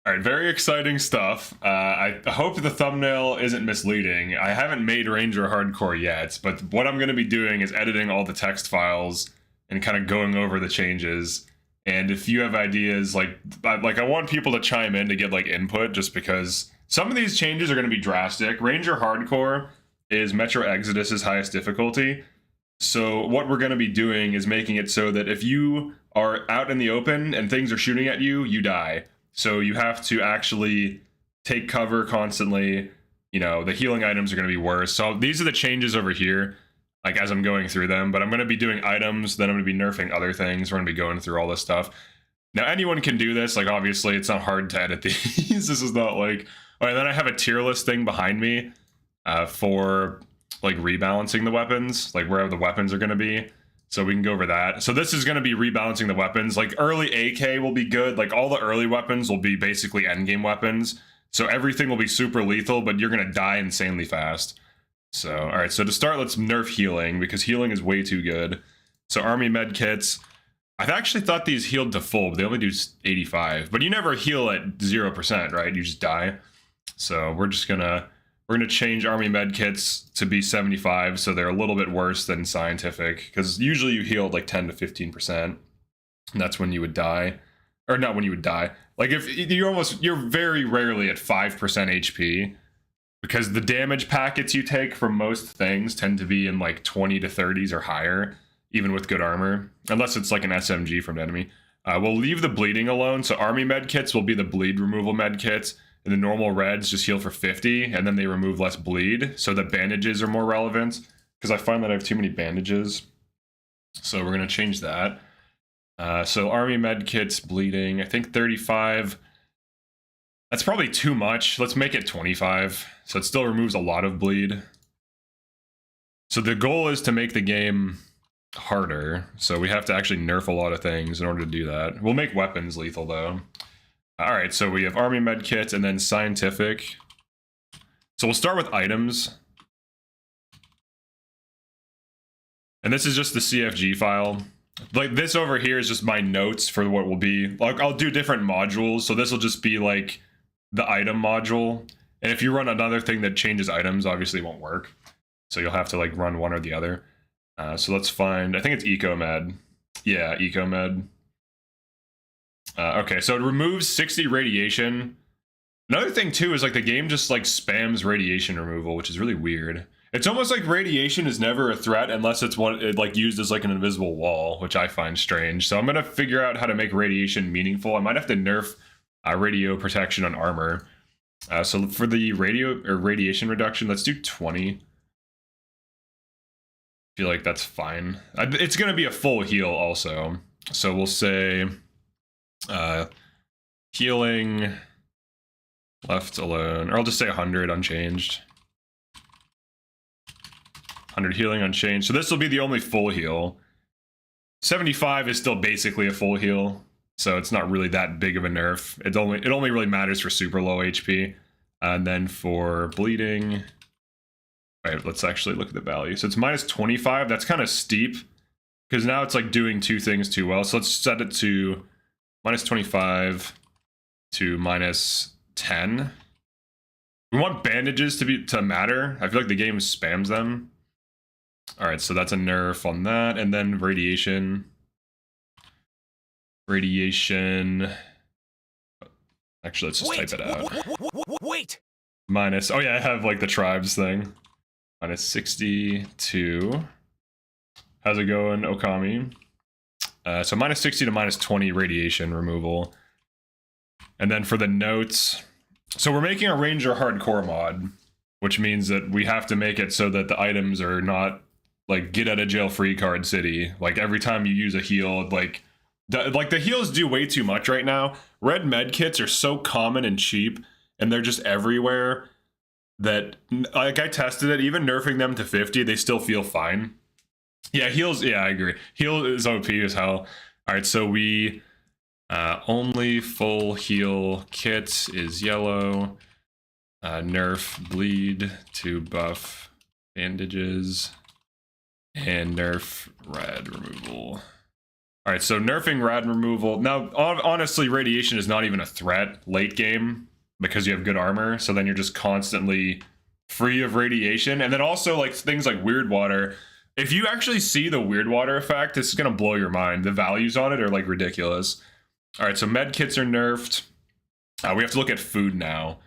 All right, very exciting stuff. I hope the thumbnail isn't misleading. I haven't made Ranger Hardcore yet, but what I'm going to be doing is editing all the text files and kind of going over the changes. And if you have ideas, like I want people to chime in to get like input, just because some of these changes are going to be drastic. Ranger Hardcore is Metro Exodus's highest difficulty. So what we're going to be doing is making it so that if you are out in the open and things are shooting at you, you die. So you have to actually take cover constantly. You know, the healing items are going to be worse. So these are the changes over here, like as I'm going through them. But I'm going to be doing items, then I'm going to be nerfing other things. We're going to be going through all this stuff. Now, anyone can do this. Like, obviously, it's not hard to edit these. This is not like... All right, then I have a tier list thing behind me for, like, rebalancing the weapons, like where the weapons are going to be. So we can go over that. So this is going to be rebalancing the weapons. Like early AK will be good. Like all the early weapons will be basically endgame weapons. So everything will be super lethal, but you're going to die insanely fast. So, all right. So to start, let's nerf healing because healing is way too good. So army med kits. I actually thought these healed to full, but they only do 85. But you never heal at 0%, right? You just die. So we're going to change army med kits to be 75, so they're a little bit worse than scientific, because usually you heal like 10 to 15%, and that's when you would die. Or not when you would die. Like if you're very rarely at 5% HP, because the damage packets you take from most things tend to be in like 20 to 30s or higher, even with good armor, unless it's like an SMG from an enemy. We'll leave the bleeding alone, so army med kits will be the bleed removal med kits. And the normal reds just heal for 50, and then they remove less bleed, so the bandages are more relevant, because I find that I have too many bandages. So we're going to change that. So army med kits, bleeding, I think 35. That's probably too much. Let's make it 25, so it still removes a lot of bleed. So the goal is to make the game harder, so we have to actually nerf a lot of things in order to do that. We'll make weapons lethal, though. All right, so we have army med kits and then scientific. So we'll start with items. And this is just the CFG file. Like this over here is just my notes for what will be. Like I'll do different modules. So this will just be like the item module. And if you run another thing that changes items, obviously it won't work. So you'll have to like run one or the other. So let's find, I think it's eco-med. Yeah, eco-med. Okay, so it removes 60 radiation. Another thing too is like the game just like spams radiation removal, which is really weird. It's almost like radiation is never a threat unless it's like used as like an invisible wall, which I find strange. So I'm gonna figure out how to make radiation meaningful. I might have to nerf radio protection on armor. So for the radiation reduction, let's do 20. I feel like that's fine. It's gonna be a full heal also. So we'll say healing left alone, or I'll just say 100 unchanged. 100 healing unchanged. So this will be the only full heal. 75 is still basically a full heal, so it's not really that big of a nerf. It only really matters for super low HP. And then for bleeding, all right, let's actually look at the value. So it's minus 25. That's kind of steep because now it's like doing two things too well. So let's set it to minus 25 to minus 10. We want bandages to matter. I feel like the game spams them. All right, so that's a nerf on that. And then radiation. Radiation. Actually, let's just type it out. Wait! Minus, oh yeah, I have like the tribes thing. Minus 62. How's it going, Okami? So minus 60 to minus 20 radiation removal. And then for the notes, so we're making a Ranger Hardcore mod, which means that we have to make it so that the items are not like get out of jail free card city. Like every time you use a heal, like the heals do way too much right now. Red med kits are so common and cheap, and they're just everywhere that like I tested it, even nerfing them to 50, they still feel fine. Yeah, heals, yeah, I agree. Heal is OP as hell. All right, so we only full heal kit is yellow. Nerf bleed to buff bandages. And nerf red removal. All right, so nerfing rad removal. Now, honestly, radiation is not even a threat late game because you have good armor. So then you're just constantly free of radiation. And then also like things like weird water. If you actually see the weird water effect, this is going to blow your mind. The values on it are like ridiculous. All right, so med kits are nerfed. We have to look at food now.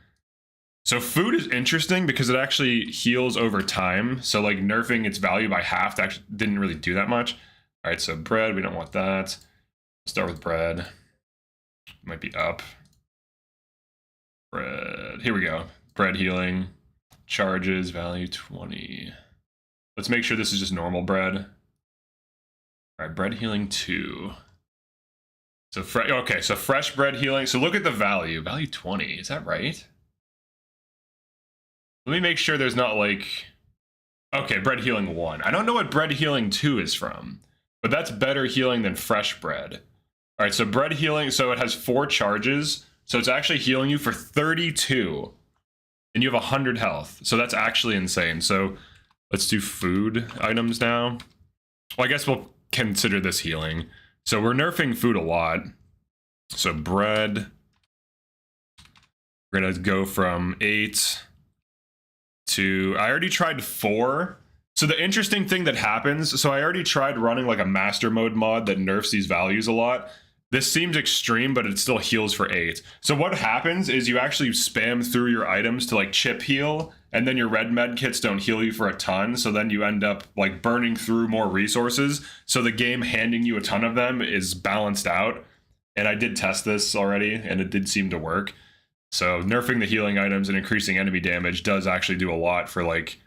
So food is interesting because it actually heals over time. So like nerfing its value by half actually didn't really do that much. All right, so bread, we don't want that. Start with bread. Might be up. Bread, here we go. Bread healing. Charges, value 20. Let's make sure this is just normal bread. All right, bread healing 2. So, okay, so fresh bread healing. So look at the value. Value 20, is that right? Let me make sure there's not like... Okay, bread healing 1. I don't know what bread healing 2 is from. But that's better healing than fresh bread. All right, so bread healing, so it has 4 charges. So it's actually healing you for 32. And you have 100 health. So that's actually insane. So let's do food items now. Well, I guess we'll consider this healing. So we're nerfing food a lot. So bread. We're going to go from 8 to... I already tried 4. So the interesting thing that happens, so I already tried running like a master mode mod that nerfs these values a lot. This seems extreme, but it still heals for 8. So what happens is you actually spam through your items to like chip heal, and then your red med kits don't heal you for a ton, so then you end up like burning through more resources. So the game handing you a ton of them is balanced out. And I did test this already, and it did seem to work. So nerfing the healing items and increasing enemy damage does actually do a lot for like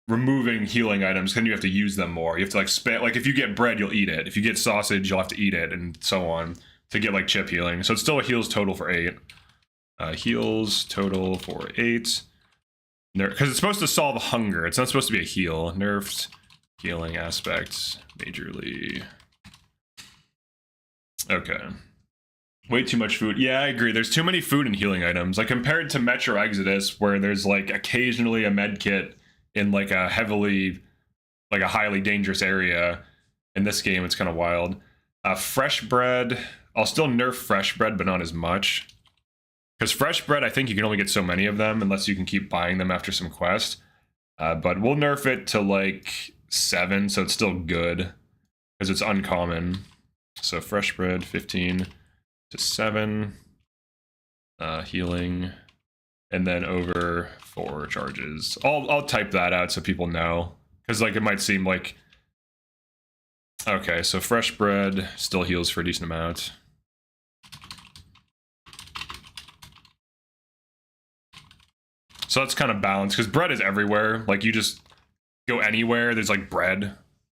removing healing items. Then you have to use them more. You have to like spam, like if you get bread, you'll eat it. If you get sausage, you'll have to eat it, and so on to get like chip healing. So it still heals total for 8. Heals total for 8. Because it's supposed to solve hunger. It's not supposed to be a heal. Nerfed healing aspects majorly. Okay. Way too much food. Yeah, I agree. There's too many food and healing items. Like compared to Metro Exodus, where there's like occasionally a med kit in like a highly dangerous area. In this game, it's kind of wild. Fresh bread. I'll still nerf fresh bread, but not as much. Because fresh bread, I think you can only get so many of them unless you can keep buying them after some quest. But we'll nerf it to like 7, so it's still good. Because it's uncommon. So fresh bread, 15 to 7. Healing. And then over 4 charges. I'll type that out so people know. Because like it might seem like... Okay, so fresh bread still heals for a decent amount. So that's kind of balanced, because bread is everywhere. Like you just go anywhere, there's like bread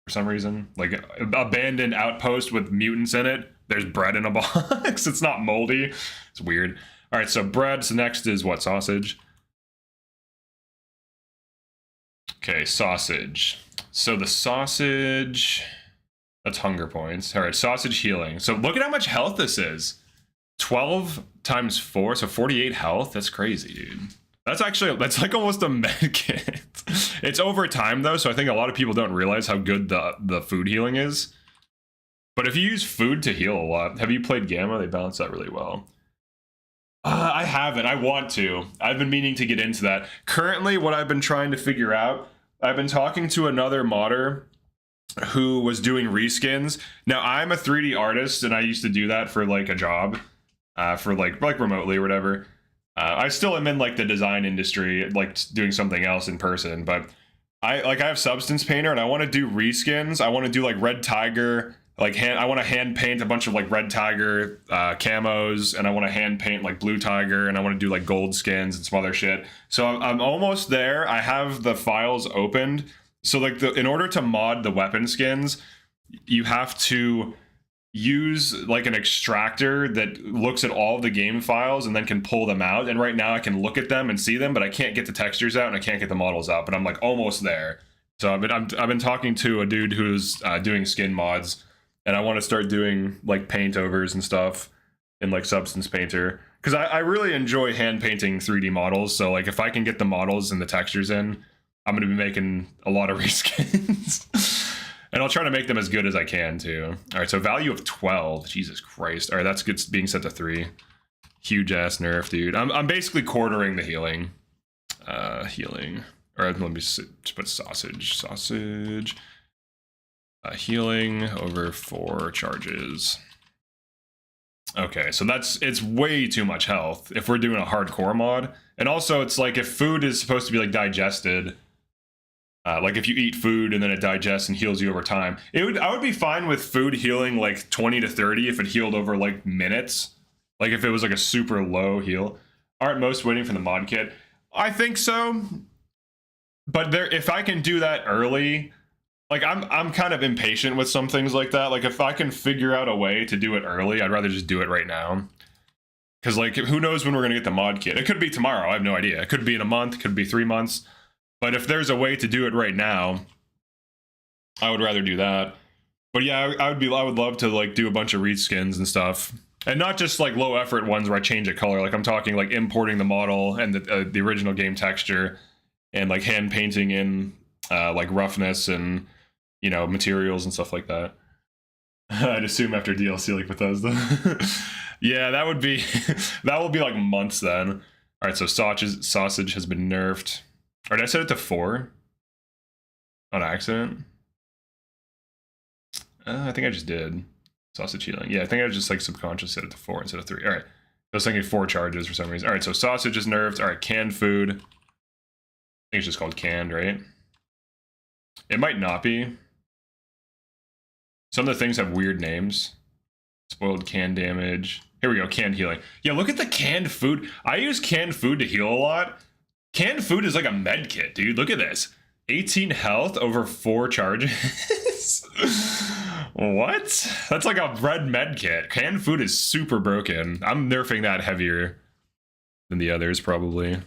for some reason. Like abandoned outpost with mutants in it, there's bread in a box. It's not moldy. It's weird. All right, so bread. So next is what? Sausage. Okay, sausage. So the sausage, that's hunger points. All right, sausage healing. So look at how much health this is. 12 times 4, so 48 health. That's crazy, dude. That's like almost a med kit. It's over time though, so I think a lot of people don't realize how good the food healing is. But if you use food to heal a lot, have you played Gamma? They balance that really well. I haven't. I want to. I've been meaning to get into that. Currently, what I've been trying to figure out, I've been talking to another modder who was doing reskins. Now, I'm a 3D artist, and I used to do that for like a job, for like remotely or whatever. I still am in like the design industry, like doing something else in person, but I have Substance Painter, and I want to do reskins. I want to do like Red Tiger. I want to hand paint a bunch of like Red Tiger camos, and I want to hand paint like Blue Tiger, and I want to do like gold skins and some other shit. So I'm almost there. I have the files opened. So like in order to mod the weapon skins, you have to use like an extractor that looks at all of the game files and then can pull them out. And right now I can look at them and see them, but I can't get the textures out and I can't get the models out. But I'm like almost there. So I've been talking to a dude who's doing skin mods. And I want to start doing like paint overs and stuff in like Substance Painter. Because I really enjoy hand painting 3D models. So like if I can get the models and the textures in, I'm going to be making a lot of reskins. And I'll try to make them as good as I can too. All right, so value of 12. Jesus Christ. All right, that's good, being set to 3. Huge ass nerf, dude. I'm basically quartering the healing. Healing. All right, let me just put sausage. Healing over 4 charges. Okay, so it's way too much health if we're doing a hardcore mod. And also, it's like if food is supposed to be like digested, like if you eat food and then it digests and heals you over time, I would be fine with food healing like 20 to 30 if it healed over like minutes. Like if it was like a super low heal. Aren't most waiting for the mod kit? I think so. But if I can do that early, like I'm kind of impatient with some things like that. Like if I can figure out a way to do it early, I'd rather just do it right now. Because like who knows when we're gonna get the mod kit? It could be tomorrow. I have no idea. It could be in a month. It could be 3 months. But if there's a way to do it right now, I would rather do that. But yeah, I would love to like do a bunch of reskins and stuff, and not just like low effort ones where I change a color. Like I'm talking like importing the model and the original game texture, and like hand painting in like roughness and materials and stuff like that. I'd assume after DLC like Bethesda. Yeah, that would be that will be like months then. All right, so sausage has been nerfed. All right, I set it to 4 on accident. I think I just did. Sausage healing. Yeah, I think I just like subconsciously set it to 4 instead of 3. All right. I was thinking 4 charges for some reason. All right, so sausage is nerfed. All right, canned food. I think it's just called canned, right? It might not be. Some of the things have weird names. Spoiled canned damage. Here we go, canned healing. Yeah, look at the canned food. I use canned food to heal a lot. Canned food is like a med kit, dude. Look at this. 18 health over 4 charges. What? That's like a red med kit. Canned food is super broken. I'm nerfing that heavier than the others, probably.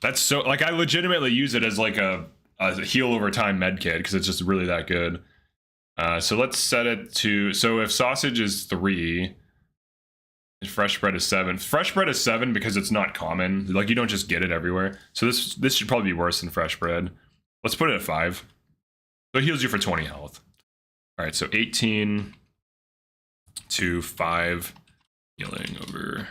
That's so, like, I legitimately use it as like a heal over time med kit because it's just really that good. So let's set it to, so if sausage is 3, and fresh bread is 7. Fresh bread is 7 because it's not common. Like, you don't just get it everywhere. So this should probably be worse than fresh bread. Let's put it at 5. So it heals you for 20 health. All right, so 18 to 5 healing over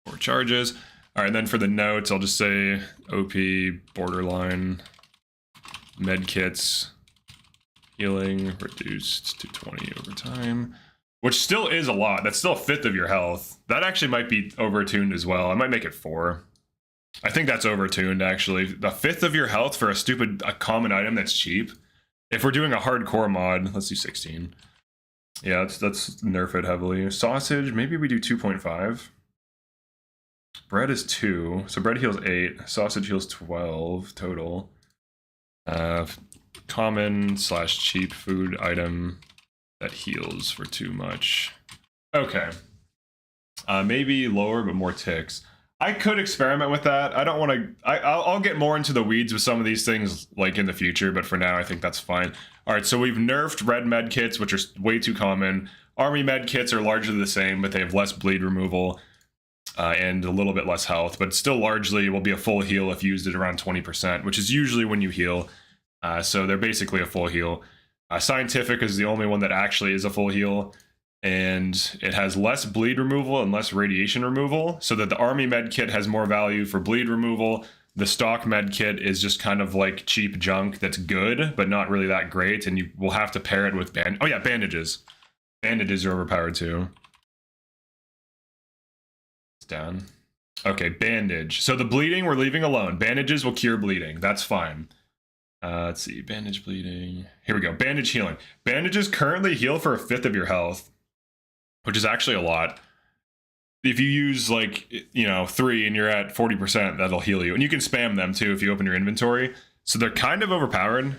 4 charges. All right, and then for the notes, I'll just say OP, borderline, med kits, healing reduced to 20 over time. Which still is a lot. That's still a 5th of your health. That actually might be overtuned as well. I might make it 4. I think that's overtuned, actually. The 5th of your health for a common item that's cheap. If we're doing a hardcore mod, let's do 16. Yeah, let's nerf it heavily. Sausage, maybe we do 2.5. Bread is 2, so bread heals 8. Sausage heals 12 total. Common / cheap food item that heals for too much. Okay. Maybe lower, but more ticks. I could experiment with that. I don't want to... I'll get more into the weeds with some of these things like in the future, but for now, I think that's fine. All right, so we've nerfed red med kits, which are way too common. Army med kits are largely the same, but they have less bleed removal and a little bit less health, but still largely will be a full heal if used at around 20%, which is usually when you heal. So they're basically a full heal. Scientific is the only one that actually is a full heal, and it has less bleed removal and less radiation removal, so that the army med kit has more value for bleed removal. The stock med kit is just kind of like cheap junk that's good, but not really that great, and you will have to pair it with bandages. Bandages are overpowered too. It's down. Okay, bandage. So the bleeding we're leaving alone. Bandages will cure bleeding. That's fine. Let's see, bandage bleeding. Here we go, bandage healing. Bandages currently heal for a 5th of your health, which is actually a lot. If you use like, 3 and you're at 40%, that'll heal you. And you can spam them too if you open your inventory. So they're kind of overpowered,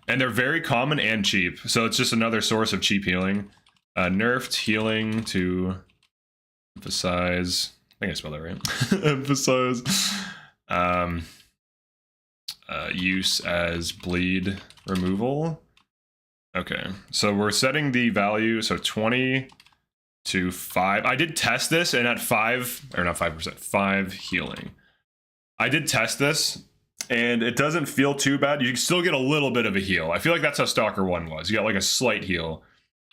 and they're very common and cheap. So it's just another source of cheap healing. Nerfed healing to emphasize, I think I spelled that right. Emphasize. Use as bleed removal. Okay, so we're setting the value, so 20 to 5. I did test this, and at 5, or not 5%, 5 healing. I did test this, And it doesn't feel too bad. You can still get a little bit of a heal. I feel like that's how Stalker 1 was. You got like a slight heal.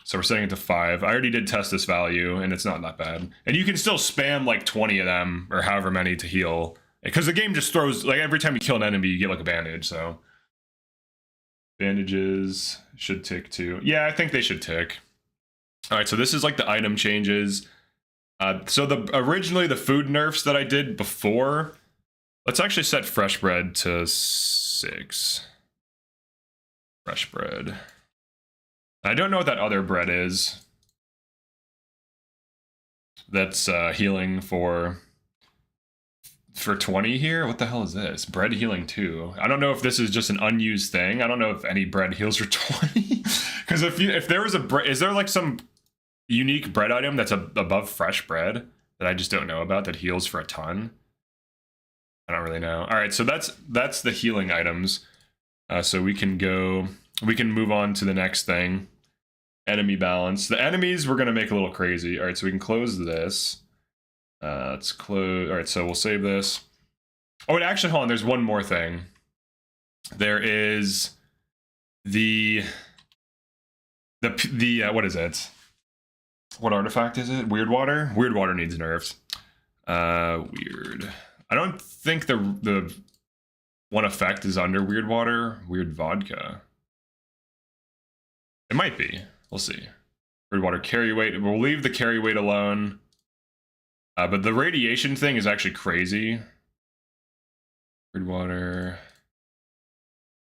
So we're setting it to 5. I already did test this value, and it's not that bad. And you can still spam like 20 of them, or however many to heal. Because the game just throws, like every time you kill an enemy, you get like a bandage, so. Bandages should tick too. Yeah, I think they should tick. All right, so this is like the item changes. So originally the food nerfs that I did before, let's actually set fresh bread to 6. Fresh bread. I don't know what that other bread is. That's healing for 20 here? What the hell is this? Bread healing 2. I don't know if this is just an unused thing. I don't know if any bread heals for 20. Because if there was a bread, is there like some unique bread item that's above fresh bread that I just don't know about that heals for a ton? I don't really know. All right, so that's the healing items. So we can move on to the next thing. Enemy balance. The enemies we're gonna make a little crazy. All right, so we can close this. Let's close. All right, so we'll save this. Oh, and actually, hold on. There's one more thing. There is the what is it? What artifact is it? Weird water. Weird water needs nerfs. Weird. I don't think the one effect is under weird water. Weird vodka. It might be. We'll see. Weird water carry weight. We'll leave the carry weight alone. But the radiation thing is actually crazy. Weird water.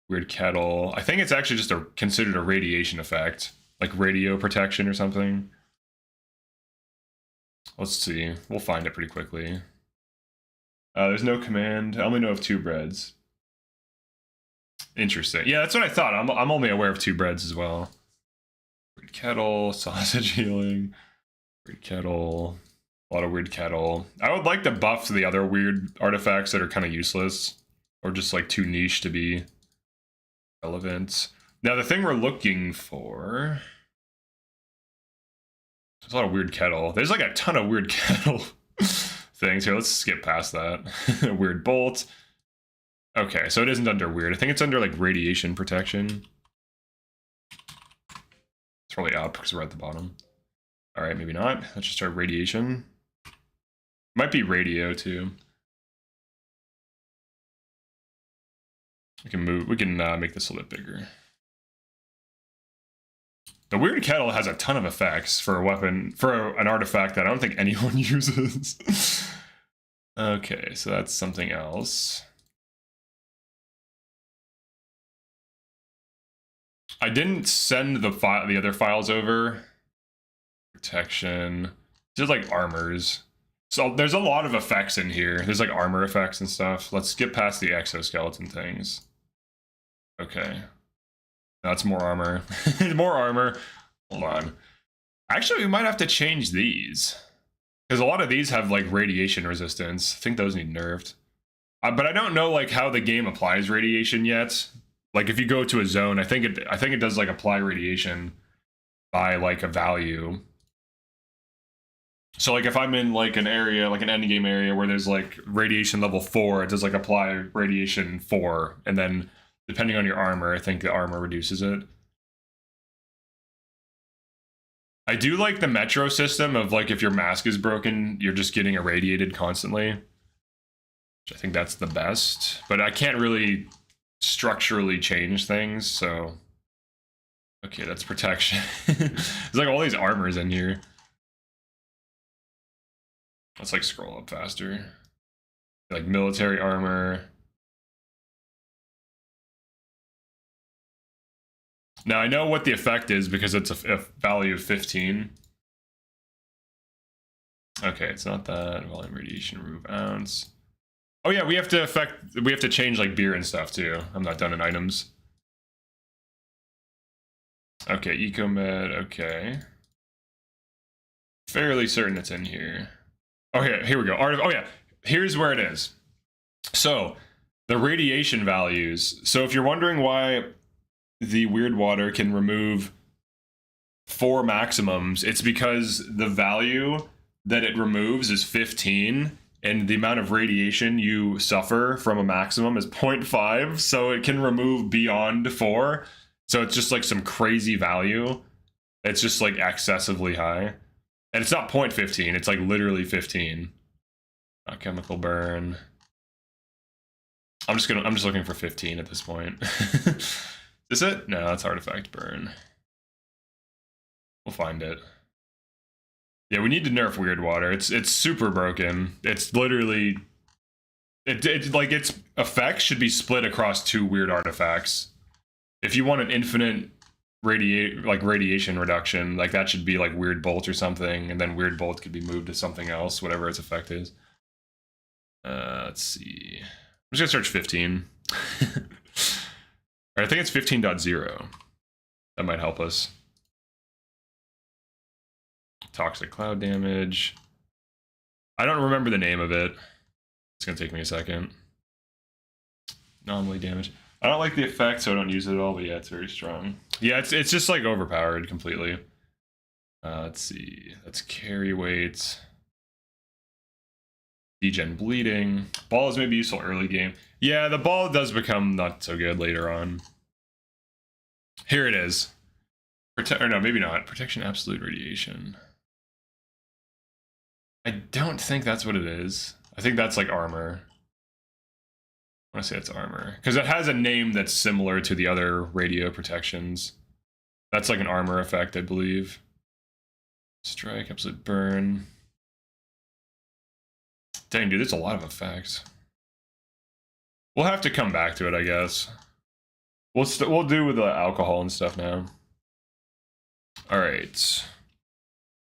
Weird kettle. I think it's actually just considered a radiation effect. Like radio protection or something. Let's see. We'll find it pretty quickly. There's no command. I only know of 2 breads. Interesting. Yeah, that's what I thought. I'm only aware of 2 breads as well. Weird kettle, sausage healing, weird kettle, a lot of weird kettle. I would like to buff the other weird artifacts that are kind of useless or just like too niche to be relevant. Now the thing we're looking for, there's a lot of weird kettle. There's like a ton of weird kettle things here. Let's skip past that. Weird bolt. Okay, so it isn't under weird. I think it's under like radiation protection. It's probably up because we're at the bottom. All right, maybe not. Let's just start radiation. Might be radio too. We can move. We can make this a little bit bigger. The weird kettle has a ton of effects for a weapon, for an artifact that I don't think anyone uses. Okay, so that's something else. I didn't send the other files over. Protection. Just like armors. So there's a lot of effects in here. There's like armor effects and stuff. Let's skip past the exoskeleton things. Okay. That's more armor. More armor. Hold on. Actually, we might have to change these. Because a lot of these have like radiation resistance. I think those need nerfed. But I don't know like how the game applies radiation yet. Like if you go to a zone, I think it does like apply radiation by like a value. So like if I'm in like an area, like an endgame area where there's like radiation level 4, it does like apply radiation 4, and then depending on your armor, I think the armor reduces it. I do like the metro system of like if your mask is broken, you're just getting irradiated constantly. Which I think that's the best, but I can't really structurally change things, so okay, that's protection. There's like all these armors in here. Let's like scroll up faster. Like military armor. Now I know what the effect is because it's a value of 15. Okay, it's not that. Volume radiation remove ounce. Oh yeah, we have to change like beer and stuff too. I'm not done in items. Okay, ecomed, okay. Fairly certain it's in here. Oh yeah, here we go. Oh yeah, here's where it is. So, the radiation values. So if you're wondering why the weird water can remove 4 maximums, it's because the value that it removes is 15, and the amount of radiation you suffer from a maximum is 0.5, so it can remove beyond 4. So it's just like some crazy value. It's just like excessively high. And it's not 0.15, it's like literally 15. Not chemical burn. I'm just looking for 15 at this point. Is it? No, that's artifact burn. We'll find it. Yeah, we need to nerf weird water. It's super broken. It's literally it like its effects should be split across 2 weird artifacts. If you want an infinite radiation reduction, like that should be like weird bolt or something, and then weird bolt could be moved to something else, whatever its effect is. Let's see. I'm just gonna search 15. I think it's 15.0. That might help us. Toxic cloud damage. I don't remember the name of it. It's gonna take me a second. Anomaly damage. I don't like the effect, so I don't use it at all, but yeah, it's very strong. Yeah, it's just like overpowered completely. Let's see. That's carry weight. Degen bleeding. Ball is maybe useful early game. Yeah, the ball does become not so good later on. Here it is. Or no, maybe not. Protection absolute radiation. I don't think that's what it is. I think that's like armor. I want to say it's armor. Because it has a name that's similar to the other radio protections. That's like an armor effect, I believe. Strike, absolute burn. Dang, dude, there's a lot of effects. We'll have to come back to it, I guess. We'll do with the alcohol and stuff now. All right. So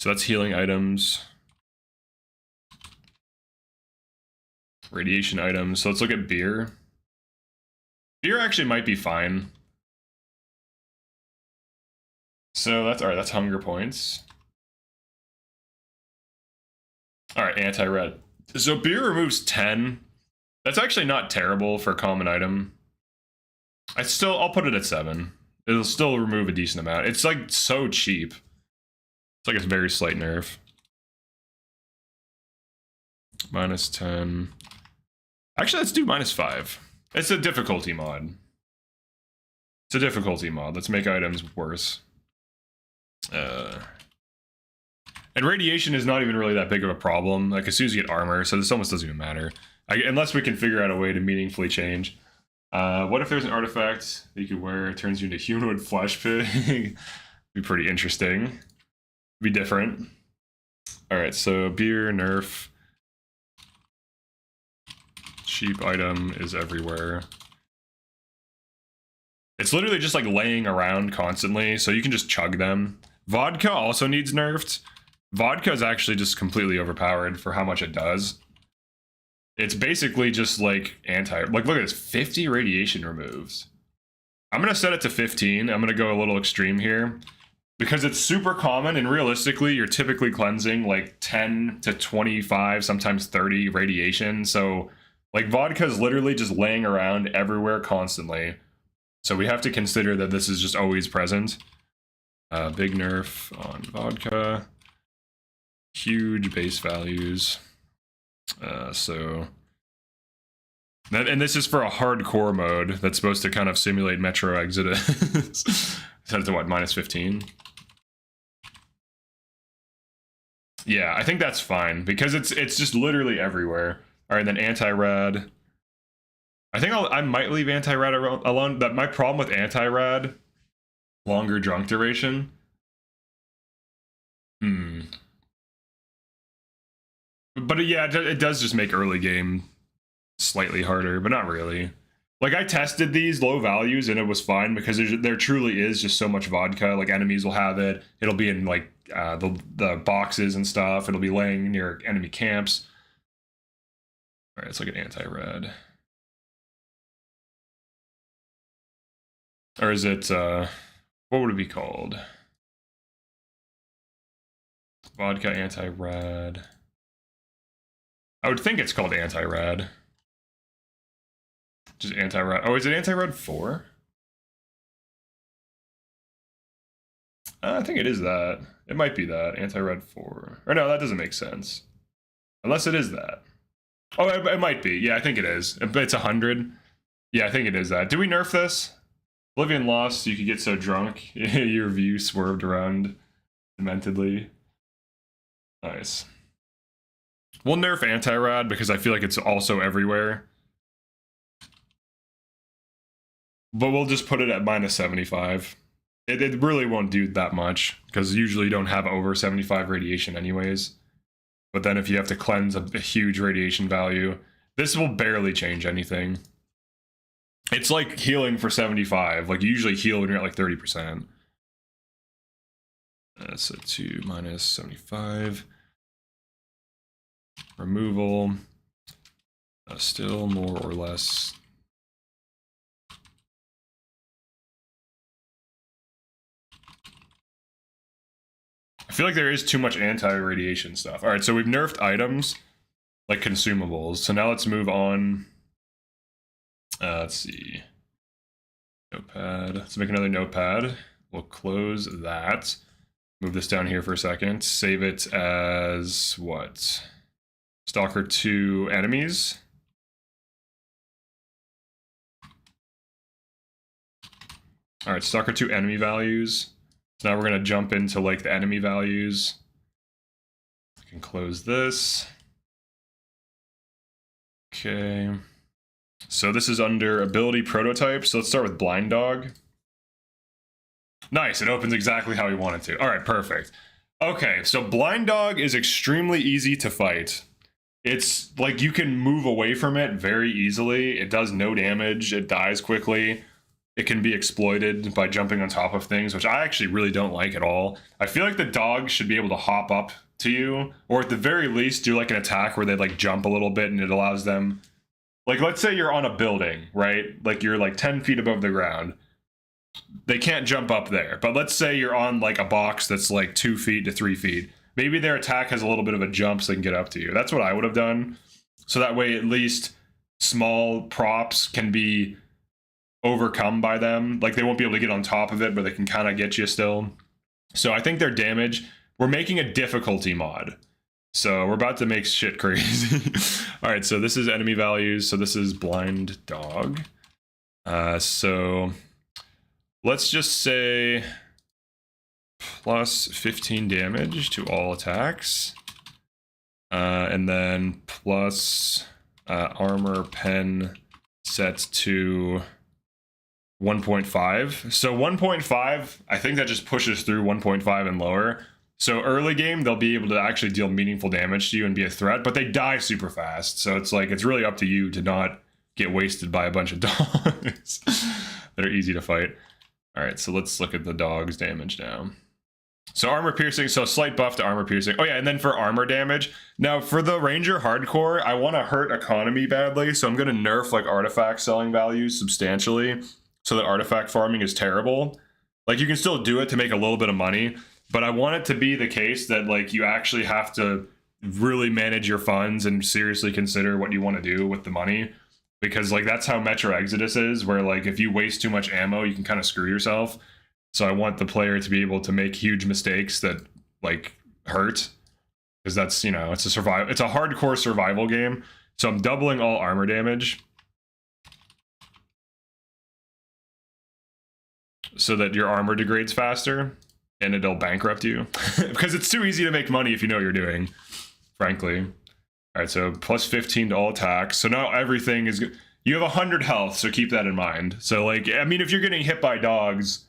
that's healing items. Radiation items. So let's look at beer. Beer actually might be fine. So that's all right. That's hunger points. All right, anti-red. So beer removes 10. That's actually not terrible for a common item. I'll put it at 7. It'll still remove a decent amount. It's like so cheap. It's like a very slight nerf. Minus 10. Actually, let's do minus 5. It's a difficulty mod. It's a difficulty mod. Let's make items worse. And radiation is not even really that big of a problem. Like, as soon as you get armor, so this almost doesn't even matter. Unless we can figure out a way to meaningfully change. What if there's an artifact that you could wear, it turns you into humanoid flesh pig? Be pretty interesting. Be different. Alright, so beer, nerf. Cheap item is everywhere. It's literally just like laying around constantly, so you can just chug them. Vodka also needs nerfed. Vodka is actually just completely overpowered for how much it does. It's basically just like look at this, 50 radiation removes. I'm gonna set it to 15. I'm gonna go a little extreme here because it's super common, and realistically you're typically cleansing like 10 to 25, sometimes 30 radiation. So like vodka is literally just laying around everywhere constantly. So we have to consider that this is just always present. Big nerf on vodka. Huge base values. And this is for a hardcore mode that's supposed to kind of simulate Metro Exodus. Set it to what, minus 15? Yeah, I think that's fine because it's just literally everywhere. All right, then anti-rad. I think I might leave anti-rad alone. That my problem with anti-rad, longer drunk duration. But yeah, it does just make early game slightly harder, but not really. Like, I tested these low values and it was fine because there truly is just so much vodka. Like, enemies will have it. It'll be in like the boxes and stuff. It'll be laying near enemy camps. All right, let's look at anti-red. Or is it, what would it be called? Vodka anti-rad. I would think it's called anti-rad. Just anti-rad. Oh, is it anti-rad 4? I think it is that. It might be that. Anti-rad 4. Or no, that doesn't make sense. Unless it is that. Oh, it might be. Yeah, I think it is. It's 100. Yeah, I think it is that. Do we nerf this? Oblivion lost, so you could get so drunk. Your view swerved around dementedly. Nice. We'll nerf anti-rad because I feel like it's also everywhere. But we'll just put it at minus 75. It really won't do that much because usually you don't have over 75 radiation anyways. But then if you have to cleanse a huge radiation value, this will barely change anything. It's like healing for 75. Like you usually heal when you're at like 30%. So 2 minus 75. Removal. Still more or less. I feel like there is too much anti-radiation stuff. All right, so we've nerfed items like consumables. So now let's move on. Let's see. Notepad. Let's make another notepad. We'll close that. Move this down here for a second. Save it as what? Stalker 2 enemies. All right, Stalker 2 enemy values. So now we're going to jump into like the enemy values. I can close this. Okay. So this is under ability prototype. So let's start with Blind Dog. Nice, it opens exactly how we want it to. All right, perfect. Okay, so Blind Dog is extremely easy to fight. It's like you can move away from it very easily. It does no damage. It dies quickly. It can be exploited by jumping on top of things, which I actually really don't like at all. I feel like the dog should be able to hop up to you, or at the very least do like an attack where they like jump a little bit and it allows them, like let's say you're on a building, right? Like you're like 10 feet above the ground. They can't jump up there, but let's say you're on like a box that's like 2 feet to 3 feet. Maybe their attack has a little bit of a jump so they can get up to you. That's what I would have done. So that way at least small props can be overcome by them. Like they won't be able to get on top of it, but they can kind of get you still. So I think their damage, we're making a difficulty mod. So we're about to make shit crazy. All right, so this is enemy values. So this is Blind Dog. So let's just say plus 15 damage to all attacks. And then plus armor pen set to 1.5. So 1.5, I think that just pushes through 1.5 and lower. So early game, they'll be able to actually deal meaningful damage to you and be a threat, but they die super fast. So it's like, it's really up to you to not get wasted by a bunch of dogs that are easy to fight. All right, so let's look at the dog's damage now. So armor piercing, so slight buff to armor piercing. Oh yeah, and then for armor damage. Now for the Ranger Hardcore, I want to hurt economy badly, so I'm going to nerf like artifact selling values substantially so that artifact farming is terrible. Like you can still do it to make a little bit of money, but I want it to be the case that like you actually have to really manage your funds and seriously consider what you want to do with the money. Because like that's how Metro Exodus is, where like if you waste too much ammo, you can kind of screw yourself. So I want the player to be able to make huge mistakes that like hurt, because that's, you know, it's a hardcore survival game. So I'm doubling all armor damage so that your armor degrades faster and it'll bankrupt you because it's too easy to make money if you know what you're doing, frankly. All right, so plus 15 to all attacks. So now everything is good. You have 100 health, so keep that in mind. So like, I mean, if you're getting hit by dogs,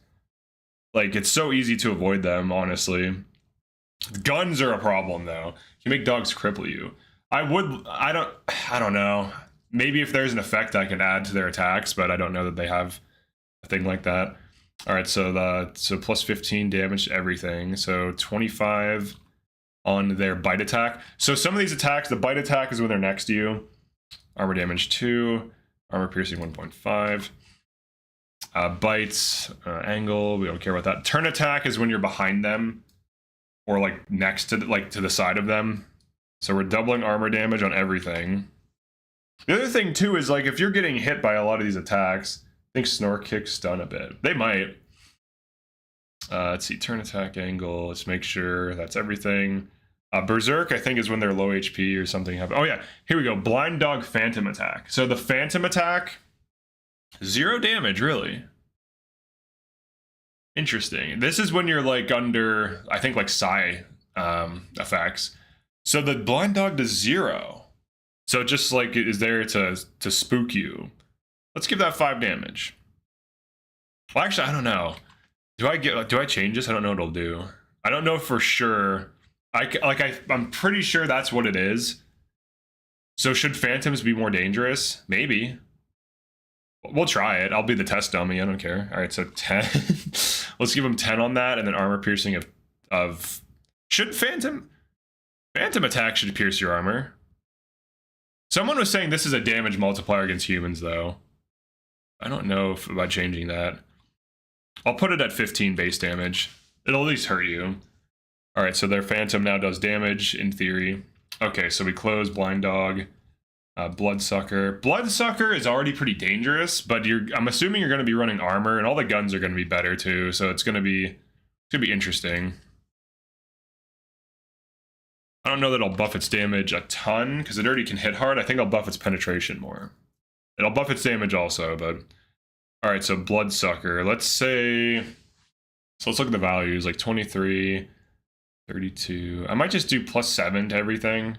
like it's so easy to avoid them, honestly. Guns are a problem though. You make dogs cripple you. I don't know. Maybe if there's an effect I can add to their attacks, but I don't know that they have a thing like that. All right, so plus 15 damage to everything. So 25 on their bite attack. So some of these attacks, the bite attack is when they're next to you. Armor damage 2, armor piercing 1.5. Bites, angle, we don't care about that. Turn attack is when you're behind them or like next to to the side of them. So we're doubling armor damage on everything. The other thing too is like if you're getting hit by a lot of these attacks, I think snore kicks stun a bit. They might. Let's see, turn attack angle. Let's make sure that's everything. Berserk, I think, is when they're low HP or something. Oh yeah, here we go. Blind Dog Phantom Attack. So the Phantom Attack, 0 damage, really. Interesting. This is when you're like under, I think, like psi effects. So the Blind Dog does 0. So it just like is there to spook you. Let's give that 5 damage. Well, actually, I don't know. Do I change this? I don't know what it'll do. I don't know for sure. I'm pretty sure that's what it is. So should phantoms be more dangerous? Maybe. We'll try it. I'll be the test dummy. I don't care. All right, so 10. Let's give him 10 on that, and then armor piercing of should phantom attack should pierce your armor. Someone was saying this is a damage multiplier against humans, though. I don't know about changing that. I'll put it at 15 base damage. It'll at least hurt you. All right, so their phantom now does damage in theory. Okay, so we close Blind Dog, Bloodsucker. Bloodsucker is already pretty dangerous, but I'm assuming you're going to be running armor, and all the guns are going to be better too. So it's going to be interesting. I don't know that I'll buff its damage a ton because it already can hit hard. I think I'll buff its penetration more. It'll buff its damage also, but all right. So Bloodsucker. Let's say. So let's look at the values. Like 23. 32. I might just do +7 to everything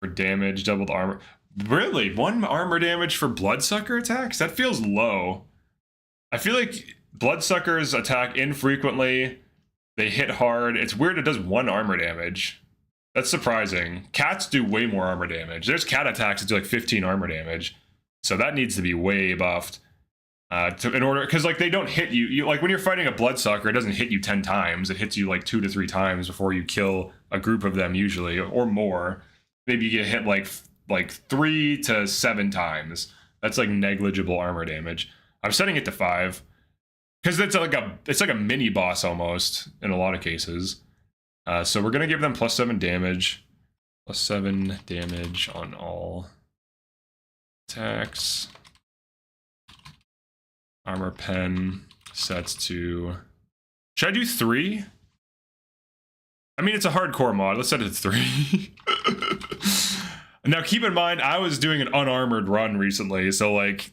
for damage, doubled armor. Really? 1 armor damage for Bloodsucker attacks? That feels low. I feel like Bloodsuckers attack infrequently. They hit hard. It's weird it does 1 armor damage. That's surprising. Cats do way more armor damage. There's cat attacks that do like 15 armor damage. So that needs to be way buffed. In order, because like they don't hit you, like when you're fighting a Bloodsucker, it doesn't hit you 10 times. It hits you like 2 to 3 times before you kill a group of them usually, or more. Maybe you get hit like 3 to 7 times. That's like negligible armor damage. I'm setting it to 5 because it's like a mini boss almost in a lot of cases. So we're gonna give them +7 damage, +7 damage on all attacks. Armor pen sets to... Should I do 3? I mean, it's a hardcore mod. Let's set it to 3. Now, keep in mind, I was doing an unarmored run recently, so, like,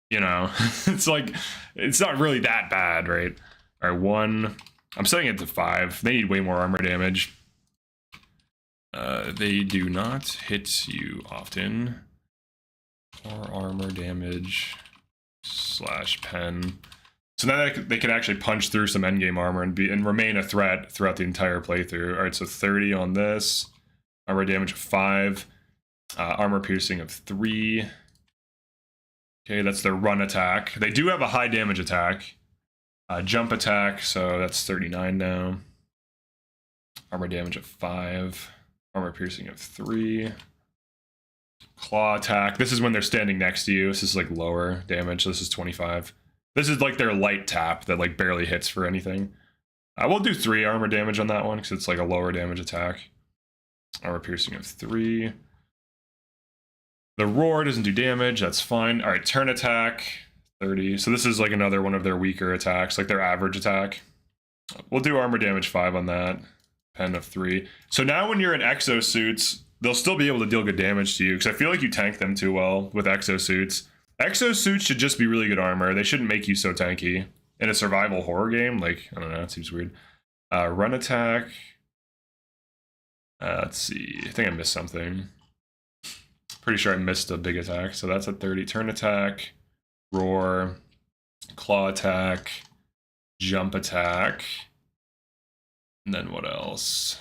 you know, it's like, it's not really that bad, right? All right, 1. I'm setting it to 5. They need way more armor damage. They do not hit you often. Or armor damage... /pen. So now they can actually punch through some endgame armor and remain a threat throughout the entire playthrough. All right, so 30 on this, armor damage of 5, armor piercing of 3. Okay, that's their run attack. They do have a high damage attack, jump attack, so that's 39 now. Armor damage of 5, armor piercing of 3. Claw attack. This is when they're standing next to you. This is like lower damage. So this is 25. This is like their light tap that like barely hits for anything. We'll do 3 armor damage on that one because it's like a lower damage attack. Armor piercing of 3. The roar doesn't do damage. That's fine. All right, turn attack 30. So this is like another one of their weaker attacks, like their average attack. We'll do armor damage 5 on that. Pen of 3. So now when you're in exosuits, they'll still be able to deal good damage to you, because I feel like you tank them too well with exosuits. Exosuits should just be really good armor. They shouldn't make you so tanky. In a survival horror game, like, I don't know, it seems weird. Run attack. Let's see. I think I missed something. Pretty sure I missed a big attack, so that's a 30. Turn attack. Roar. Claw attack. Jump attack. And then what else?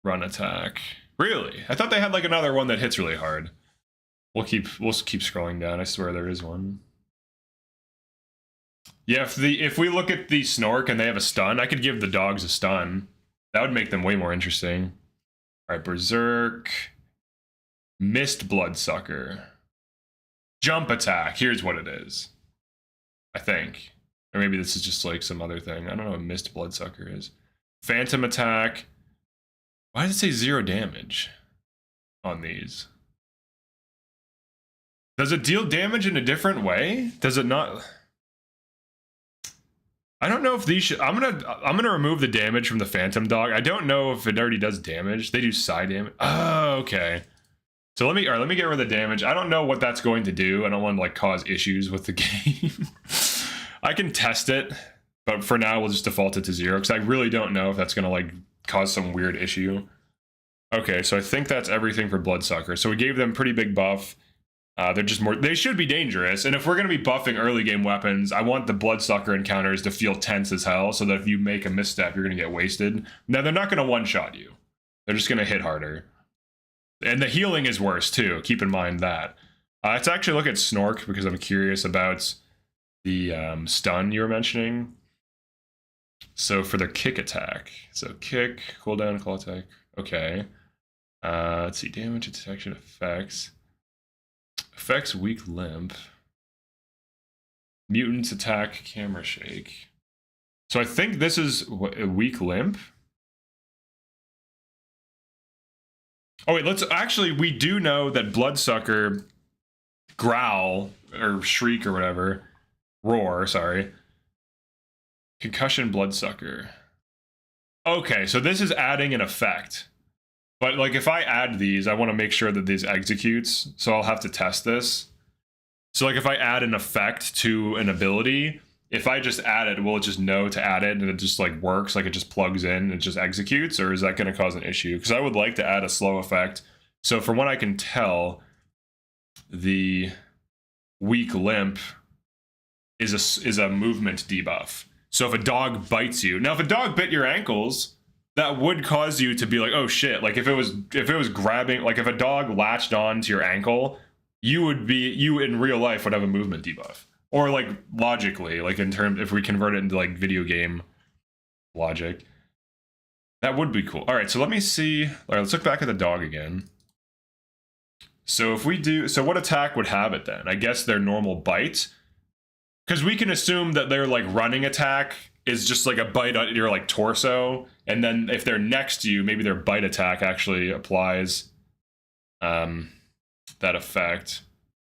Run attack. Really? I thought they had like another one that hits really hard. We'll keep scrolling down. I swear there is one. Yeah, if we look at the Snork and they have a stun, I could give the dogs a stun. That would make them way more interesting. All right, Berserk. Mist Bloodsucker. Jump attack. Here's what it is. I think. Or maybe this is just like some other thing. I don't know what Mist Bloodsucker is. Phantom attack. Why does it say 0 damage on these? Does it deal damage in a different way? Does it not? I don't know if these should. I'm gonna remove the damage from the Phantom Dog. I don't know if it already does damage. They do side damage. Oh, okay. So let me get rid of the damage. I don't know what that's going to do. I don't want to like cause issues with the game. I can test it, but for now we'll just default it to 0 because I really don't know if that's gonna like cause some weird issue. Okay, so I think that's everything for Bloodsucker. So we gave them pretty big buff. They're just more, they should be dangerous. And if we're going to be buffing early game weapons, I want the Bloodsucker encounters to feel tense as hell so that if you make a misstep, you're going to get wasted. Now, they're not going to one-shot you. They're just going to hit harder. And the healing is worse, too. Keep in mind that. Let's actually look at Snork because I'm curious about the stun you were mentioning. So for their kick attack. So kick, cooldown, claw attack. Okay. Let's see, damage, detection, effects. Effects, weak limp. Mutants attack, camera shake. So I think this is a weak limp. Oh wait, let's actually, we do know that Bloodsucker growl, or shriek or whatever, roar, sorry. Concussion Bloodsucker. Okay, so this is adding an effect. But like if I add these, I want to make sure that these executes, so I'll have to test this. So like if I add an effect to an ability, if I just add it, will it just know to add it and it just like works, like it just plugs in and it just executes, or is that going to cause an issue? Because I would like to add a slow effect. So from what I can tell, the weak limp is a movement debuff. So if a dog bites you, now if a dog bit your ankles, that would cause you to be like, oh shit. Like if it was grabbing, like if a dog latched on to your ankle, you in real life would have a movement debuff. Or like logically, like in terms, if we convert it into like video game logic, that would be cool. All right, so let me see. All right, let's look back at the dog again. So if we do, so what attack would have it then? I guess their normal bite. Because we can assume that their like running attack is just like a bite on your like torso, and then if they're next to you, maybe their bite attack actually applies that effect.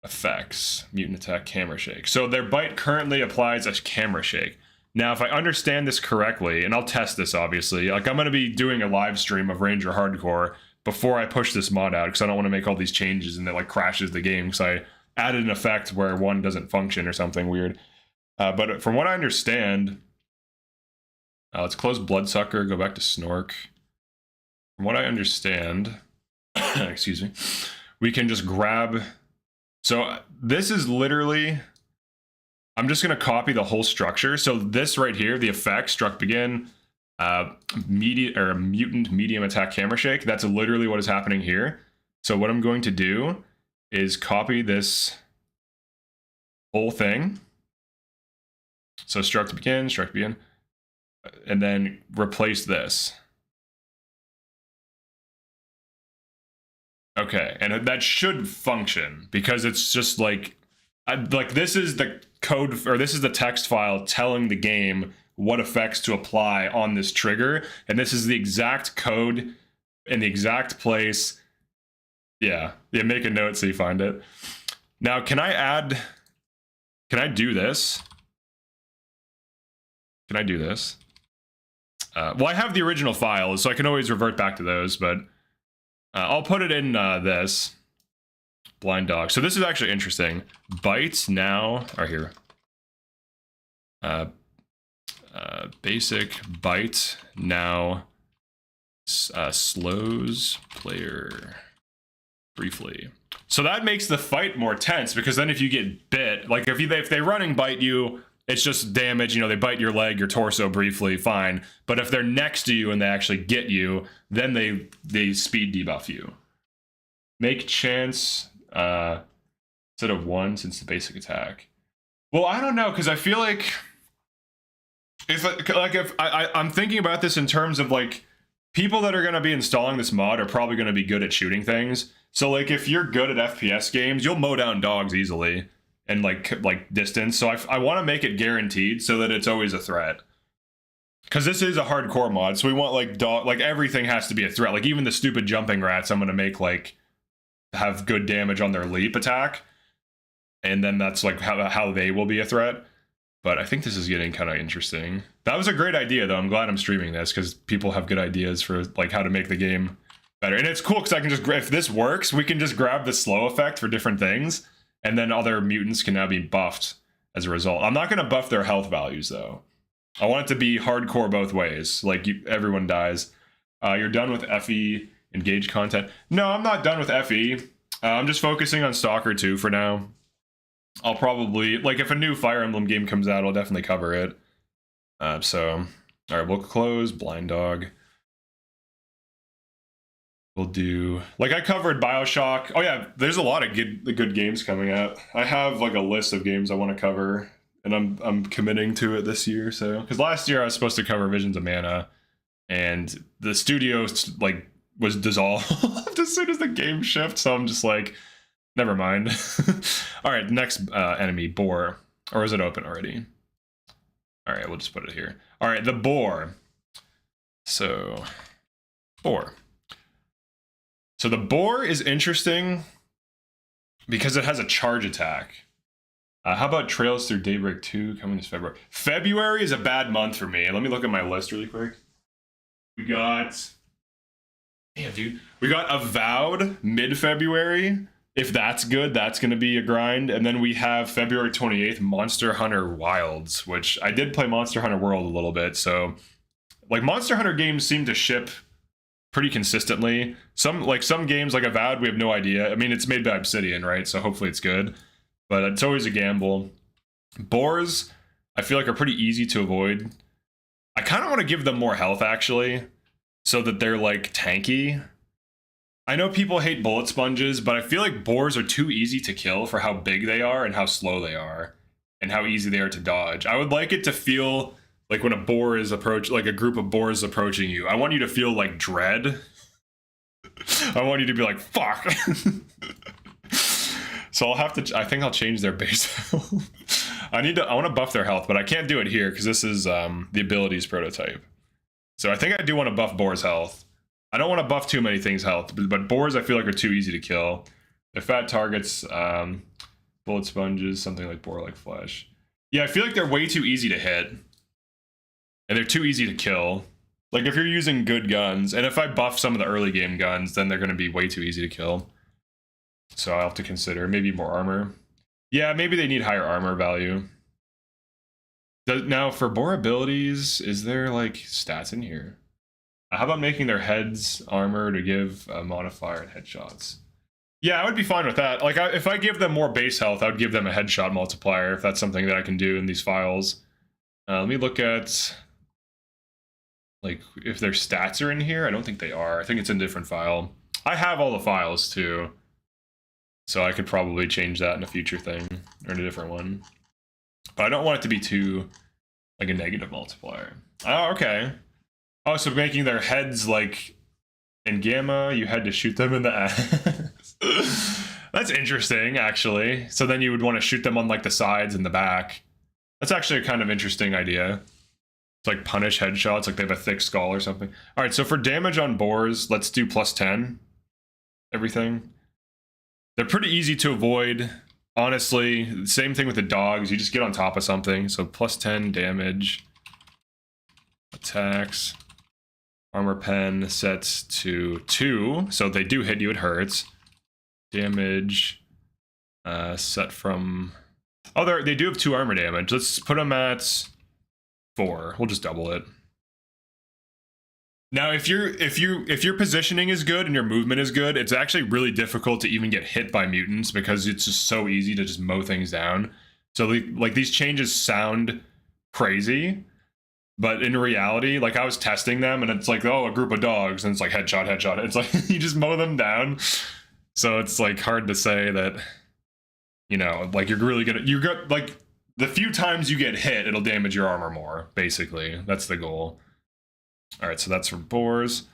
Effects, mutant attack, camera shake. So their bite currently applies a camera shake. Now, if I understand this correctly, and I'll test this obviously, like I'm going to be doing a live stream of Ranger Hardcore before I push this mod out because I don't want to make all these changes and it like crashes the game because I added an effect where one doesn't function or something weird. But from what I understand, let's close Bloodsucker, go back to Snork. From what I understand, excuse me, we can just grab. So this is literally, I'm just going to copy the whole structure. So this right here, the effect, struck begin, mutant medium attack camera shake. That's literally what is happening here. So what I'm going to do is copy this whole thing. So struck to begin, and then replace this. Okay, and that should function because it's just like this is the code, or this is the text file telling the game what effects to apply on this trigger, and this is the exact code in the exact place. Yeah, make a note so you find it. Now, can I do this? Can I do this? Well, I have the original files, so I can always revert back to those, but I'll put it in this blind dog. So this is actually interesting. Bites now are here. Basic bite now slows player briefly. So that makes the fight more tense because then if you get bit, like if they running bite you, it's just damage, you know, they bite your leg, your torso briefly, fine. But if they're next to you and they actually get you, then they speed debuff you. Make chance instead of 1 since the basic attack. Well, I don't know, because I feel like if I'm thinking about this in terms of like people that are going to be installing this mod are probably going to be good at shooting things. So like if you're good at FPS games, you'll mow down dogs easily. And like distance, so I want to make it guaranteed so that it's always a threat. Because this is a hardcore mod, so we want like everything has to be a threat. Like even the stupid jumping rats, I'm gonna make like have good damage on their leap attack, and then that's like how they will be a threat. But I think this is getting kind of interesting. That was a great idea, though. I'm glad I'm streaming this because people have good ideas for like how to make the game better. And it's cool because I can just, if this works, we can just grab the slow effect for different things, and then other mutants can now be buffed as a result. I'm not going to buff their health values, though. I want it to be hardcore both ways. Like, everyone dies. You're done with FE engage content. No, I'm not done with FE. I'm just focusing on Stalker 2 for now. I'll probably, like, if a new Fire Emblem game comes out, I'll definitely cover it. So, all right, we'll close Blind Dog. We'll do, like, I covered BioShock. Oh yeah, there's a lot of good games coming out. I have like a list of games I want to cover, and I'm committing to it this year. So, because last year I was supposed to cover Visions of Mana, and the studio like was dissolved as soon as the game shipped. So I'm just like, never mind. All right, next enemy, Boar. Or is it open already? All right, we'll just put it here. All right, the Boar. So, Boar. So the Boar is interesting because it has a charge attack. How about Trails Through Daybreak 2 coming this February? February is a bad month for me. Let me look at my list really quick. We got... Damn, dude. We got Avowed mid-February. If that's good, that's going to be a grind. And then we have February 28th, Monster Hunter Wilds, which I did play Monster Hunter World a little bit. So, like, Monster Hunter games seem to ship pretty consistently. Some games like Avowed, we have no idea. I mean, it's made by Obsidian, right? So hopefully it's good, but it's always a gamble. Boars, I feel like, are pretty easy to avoid. I kind of want to give them more health, actually, so that they're like tanky. I know people hate bullet sponges, but I feel like boars are too easy to kill for how big they are and how slow they are and how easy they are to dodge. I would like it to feel like when a boar is like a group of boars approaching you, I want you to feel like dread. I want you to be like, fuck. So I'll have to, I think I'll change their base health. I want to buff their health, but I can't do it here because this is the abilities prototype. So I think I do want to buff boar's health. I don't want to buff too many things health, but boars I feel like are too easy to kill. They're fat targets, bullet sponges, something like boar-like flesh. Yeah, I feel like they're way too easy to hit. And they're too easy to kill. Like, if you're using good guns, and if I buff some of the early game guns, then they're going to be way too easy to kill. So I'll have to consider maybe more armor. Yeah, maybe they need higher armor value. Now, for boar abilities, is there, like, stats in here? How about making their heads armor to give a modifier and headshots? Yeah, I would be fine with that. Like, if I give them more base health, I would give them a headshot multiplier, if that's something that I can do in these files. Let me look at... like, if their stats are in here. I don't think they are. I think it's in a different file. I have all the files, too. So I could probably change that in a future thing, or in a different one. But I don't want it to be too, like, a negative multiplier. Oh, okay. Oh, so making their heads, like, in gamma, you had to shoot them in the ass. That's interesting, actually. So then you would want to shoot them on, like, the sides and the back. That's actually a kind of interesting idea. It's like punish headshots, like they have a thick skull or something. All right, so for damage on boars, let's do plus 10. Everything. They're pretty easy to avoid, honestly. Same thing with the dogs. You just get on top of something. So plus 10 damage. Attacks. Armor pen sets to 2. So if they do hit you, it hurts. Damage set from... oh, they do have 2 armor damage. Let's put them at 4. We'll just double it. Now, if your positioning is good and your movement is good, it's actually really difficult to even get hit by mutants because it's just so easy to just mow things down. So like these changes sound crazy, but in reality, like I was testing them and it's like, oh, a group of dogs, and it's like headshot, headshot. It's like you just mow them down. So it's like hard to say that, you know, like you're really gonna, you got like the few times you get hit, it'll damage your armor more. Basically, that's the goal. All right, so that's for boars.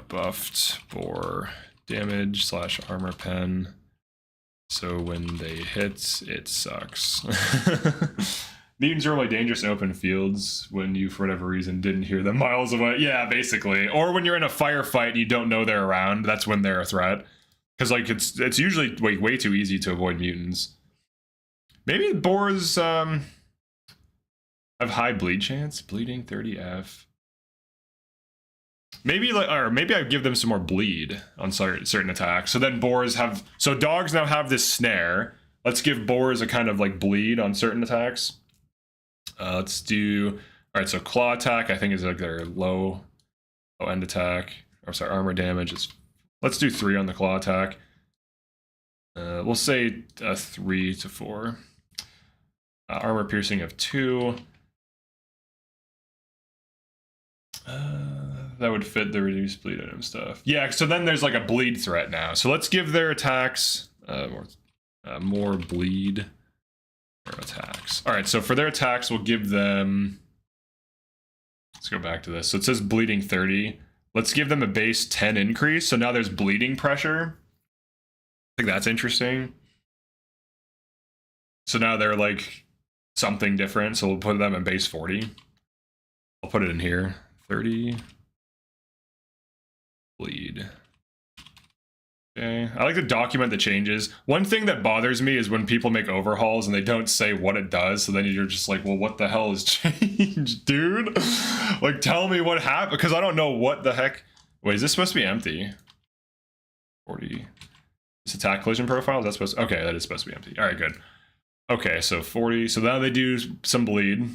Buffed boar damage / armor pen. So when they hit, it sucks. Mutants are only dangerous in open fields when you, for whatever reason, didn't hear them miles away. Yeah, basically. Or when you're in a firefight and you don't know they're around, that's when they're a threat. Because like it's usually way too easy to avoid mutants. Maybe boars. have high bleed chance. Bleeding 30F. Maybe like, or maybe I give them some more bleed on certain attacks. So then boars have, so dogs now have this snare. Let's give boars a kind of like bleed on certain attacks. Let's do, all right, so claw attack I think is like their low end attack. Or sorry, armor damage is, let's do 3 on the claw attack. We'll say 3 to 4. Armor piercing of 2. That would fit the reduced bleed item stuff. Yeah, so then there's like a bleed threat now. So let's give their attacks more bleed or attacks. All right, so for their attacks, we'll give them, let's go back to this. So it says bleeding 30. Let's give them a base 10 increase. So now there's bleeding pressure. I think that's interesting. So now they're like something different. So we'll put them in base 40. I'll put it in here. 30 bleed. Okay, I like to document the changes. One thing that bothers me is when people make overhauls and they don't say what it does, so then you're just like, well, what the hell has changed, dude? Like, tell me what happened, because I don't know what the heck. Wait, is this supposed to be empty? 40. This attack collision profile, is that supposed to, okay, that is supposed to be empty. All right, good. Okay, so 40, so now they do some bleed.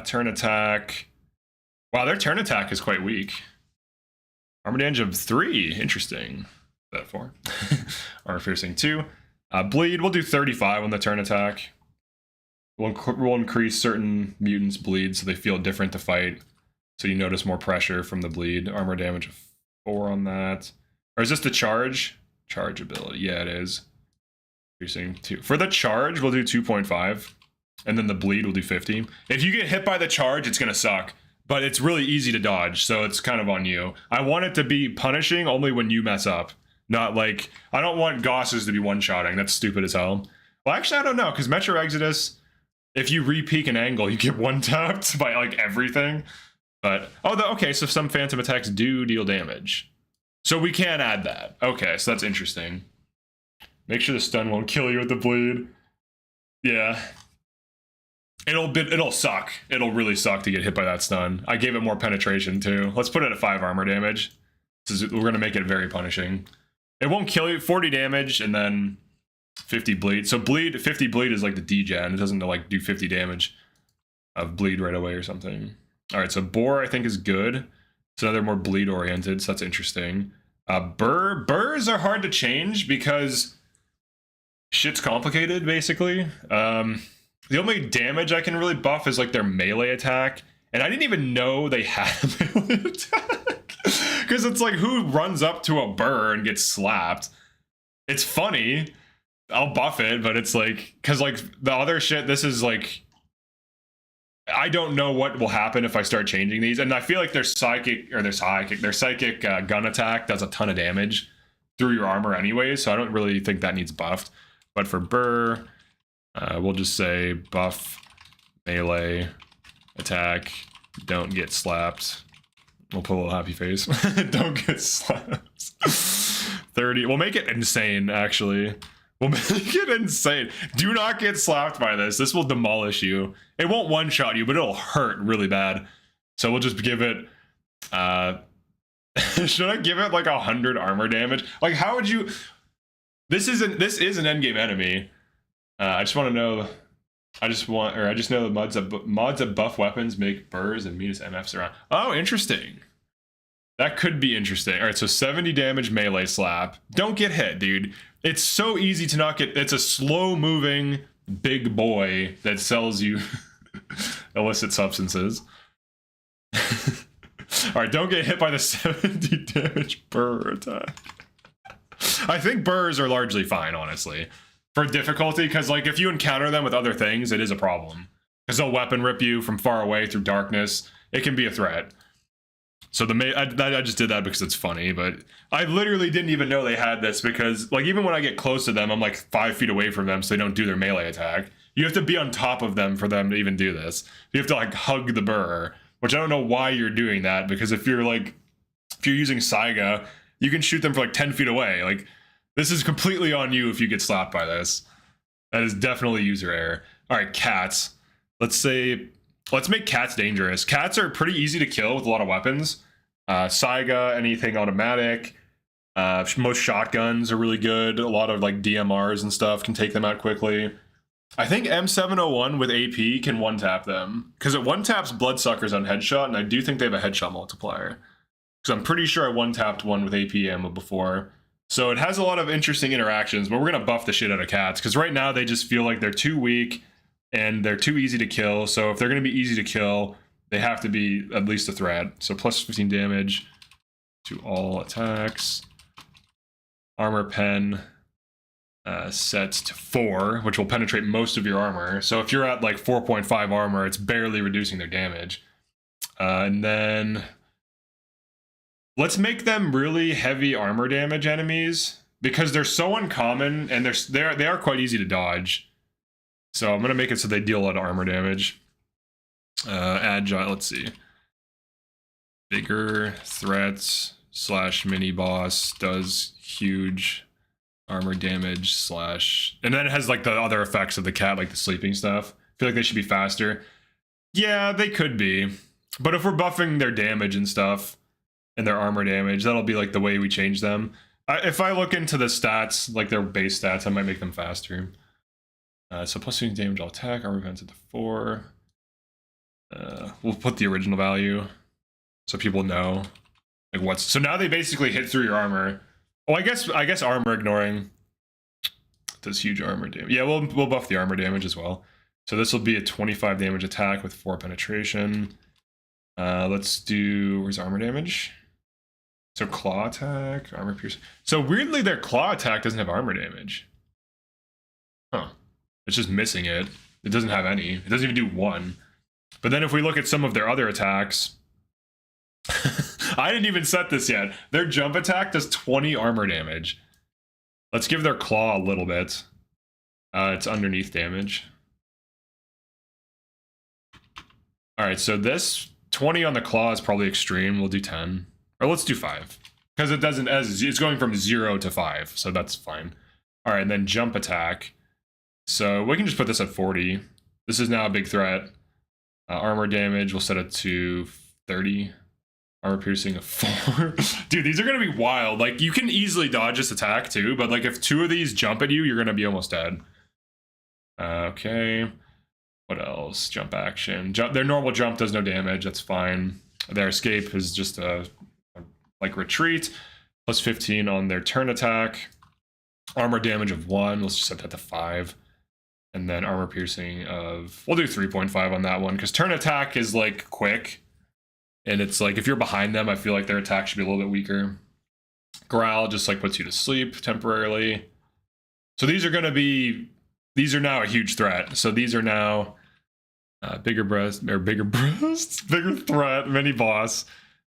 Turn attack. Wow, their turn attack is quite weak. Armor damage of 3, interesting. That 4. Armor piercing 2. Bleed, we'll do 35 on the turn attack. We'll increase certain mutants' bleed so they feel different to fight. So you notice more pressure from the bleed. Armor damage of 4 on that. Or is this the charge? Charge ability, yeah it is. Piercing 2. For the charge, we'll do 2.5. And then the bleed will do 50. If you get hit by the charge, it's gonna suck. But it's really easy to dodge, so it's kind of on you. I want it to be punishing only when you mess up. Not like, I don't want Gosses to be one-shotting. That's stupid as hell. Well, actually, I don't know, because Metro Exodus, if you re-peek an angle, you get one-tapped by, like, everything. But, oh, okay, so some phantom attacks do deal damage. So we can add that. Okay, so that's interesting. Make sure the stun won't kill you with the bleed. Yeah. It'll suck. It'll really suck to get hit by that stun. I gave it more penetration too. Let's put it at 5 armor damage. We're gonna make it very punishing. It won't kill you. 40 damage and then 50 bleed. So 50 bleed is like the degen. It doesn't like do 50 damage of bleed right away or something. All right, so boar I think is good. So now they're more bleed oriented. So that's interesting. Burrs are hard to change because shit's complicated basically. The only damage I can really buff is like their melee attack. And I didn't even know they had a melee attack. Because it's like, who runs up to a burr and gets slapped? It's funny. I'll buff it, but it's like, because like the other shit, this is like, I don't know what will happen if I start changing these. And I feel like their psychic gun attack does a ton of damage through your armor anyway. So I don't really think that needs buffed. But for burr, we'll just say buff melee attack, don't get slapped. We'll put a little happy face. Don't get slapped. 30. We'll make it insane, actually. We'll make it insane. Do not get slapped by this. This will demolish you. It won't one-shot you, but it'll hurt really bad. So we'll just give it... should I give it like 100 armor damage? Like, how would you... This is an endgame enemy. I just want to know. I just know the mods that buff weapons make burrs and meanest MFs around. Oh, interesting. That could be interesting. All right, so 70 damage melee slap. Don't get hit, dude. It's so easy to not get. It's a slow-moving big boy that sells you illicit substances. All right, don't get hit by the 70 damage burr attack. I think burrs are largely fine, honestly. For difficulty, because like if you encounter them with other things, it is a problem. Because they'll weapon rip you from far away through darkness. It can be a threat. So I just did that because it's funny, but I literally didn't even know they had this because like even when I get close to them, I'm like 5 feet away from them so they don't do their melee attack. You have to be on top of them for them to even do this. You have to like hug the burr, which I don't know why you're doing that because if you're using Saiga, you can shoot them for like 10 feet away. Like, this is completely on you if you get slapped by this. That is definitely user error. All right, cats. Let's say Let's make cats dangerous. Cats are pretty easy to kill with a lot of weapons. Saiga, anything automatic. Most shotguns are really good. A lot of like DMRs and stuff can take them out quickly. I think M701 with AP can one-tap them, because it one-taps Bloodsuckers on headshot, and I do think they have a headshot multiplier. Because I'm pretty sure I one-tapped one with AP ammo before. So it has a lot of interesting interactions, but we're going to buff the shit out of cats, because right now they just feel like they're too weak, and they're too easy to kill. So if they're going to be easy to kill, they have to be at least a threat. So plus 15 damage to all attacks. Armor pen set to 4, which will penetrate most of your armor. So if you're at like 4.5 armor, it's barely reducing their damage. And then let's make them really heavy armor damage enemies, because they're so uncommon and they are quite easy to dodge. So I'm gonna make it so they deal a lot of armor damage. Agile, let's see. Bigger threats / mini boss does huge armor damage / and then it has like the other effects of the cat, like the sleeping stuff. I feel like they should be faster. Yeah, they could be. But if we're buffing their damage and stuff and their armor damage, that'll be like the way we change them. If I look into the stats, like their base stats, I might make them faster. So plus 15 damage all attack, armor pen set to 4. We'll put the original value so people know like what's. So now they basically hit through your armor. Oh, I guess armor ignoring does huge armor damage. Yeah, we'll buff the armor damage as well. So this will be a 25 damage attack with 4 penetration. Let's do, where's armor damage? So claw attack, armor pierce. So weirdly, their claw attack doesn't have armor damage. Huh. It's just missing it. It doesn't have any. It doesn't even do 1. But then if we look at some of their other attacks, I didn't even set this yet. Their jump attack does 20 armor damage. Let's give their claw a little bit. It's underneath damage. Alright, so this 20 on the claw is probably extreme. We'll do 10. Or let's do 5. Because it doesn't, it's going from 0 to 5, so that's fine. Alright, and then jump attack. So we can just put this at 40. This is now a big threat. Armor damage, we'll set it to 30. Armor piercing of 4. Dude, these are going to be wild. Like, you can easily dodge this attack too, but like if 2 of these jump at you, you're going to be almost dead. Okay. What else? Jump action. Their normal jump does no damage. That's fine. Their escape is just a like retreat. Plus 15 on their turn attack. Armor damage of 1. Let's just set that to 5. And then armor piercing of, we'll do 3.5 on that one, because turn attack is like quick. And it's like, if you're behind them, I feel like their attack should be a little bit weaker. Growl just like puts you to sleep temporarily. So these are going to be, these are now a huge threat. So these are now bigger breasts, bigger threat, mini boss.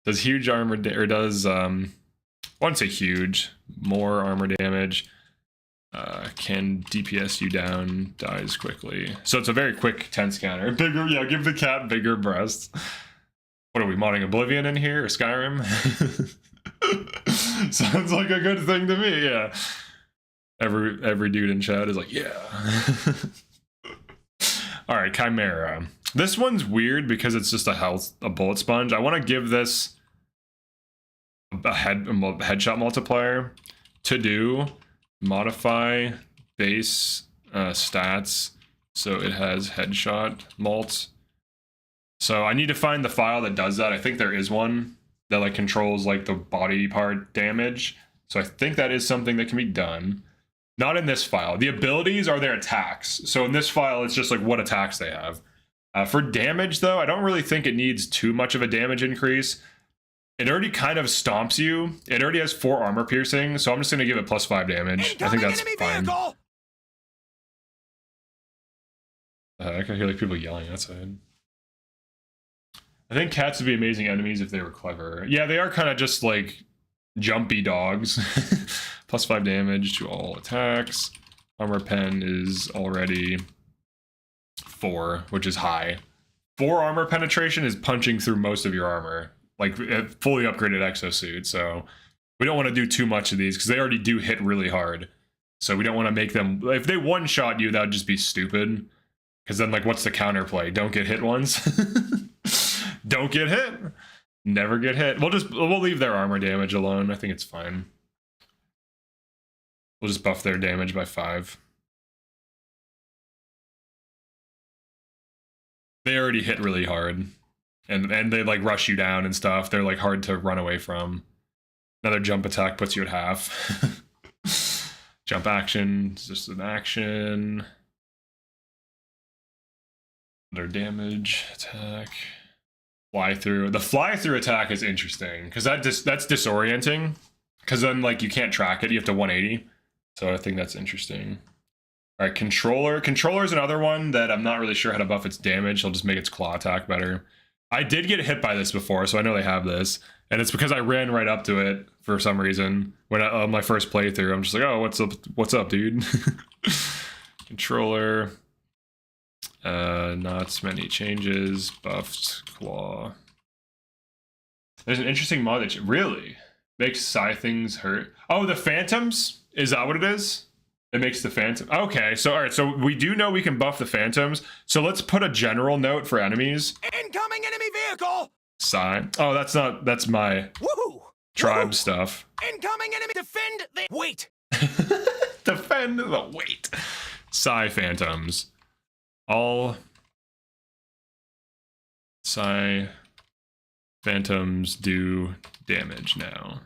Does huge armor, or does, I wouldn't say huge, more armor damage. Can DPS you down, dies quickly. So it's a very quick 10 scanner. Bigger, yeah, give the cat bigger breasts. What are we modding Oblivion in here or Skyrim? Sounds like a good thing to me, yeah. Every dude in chat is like, yeah. Alright, Chimera. This one's weird because it's just a bullet sponge. I want to give this a headshot multiplier. To do, modify base stats so it has headshot mult. So I need to find the file that does that. I think there is one that like controls like the body part damage. So I think that is something that can be done. Not in this file. The abilities are their attacks. So in this file, it's just like what attacks they have. For damage though, I don't really think it needs too much of a damage increase. It already kind of stomps you. It already has 4 armor piercing, so I'm just gonna give it plus 5 damage. I think that's fine. I can hear like people yelling outside. I think cats would be amazing enemies if they were clever. Yeah, they are kind of just like jumpy dogs. Plus 5 damage to all attacks. Armor pen is already 4, which is high. 4 armor penetration is punching through most of your armor. Like a fully upgraded exosuit, so we don't want to do too much of these because they already do hit really hard. So we don't want to make them, if they one-shot you, that would just be stupid. Because then, like, what's the counterplay? Don't get hit once. Don't get hit. Never get hit. We'll leave their armor damage alone. I think it's fine. We'll just buff their damage by 5. They already hit really hard. And they, like, rush you down and stuff. They're, like, hard to run away from. Another jump attack puts you at half. Jump action. It's just an action. Their damage attack. Fly through. The fly through attack is interesting because that's disorienting. Because then, like, you can't track it. You have to 180. So I think that's interesting. All right, controller. Controller is another one that I'm not really sure how to buff its damage. I'll just make its claw attack better. I did get hit by this before, so I know they have this, and it's because I ran right up to it for some reason when on my first playthrough. I'm just like, oh, what's up, dude? Controller. Not many changes. Buffed claw. There's an interesting mod that really makes psi things hurt. Oh, the phantoms? Is that what it is? It makes the phantom. Okay, so all right, so we do know we can buff the phantoms. So let's put a general note for enemies. Incoming enemy vehicle. Psi. Oh, that's my tribe stuff. Incoming enemy. Defend the wait. Defend the wait. Psi phantoms. All psi phantoms do damage now.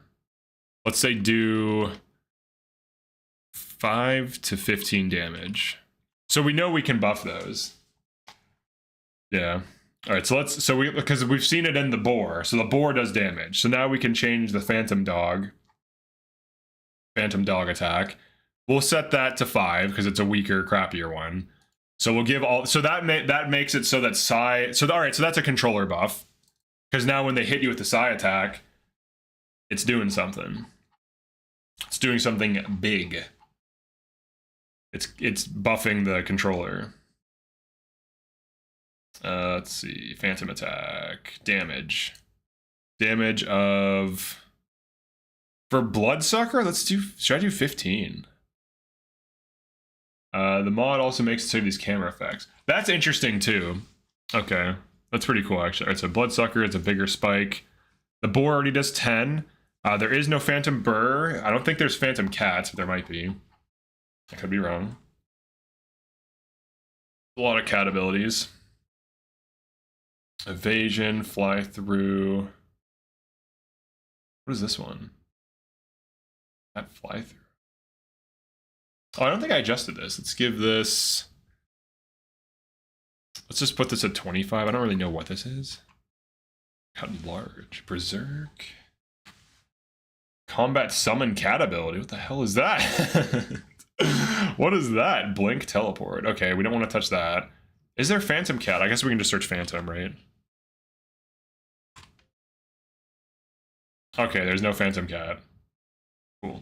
Let's say do 5 to 15 damage. So we know we can buff those. Yeah. All right, so because we've seen it in the boar. So the boar does damage. So now we can change the phantom dog attack. We'll set that to 5 because it's a weaker, crappier one. So we'll give all, so that makes it so that psi, so all right, so that's a controller buff. Because now when they hit you with the psi attack, it's doing something. It's doing something big. It's buffing the controller. Let's see, phantom attack, damage. Damage of, for bloodsucker, should I do 15? The mod also makes it so these camera effects. That's interesting too. Okay, that's pretty cool actually. All right, so bloodsucker, it's a bigger spike. The boar already does 10. There is no phantom burr. I don't think there's phantom cats, but there might be. I could be wrong. A lot of cat abilities. Evasion, fly through. What is this one? That fly through. Oh, I don't think I adjusted this. Let's give this. Let's just put this at 25. I don't really know what this is. Cut large. Berserk. Combat summon cat ability. What the hell is that? What is that? Blink teleport. Okay, we don't want to touch that. Is there phantom cat? I guess we can just search phantom, right? Okay, there's no phantom cat. Cool.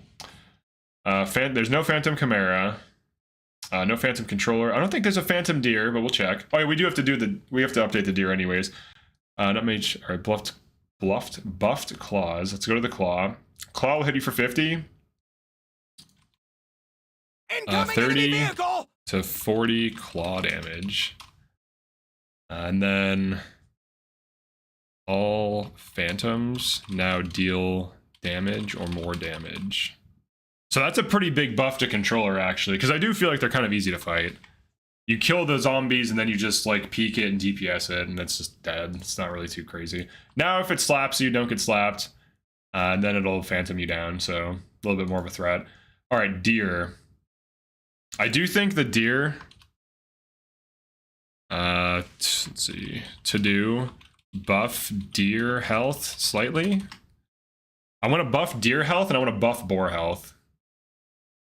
There's no phantom chimera. No phantom controller. I don't think there's a phantom deer, but we'll check. Oh yeah, we do have to update the deer anyways. Not mage. All right, buffed claws. Let's go to the claw. Claw will hit you for 50. 30 to 40 claw damage. And then all phantoms now deal damage or more damage. So that's a pretty big buff to controller actually, because I do feel like they're kind of easy to fight. You kill the zombies and then you just like peek it and DPS it and it's just dead. It's not really too crazy. Now if it slaps you, don't get slapped. And then it'll phantom you down, so a little bit more of a threat. All right, deer. I do think the deer, let's see, to do buff deer health slightly. I want to buff deer health and I want to buff boar health.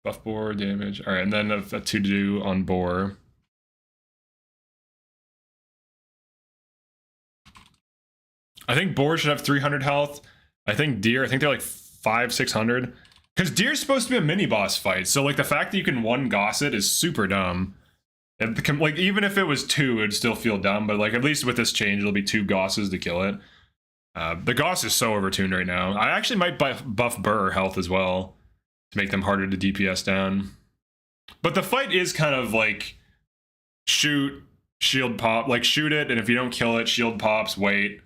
Buff boar damage. All right, and then a to do on boar. I think boar should have 300 health. I think deer, I think they're like 500-600. Because deer's supposed to be a mini boss fight, so like the fact that you can one goss it is super dumb. And like even if it was 2, it'd still feel dumb. But like at least with this change, it'll be 2 gosses to kill it. The goss is so overtuned right now. I actually might buff burr health as well to make them harder to DPS down. But the fight is kind of like shoot, shield pop, like shoot it, and if you don't kill it, shield pops, wait,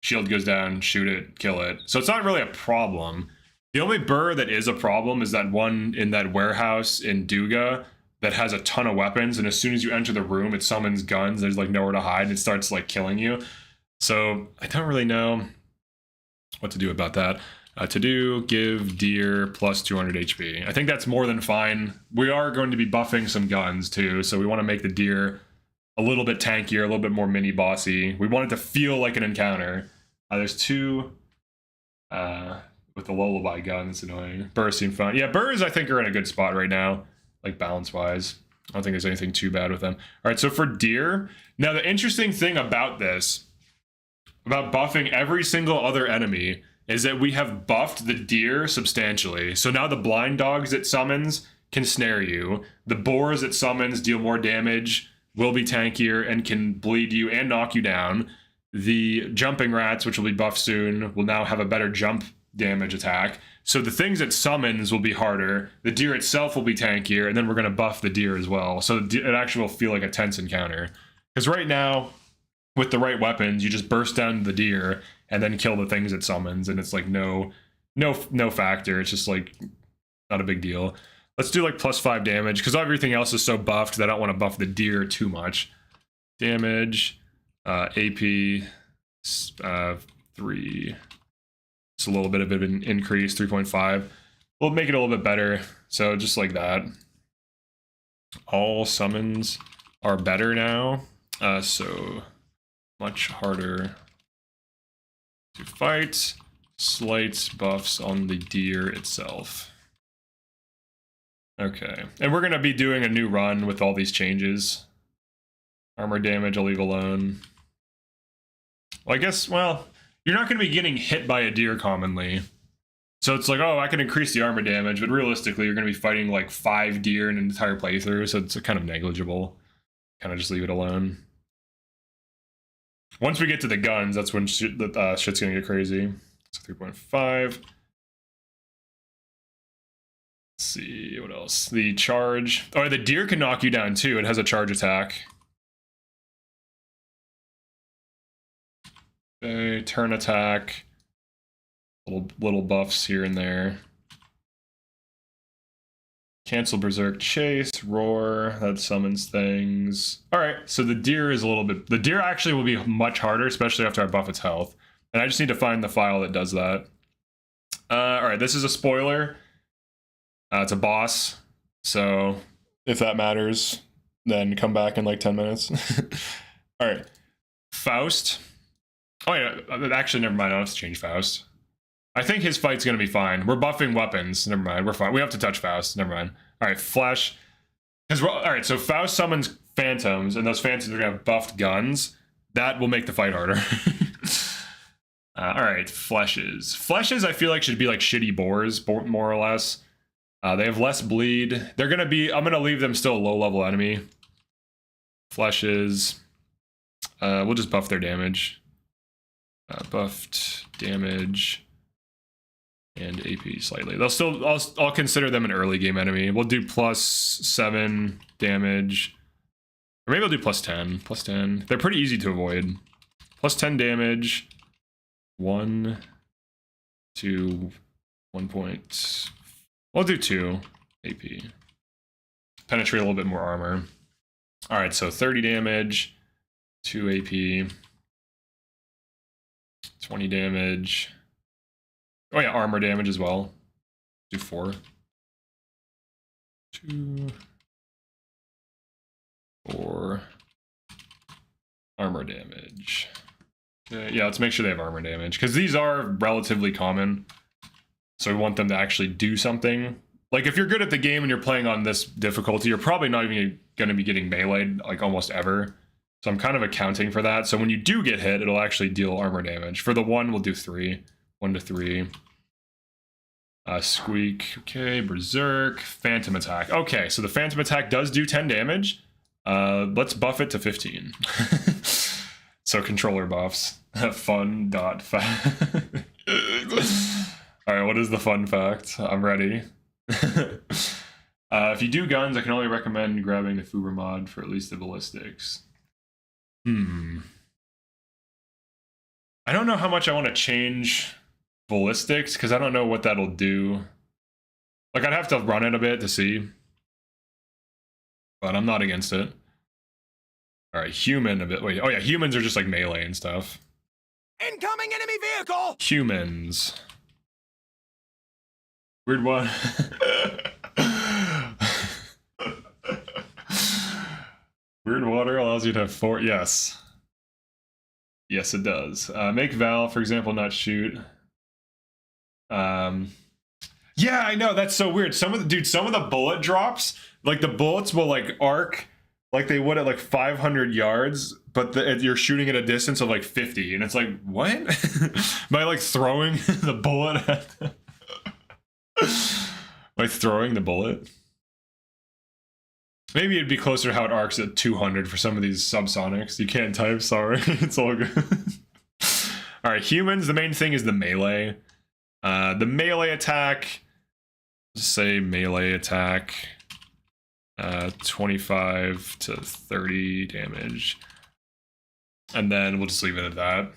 shield goes down, shoot it, kill it. So it's not really a problem. The only burr that is a problem is that one in that warehouse in Duga that has a ton of weapons, and as soon as you enter the room, it summons guns. There's like nowhere to hide, and it starts like killing you. So I don't really know what to do about that. To do, give deer plus 200 HP. I think that's more than fine. We are going to be buffing some guns too, so we want to make the deer a little bit tankier, a little bit more mini bossy. We want it to feel like an encounter. There's two with the lullaby gun. It's annoying. Burrs seem fun. Yeah, burrs I think are in a good spot right now, like balance wise. I don't think there's anything too bad with them. All right, so for deer, now the interesting thing about this, about buffing every single other enemy, is that we have buffed the deer substantially. So now the blind dogs it summons can snare you. The boars it summons deal more damage, will be tankier, and can bleed you and knock you down. The jumping rats, which will be buffed soon, will now have a better jump damage attack. So the things it summons will be harder. The deer itself will be tankier, and then we're going to buff the deer as well. So it actually will feel like a tense encounter. Because right now, with the right weapons, you just burst down the deer and then kill the things it summons, and it's like no factor. It's just like not a big deal. Let's do like +5 damage because everything else is so buffed that I don't want to buff the deer too much. Damage, AP, 3. It's a little bit of an increase, 3.5. We'll make it a little bit better. So just like that. All summons are better now. So much harder to fight. Slight buffs on the deer itself. Okay, and we're going to be doing a new run with all these changes. Armor damage I'll leave alone. Well, I guess, well, you're not going to be getting hit by a deer commonly. So it's like, oh, I can increase the armor damage, but realistically, you're going to be fighting like 5 deer in an entire playthrough, so it's kind of negligible. Kind of just leave it alone. Once we get to the guns, that's when shit's going to get crazy. So 3.5. Let's see, what else? The charge. Oh, the deer can knock you down too. It has a charge attack. Okay, turn attack. Little buffs here and there. Cancel Berserk Chase, Roar, that summons things. Alright, so the deer is a little bit... The deer actually will be much harder, especially after I buff its health. And I just need to find the file that does that. Alright, this is a spoiler. It's a boss, so if that matters, then come back in like 10 minutes. Alright, Faust. Oh yeah, actually, never mind, I don't have to change Faust. I think his fight's gonna be fine. We're buffing weapons. Never mind, we're fine. We have to touch Faust. Never mind. All right, Flash. All right, so Faust summons phantoms, and those phantoms are gonna have buffed guns. That will make the fight harder. All right, Fleshes. Fleshes, I feel like should be like shitty boars, more or less. They have less bleed. They're gonna be. I'm gonna leave them still a low-level enemy. Fleshes. We'll just buff their damage. Buffed damage. And AP slightly. They'll still, I'll consider them an early game enemy. We'll do +7 damage. Or maybe I'll do +10. +10. They're pretty easy to avoid. +10 damage. 1, 2, 1 point. We'll do 2 AP. Penetrate a little bit more armor. Alright, so 30 damage. 2 AP. 20 damage. Oh yeah, armor damage as well. Do 4. 2, 4. Armor damage. Okay, yeah, let's make sure they have armor damage, because these are relatively common. So we want them to actually do something. Like, if you're good at the game and you're playing on this difficulty, you're probably not even going to be getting meleeed, like, almost ever. So I'm kind of accounting for that. So when you do get hit, it'll actually deal armor damage. For the 1, we'll do 3. 1 to 3. Squeak. Okay, Berserk. Phantom Attack. Okay, so the Phantom Attack does do 10 damage. Let's buff it to 15. So controller buffs. Fun dot fact. Alright, what is the fun fact? I'm ready. If you do guns, I can only recommend grabbing the Fuber mod for at least the ballistics. I don't know how much I want to change ballistics because I don't know what that'll do. Like, I'd have to run it a bit to see. But I'm not against it. Alright, human a bit. Wait, oh yeah, humans are just like melee and stuff. Incoming enemy vehicle! Humans. Weird one. Weird water allows you to have 4. Yes. Yes, it does. Make Val, for example, not shoot. Yeah, I know, that's so weird. Some of the bullet drops, like the bullets will like arc like they would at like 500 yards, but you're shooting at a distance of like 50, and it's like, what? Am I like throwing the bullet at like throwing the bullet? Maybe it'd be closer to how it arcs at 200 for some of these subsonics. You can't type, sorry. It's all good. Alright, humans, the main thing is the melee. The melee attack, just say melee attack, 25 to 30 damage. And then we'll just leave it at that.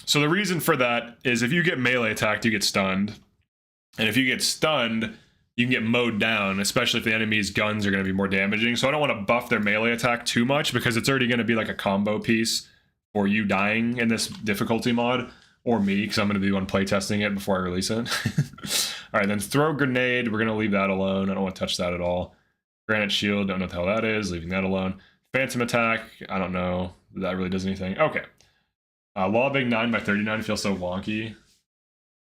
So the reason for that is if you get melee attacked, you get stunned. And if you get stunned, you can get mowed down, especially if the enemy's guns are going to be more damaging. So I don't want to buff their melee attack too much because it's already going to be like a combo piece for you dying in this difficulty mod. Or me, because I'm going to be the one playtesting it before I release it. Alright, then throw grenade. We're going to leave that alone. I don't want to touch that at all. Granite shield, don't know what the hell that is. Leaving that alone. Phantom attack, I don't know. That really does anything. Okay. Lobbing 9 by 39 feels so wonky.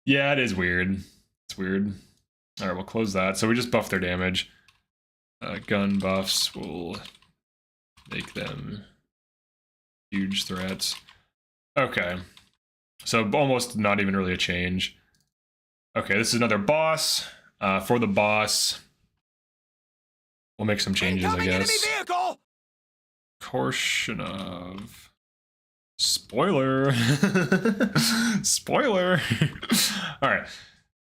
Yeah, it is weird. It's weird. Alright, we'll close that. So we just buff their damage. Gun buffs will make them huge threats. Okay. So almost not even really a change. Okay, this is another boss. For the boss, we'll make some changes, I guess. Korshinov. Spoiler. Spoiler. Alright.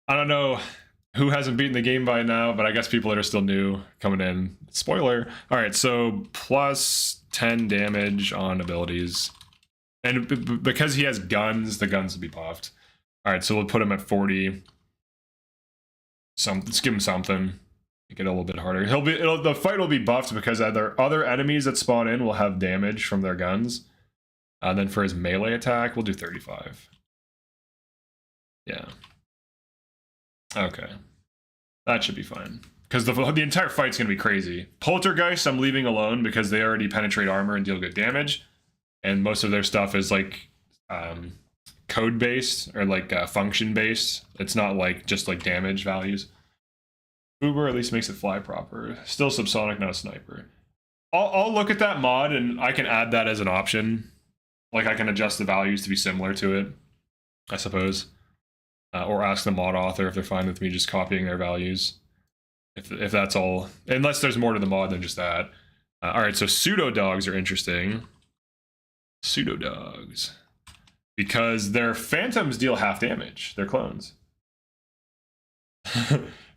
I don't know who hasn't beaten the game by now, but I guess people that are still new coming in. Spoiler. Alright, so plus 10 damage on abilities. And because he has guns, the guns will be buffed. Alright, so we'll put him at 40. Let's give him something. Make it a little bit harder. The fight will be buffed because other enemies that spawn in will have damage from their guns. And then for his melee attack, we'll do 35. Yeah. Okay. That should be fine. Because the entire fight's going to be crazy. Poltergeist, I'm leaving alone because they already penetrate armor and deal good damage. And most of their stuff is like code-based or like function-based. It's not like just like damage values. Uber at least makes it fly proper. Still subsonic, not a sniper. I'll look at that mod and I can add that as an option. Like I can adjust the values to be similar to it, I suppose. Or ask the mod author if they're fine with me just copying their values. If that's all. Unless there's more to the mod than just that. Alright, so pseudo dogs are interesting. Pseudo dogs. Because their phantoms deal half damage. They're clones.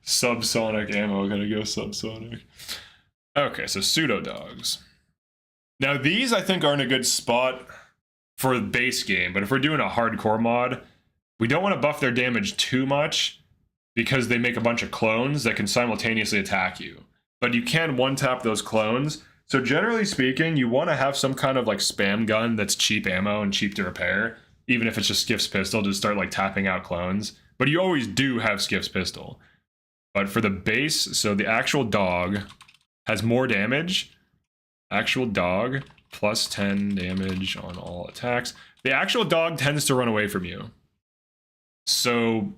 Subsonic ammo, gonna go subsonic. Okay, so pseudo dogs. Now these I think aren't a good spot for the base game, but if we're doing a hardcore mod, we don't want to buff their damage too much because they make a bunch of clones that can simultaneously attack you. But you can one-tap those clones. So generally speaking, you want to have some kind of like spam gun that's cheap ammo and cheap to repair, even if it's just Skiff's pistol to start like tapping out clones. But you always do have Skiff's pistol. But for the base, so the actual dog has more damage. Actual dog plus 10 damage on all attacks. The actual dog tends to run away from you. So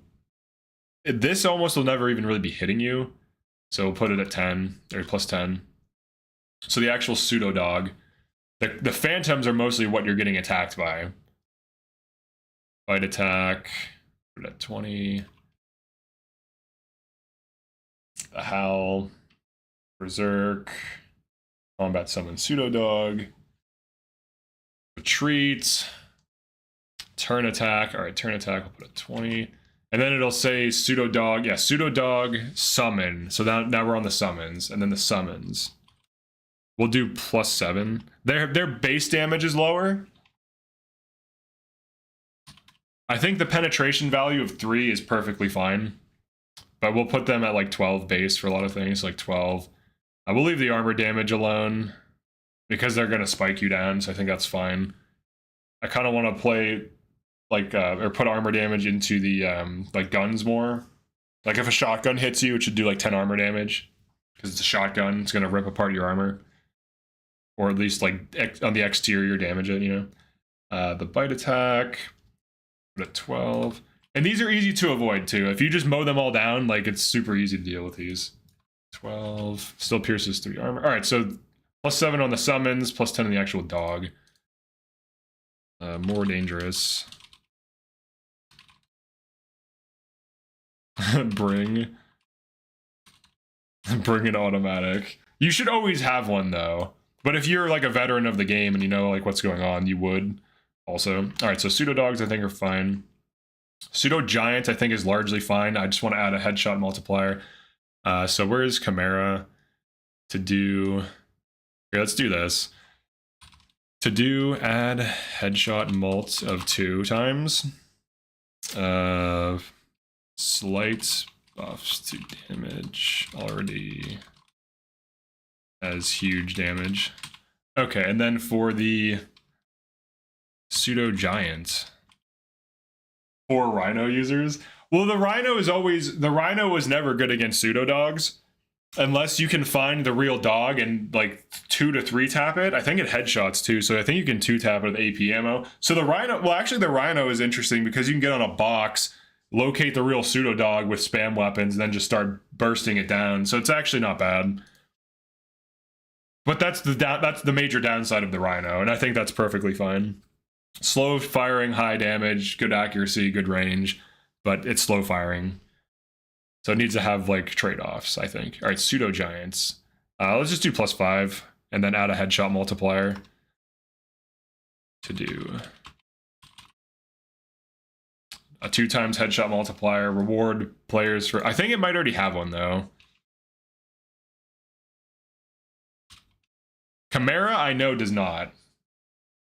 this almost will never even really be hitting you. So we'll put it at 10 or plus 10. So the actual pseudo dog, the phantoms are mostly what you're getting attacked by. Fight attack, put it at 20. The Howl, Berserk, Combat Summon Pseudo Dog, Retreat, Turn Attack. Alright, Turn Attack, we'll put at 20. And then it'll say Pseudo Dog. Yeah, Pseudo Dog, Summon. So now we're on the summons. And then the summons. We'll do +7. Their base damage is lower. I think the penetration value of 3 is perfectly fine. But we'll put them at like 12 base for a lot of things, like 12. I will leave the armor damage alone because they're going to spike you down, so I think that's fine. I kind of want to play like or put armor damage into the like guns more. Like if a shotgun hits you, it should do like 10 armor damage because it's a shotgun. It's going to rip apart your armor, or at least like on the exterior damage it. You know, the bite attack put at 12, and these are easy to avoid too. If you just mow them all down, like it's super easy to deal with these. 12 still pierces 3 armor. All right, so +7 on the summons, +10 on the actual dog. More dangerous. Bring an automatic. You should always have one though. But if you're like a veteran of the game and you know like what's going on, you would also. All right, so pseudo dogs I think are fine. Pseudo giant I think is largely fine. I just want to add a headshot multiplier. So where's Chimera to do? Here, let's do this. To do add headshot mult of 2 times. Slight buffs to damage already has huge damage. Okay, and then for the pseudo giant, 4 rhino users. Well, the rhino was never good against pseudo dogs unless you can find the real dog and like 2 to 3 tap it. I think it headshots too, so I think you can 2 tap it with AP ammo. So the rhino, well, actually the rhino is interesting because you can get on a box, locate the real pseudo dog with spam weapons, and then just start bursting it down. So it's actually not bad. But that's the major downside of the rhino, and I think that's perfectly fine. Slow firing, high damage, good accuracy, good range, but it's slow firing. So it needs to have like trade-offs, I think. All right, pseudo giants. Let's just do +5 and then add a headshot multiplier to do a 2 times headshot multiplier. Reward players for, I think it might already have one though. Chimera I know does not.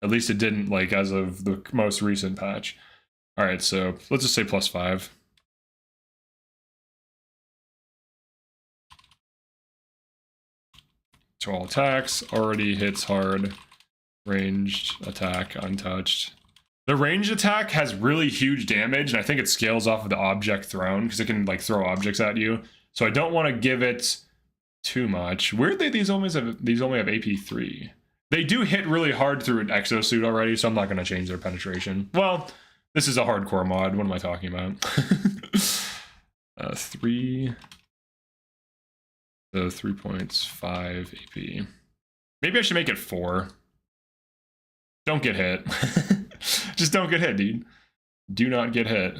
At least it didn't like as of the most recent patch. All right, so let's just say +5. To all attacks, already hits hard. Ranged attack, untouched. The ranged attack has really huge damage, and I think it scales off of the object thrown because it can like throw objects at you. So I don't want to give it too much. Weirdly, these only have AP3. They do hit really hard through an exosuit already, so I'm not going to change their penetration. Well, this is a hardcore mod. What am I talking about? 3. So 3 points, 5 AP. Maybe I should make it 4. Don't get hit. Just don't get hit, dude. Do not get hit.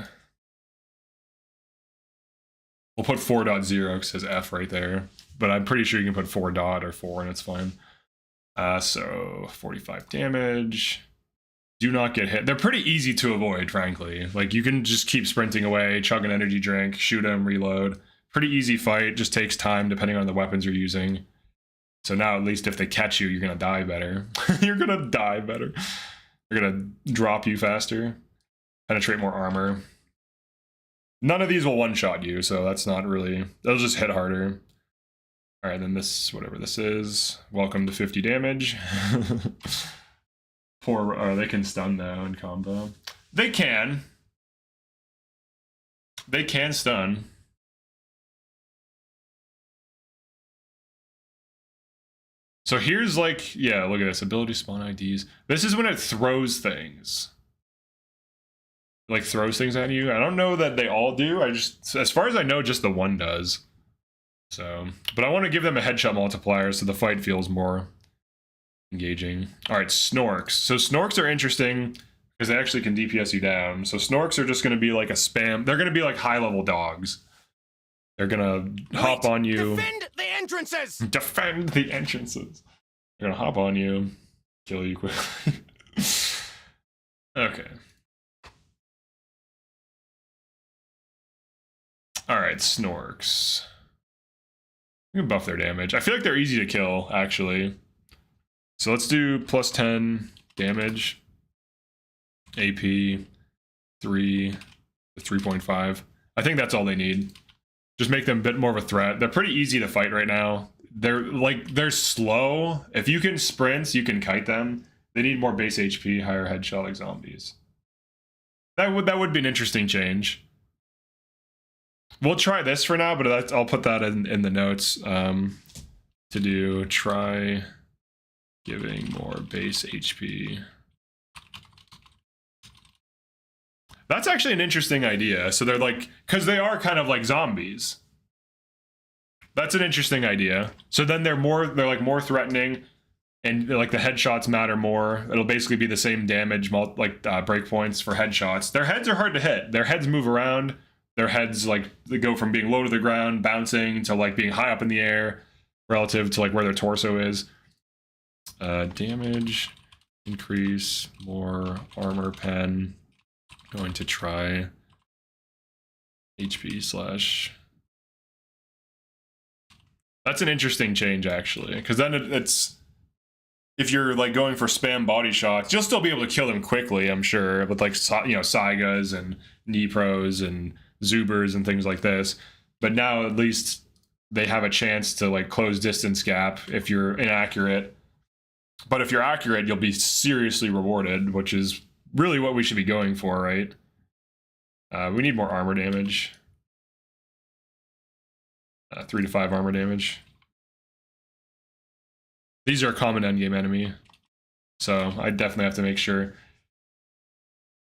We'll put 4.0 because it says F right there. But I'm pretty sure you can put 4 dot or 4 and it's fine. So 45 damage. Do not get hit. They're pretty easy to avoid, frankly. Like you can just keep sprinting away, chug an energy drink, shoot them, reload. Pretty easy fight, just takes time depending on the weapons you're using. So now at least if they catch you, you're gonna die better. You're gonna die better. They're gonna drop you faster. Penetrate more armor. None of these will one-shot you, so that's not really... They'll just hit harder. Alright, then this, whatever this is. Welcome to 50 damage. Poor... they can stun though in combo. They can. They can stun. So here's like, yeah, look at this. Ability spawn IDs. This is when it throws things. Like throws things at you. I don't know that they all do. I just, as far as I know, just the one does. So, but I want to give them a headshot multiplier so the fight feels more engaging. All right, Snorks. So Snorks are interesting because they actually can DPS you down. So Snorks are just going to be like a spam. They're going to be like high-level dogs. They're going to hop on you. Defend the entrances! Defend the entrances. They're going to hop on you, kill you quickly. Okay. All right, Snorks. We can buff their damage. I feel like they're easy to kill, actually. So let's do plus 10 damage. AP 3 to 3.5. I think that's all they need. Just make them a bit more of a threat. They're pretty easy to fight right now. They're slow. If you can sprint, you can kite them. They need more base HP, higher headshot like zombies. That would be an interesting change. We'll try this for now, but I'll put that in the notes to do. Try giving more base HP. That's actually an interesting idea. So they're like, because they are kind of like zombies. That's an interesting idea. So then they're like more threatening, and like the headshots matter more. It'll basically be the same damage, like breakpoints for headshots. Their heads are hard to hit. Their heads move around. Their heads, like, they go from being low to the ground, bouncing, to like being high up in the air relative to like where their torso is. Damage increase, more armor pen. Going to try HP slash. That's an interesting change, actually, because then it's, if you're like going for spam body shots, you'll still be able to kill them quickly, I'm sure, with like, you know, Saigas and Nipros and Zubers and things like this. But now at least they have a chance to like close distance gap if you're inaccurate. But if you're accurate, you'll be seriously rewarded, which is really what we should be going for, right? We need more armor damage. 3 to 5 armor damage. These are a common endgame enemy, so I definitely have to make sure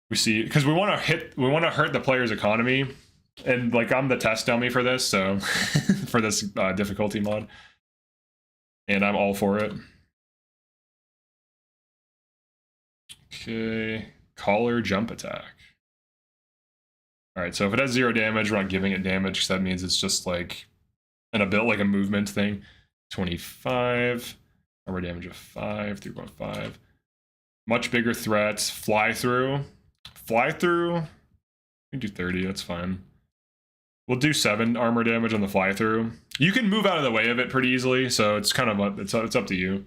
we see, because we want to hurt the player's economy, and like I'm the test dummy for this, so for this difficulty mod, and I'm all for it. Okay, collar jump attack. All right, so if it has 0 damage, we're not giving it damage, because that means it's just like like a movement thing. 25 armor damage of 5, 3.5. Much bigger threats. Fly through. We can do 30. That's fine. We'll do 7 armor damage on the fly through. You can move out of the way of it pretty easily, so it's kind of it's up to you.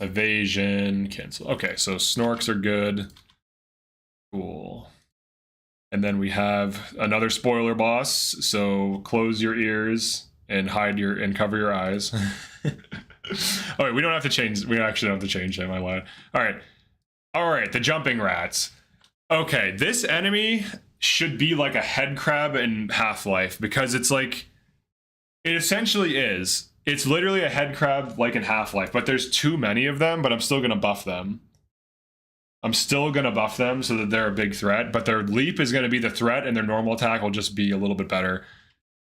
Evasion, cancel. Okay, so snorks are good. Cool. And then we have another spoiler boss, so close your ears and cover your eyes. Oh wait, we don't have to change. We actually don't have to change him. I lied. All right. The jumping rats. Okay, this enemy should be like a head crab in Half-Life, because it's like, it essentially is. It's literally a head crab like in Half-Life, but there's too many of them. But I'm still gonna buff them. So that they're a big threat, but their leap is going to be the threat, and their normal attack will just be a little bit better.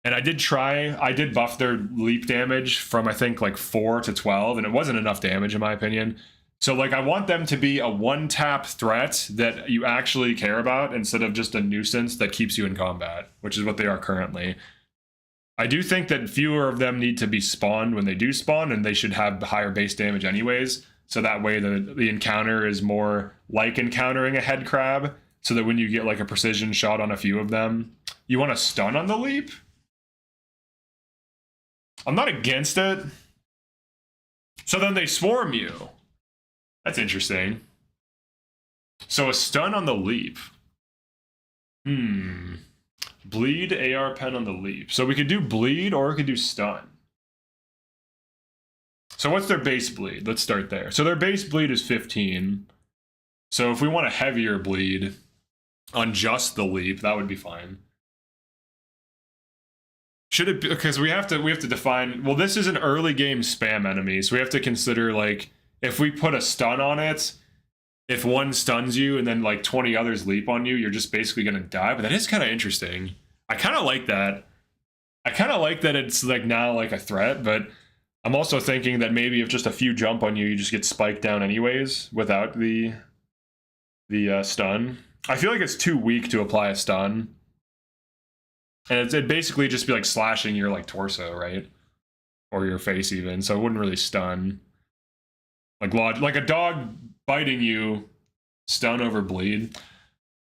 And I did buff their leap damage from, I think, like 4 to 12, and it wasn't enough damage in my opinion. So like, I want them to be a one-tap threat that you actually care about, instead of just a nuisance that keeps you in combat, which is what they are currently. I do think that fewer of them need to be spawned when they do spawn, and they should have higher base damage anyways. So that way the encounter is more like encountering a head crab, so that when you get like a precision shot on a few of them, you want to stun on the leap? I'm not against it. So then they swarm you. That's interesting. So a stun on the leap. Bleed, AR pen on the leap. So we could do bleed, or we could do stun. So what's their base bleed? Let's start there. So their base bleed is 15. So if we want a heavier bleed on just the leap, that would be fine. Should it be, because we have to define, well, this is an early game spam enemy, so we have to consider, like, if we put a stun on it, if one stuns you and then like 20 others leap on you, you're just basically gonna die. But that is kind of interesting. I kind of like that. I kind of like that it's like now like a threat, but I'm also thinking that maybe if just a few jump on you, you just get spiked down anyways without the stun. I feel like it's too weak to apply a stun. And it'd basically just be like slashing your like torso, right? Or your face even, so it wouldn't really stun. Like a dog biting you, stun over bleed.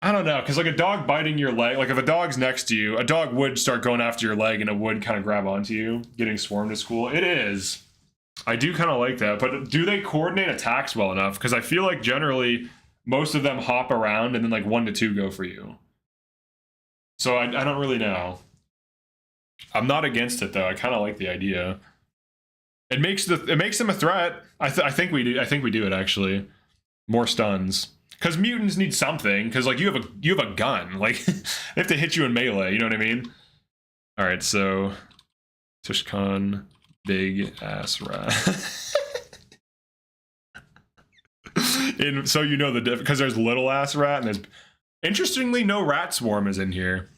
I don't know, because like a dog biting your leg, like if a dog's next to you, a dog would start going after your leg and it would kind of grab onto you. Getting swarmed is cool. It is. I do kind of like that, but do they coordinate attacks well enough? Because I feel like generally most of them hop around and then like 1 to 2 go for you. So I don't really know. I'm not against it though. I kind of like the idea. It makes them a threat. I think we do. I think we do it actually. More stuns. Because mutants need something. Because like you have a gun. Like they have to hit you in melee. You know what I mean? All right. So Tushkan, big ass rat. So you know the diff, because there's little ass rat and there's interestingly no rat swarm is in here.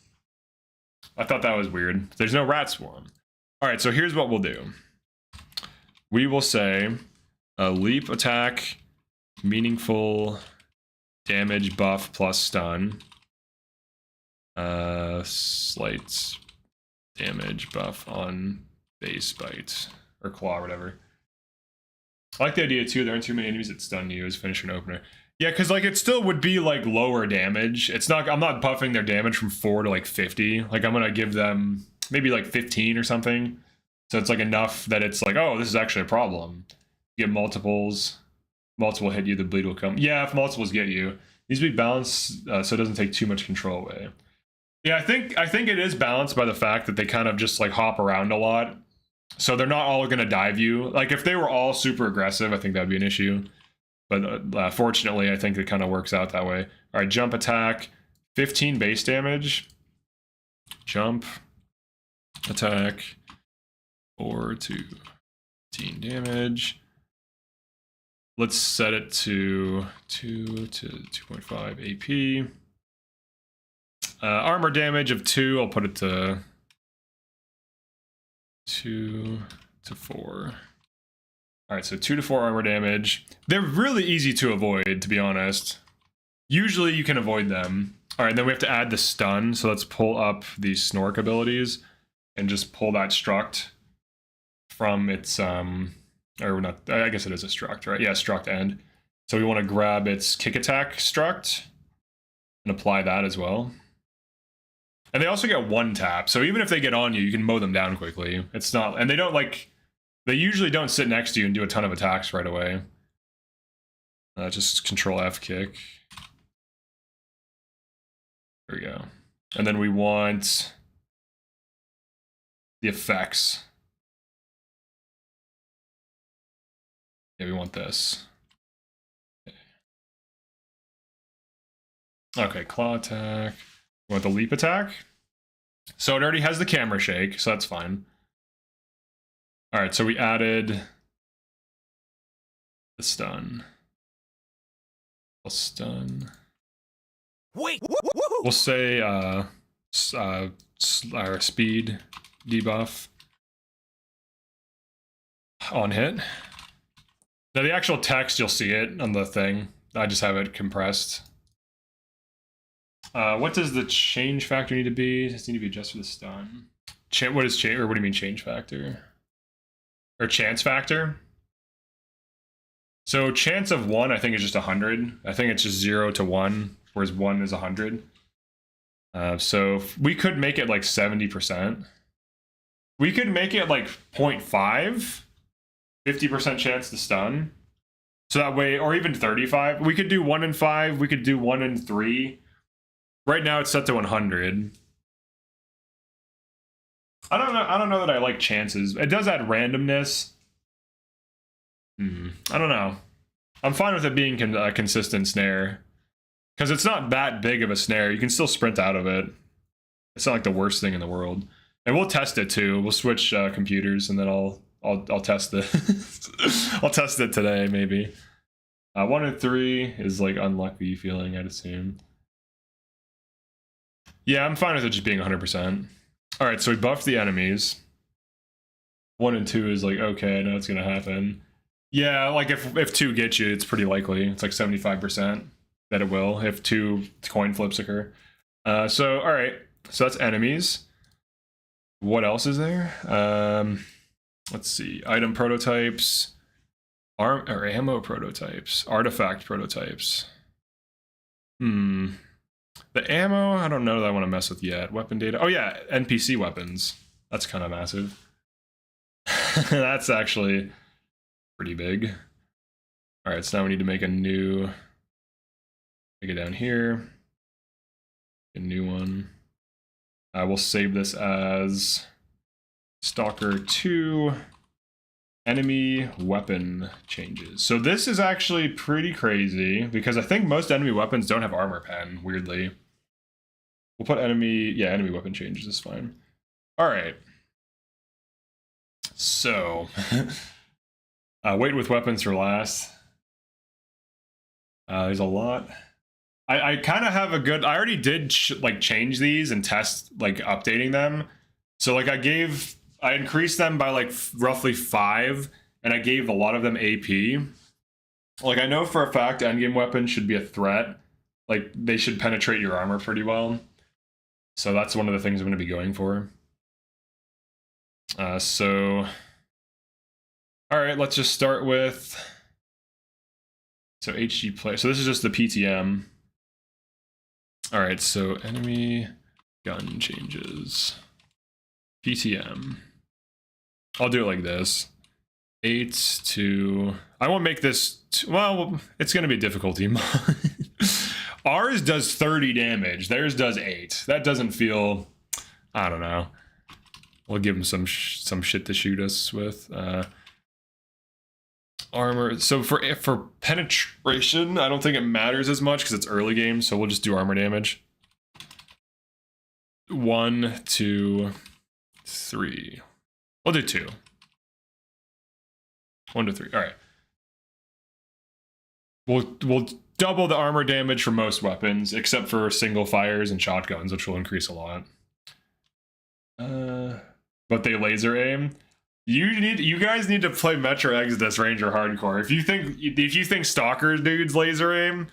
I thought that was weird. There's no rat swarm. All right. So here's what we'll do. We will say a leap attack, meaningful damage buff plus stun. Slight damage buff on base bite or claw or whatever. I like the idea too. There aren't too many enemies that stun you as finisher and opener. Yeah, because like it still would be like lower damage. It's not. I'm not buffing their damage from 4 to like 50. Like I'm gonna give them maybe like 15 or something. So it's like enough that it's like, oh, this is actually a problem. You get multiples. Multiple hit you, the bleed will come. Yeah, if multiples get you, it needs to be balanced so it doesn't take too much control away. Yeah, I think it is balanced by the fact that they kind of just like hop around a lot. So they're not all gonna dive you. Like if they were all super aggressive, I think that'd be an issue. But fortunately, I think it kind of works out that way. All right, jump attack, 15 base damage. Jump attack, 4 to 15 damage. Let's set it to 2 to 2.5 AP. Armor damage of 2. I'll put it to 2 to 4. All right, so 2 to 4 armor damage. They're really easy to avoid, to be honest. Usually you can avoid them. All right, then we have to add the stun. So let's pull up the Snork abilities and just pull that struct from its or not. I guess it is a struct, right? Yeah, struct end. So we want to grab its kick attack struct and apply that as well. And they also get 1 tap. So even if they get on you, you can mow them down quickly. It's not, and they don't like. They usually don't sit next to you and do a ton of attacks right away. Just control F kick. There we go. And then we want the effects. Yeah, we want this. Okay, claw attack. We want the leap attack. So it already has the camera shake, so that's fine. All right, so we added the stun. We'll stun. Wait. We'll say our speed debuff on hit. Now the actual text, you'll see it on the thing. I just have it compressed. What does the change factor need to be? Does it need to be adjusted for the stun? What is change, or what do you mean change factor? Or chance factor? So chance of 1, I think, is just 100. I think it's just 0 to 1, whereas 1 is 100. So we could make it like 70%. We could make it like 0.5, 50% chance to stun. So that way, or even 35. We could do 1 in 5. We could do 1 in 3. Right now it's set to 100. I don't know that I like chances. It does add randomness. I don't know. I'm fine with it being a consistent snare. Because it's not that big of a snare. You can still sprint out of it. It's not like the worst thing in the world. And we'll test it too. We'll switch computers and then I'll test it. I'll test it today, maybe. 1 in 3 is like unlucky feeling, I'd assume. Yeah, I'm fine with it just being 100%. All right, so we buffed the enemies. 1 and 2 is like, okay, I know it's gonna happen. Yeah, like if 2 gets you, it's pretty likely. It's like 75% that it will if 2 coin flips occur. So all right, so that's enemies. What else is there? Let's see, item prototypes, ammo prototypes, artifact prototypes. The ammo, I don't know that I want to mess with yet. Weapon data. Oh yeah, NPC weapons. That's kind of massive. That's actually pretty big. All right, so now we need to make a new, make it down here, a new one. We'll save this as Stalker 2 enemy weapon changes. So this is actually pretty crazy because I think most enemy weapons don't have armor pen, weirdly. We'll put enemy weapon changes is fine. All right. So, wait with weapons for last. There's a lot. I kind of have a good, I already did like change these and test like updating them. So like I increased them by like roughly 5 and I gave a lot of them AP. Like I know for a fact endgame weapons should be a threat. Like they should penetrate your armor pretty well. So that's one of the things I'm going to be going for. So, all right, let's just start with, so HG play. So this is just the PTM. All right, so enemy gun changes. PTM. I'll do it like this. 8 to, I won't make this, well, it's going to be difficulty. Ours does 30 damage. Theirs does 8. That doesn't feel, I don't know. We'll give them some shit to shoot us with. Armor. So for penetration, I don't think it matters as much because it's early game. So we'll just do armor damage. 1, 2, 3. We'll do 2. 1 to 3. All right. We'll double the armor damage for most weapons, except for single fires and shotguns, which will increase a lot. But they laser aim. You guys need to play Metro Exodus Ranger Hardcore. If you think Stalker dudes laser aim,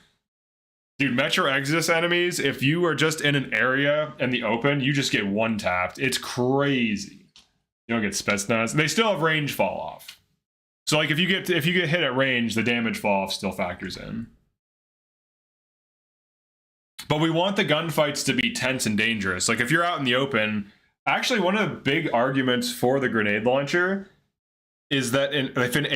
dude, Metro Exodus enemies, if you are just in an area in the open, you just get one tapped. It's crazy. You don't get Spetsnaz. They still have range fall off. So like if you get hit at range, the damage fall off still factors in. But we want the gunfights to be tense and dangerous. Like if you're out in the open, actually one of the big arguments for the grenade launcher is that if an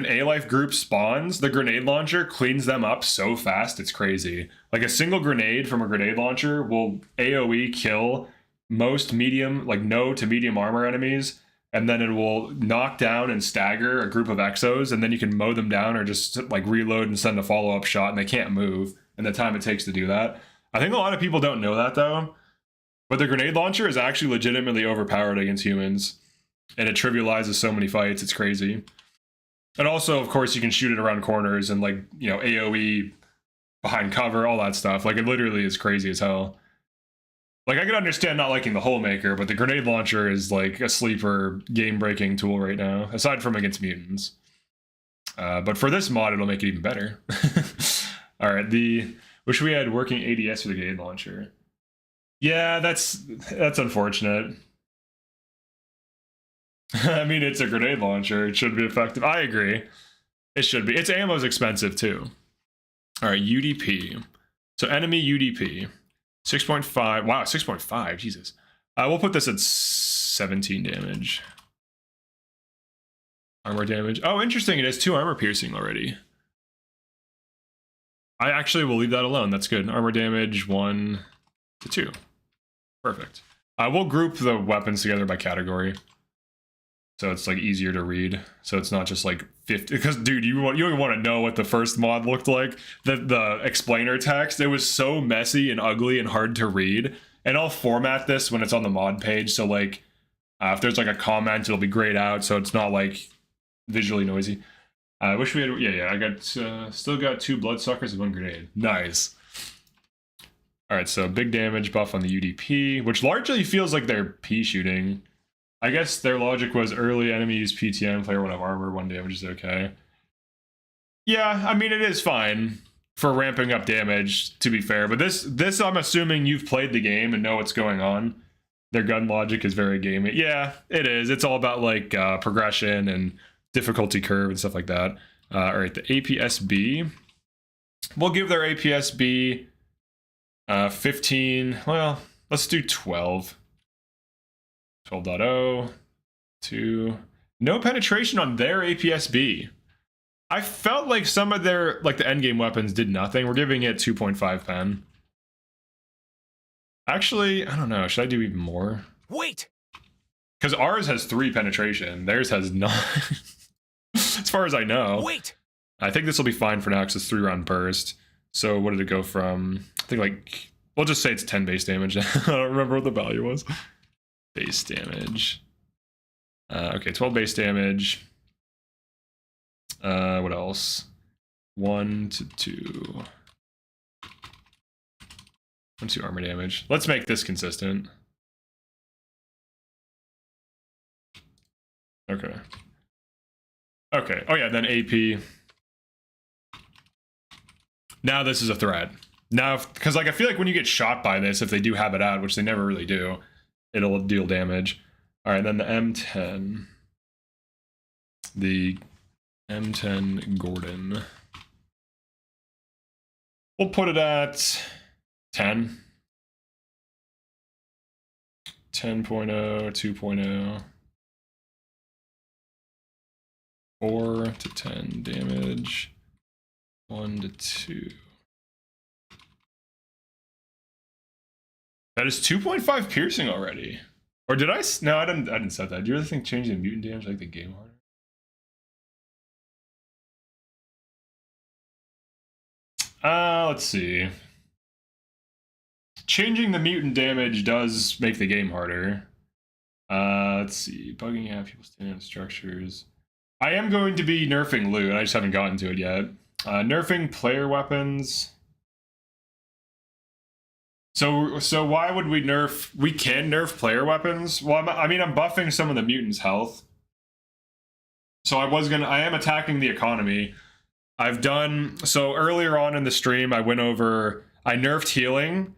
A-Life group spawns, the grenade launcher cleans them up so fast it's crazy. Like a single grenade from a grenade launcher will AoE kill most medium, like no to medium armor enemies, and then it will knock down and stagger a group of exos, and then you can mow them down or just like reload and send a follow-up shot, and they can't move in the time it takes to do that. I think a lot of people don't know that though, but the grenade launcher is actually legitimately overpowered against humans, and it trivializes so many fights, it's crazy. And also, of course, you can shoot it around corners and like, you know, AoE behind cover, all that stuff. Like it literally is crazy as hell. Like I could understand not liking the hole maker, but the grenade launcher is like a sleeper game-breaking tool right now, aside from against mutants. But for this mod, it'll make it even better. All right, wish we had working ADS for the grenade launcher. Yeah, that's unfortunate. I mean, it's a grenade launcher. It should be effective. I agree. It should be. Its ammo's expensive too. All right, UDP. So enemy UDP. 6.5. Wow, 6.5. Jesus. We'll put this at 17 damage. Armor damage. Oh, interesting. It has 2 armor piercing already. I actually will leave that alone. That's good. Armor damage 1 to 2. Perfect. We'll group the weapons together by category, so it's like easier to read. So it's not just like 50. Because dude, you want to know what the first mod looked like. The explainer text, it was so messy and ugly and hard to read. And I'll format this when it's on the mod page. So like, if there's like a comment, it'll be grayed out, so it's not like visually noisy. I wish we had. Yeah. I got still got 2 bloodsuckers and 1 grenade. Nice. All right, so big damage buff on the UDP, which largely feels like they're P shooting. I guess their logic was early enemy use PTM, player won't have armor, 1 damage is okay. Yeah, I mean, it is fine for ramping up damage, to be fair. But this I'm assuming you've played the game and know what's going on. Their gun logic is very gamey. Yeah, it is. It's all about like progression and difficulty curve and stuff like that. All right, the APSB. We'll give their APSB 15. Well, let's do 12. 12.0, 2. No penetration on their APSB. I felt like some of their, like the endgame weapons did nothing. We're giving it 2.5 pen. Actually, I don't know. Should I do even more? Wait! Because ours has 3 penetration. Theirs has none. As far as I know. Wait! I think this will be fine for now because it's 3-round burst. So what did it go from? I think like, we'll just say it's 10 base damage. I don't remember what the value was. Base damage. Okay, 12 base damage. What else? 1 to 2. 1 to 2 armor damage. Let's make this consistent. Okay. Okay. Oh yeah, then AP. Now this is a threat. Now, because like I feel like when you get shot by this, if they do have it out, which they never really do, it'll deal damage. All right, then the M10. The M10 Gordon. We'll put it at 10. 10.0, 2.0. 4 to 10 damage. 1 to 2. That is 2.5 piercing already. Or did I? No, I didn't set that. Do you really think changing the mutant damage like the game harder? Let's see. Changing the mutant damage does make the game harder. Let's see. Bugging out people standing on structures. I am going to be nerfing loot. I just haven't gotten to it yet. Nerfing player weapons. So why would we nerf? We can nerf player weapons. Well, I mean, I'm buffing some of the mutants' health. So I am attacking the economy. So earlier on in the stream, I nerfed healing.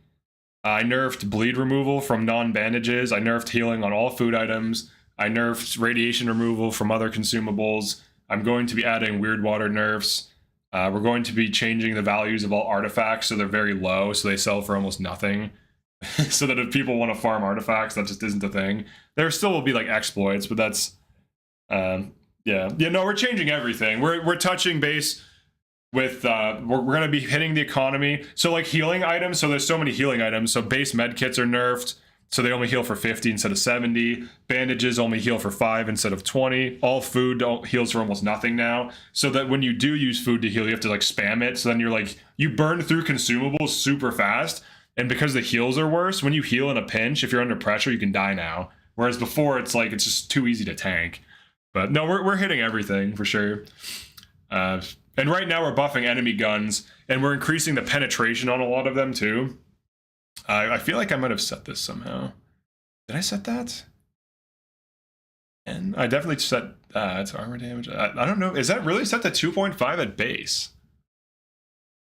I nerfed bleed removal from non-bandages. I nerfed healing on all food items. I nerfed radiation removal from other consumables. I'm going to be adding weird water nerfs. We're going to be changing the values of all artifacts so they're very low, so they sell for almost nothing. So that if people want to farm artifacts, that just isn't a thing. There still will be like exploits, but that's no, we're changing everything. We're touching base with we're going to be hitting the economy. So like healing items, so there's so many healing items. So base med kits are nerfed. So they only heal for 50 instead of 70. Bandages only heal for 5 instead of 20. All food heals for almost nothing now. So that when you do use food to heal, you have to like spam it. So then you burn through consumables super fast. And because the heals are worse, when you heal in a pinch, if you're under pressure, you can die now. Whereas before, it's just too easy to tank. But no, we're hitting everything for sure. And right now we're buffing enemy guns, and we're increasing the penetration on a lot of them too. I feel like I might have set this somehow. Did I set that? And I definitely set it's armor damage. I don't know. Is that really set to 2.5 at base?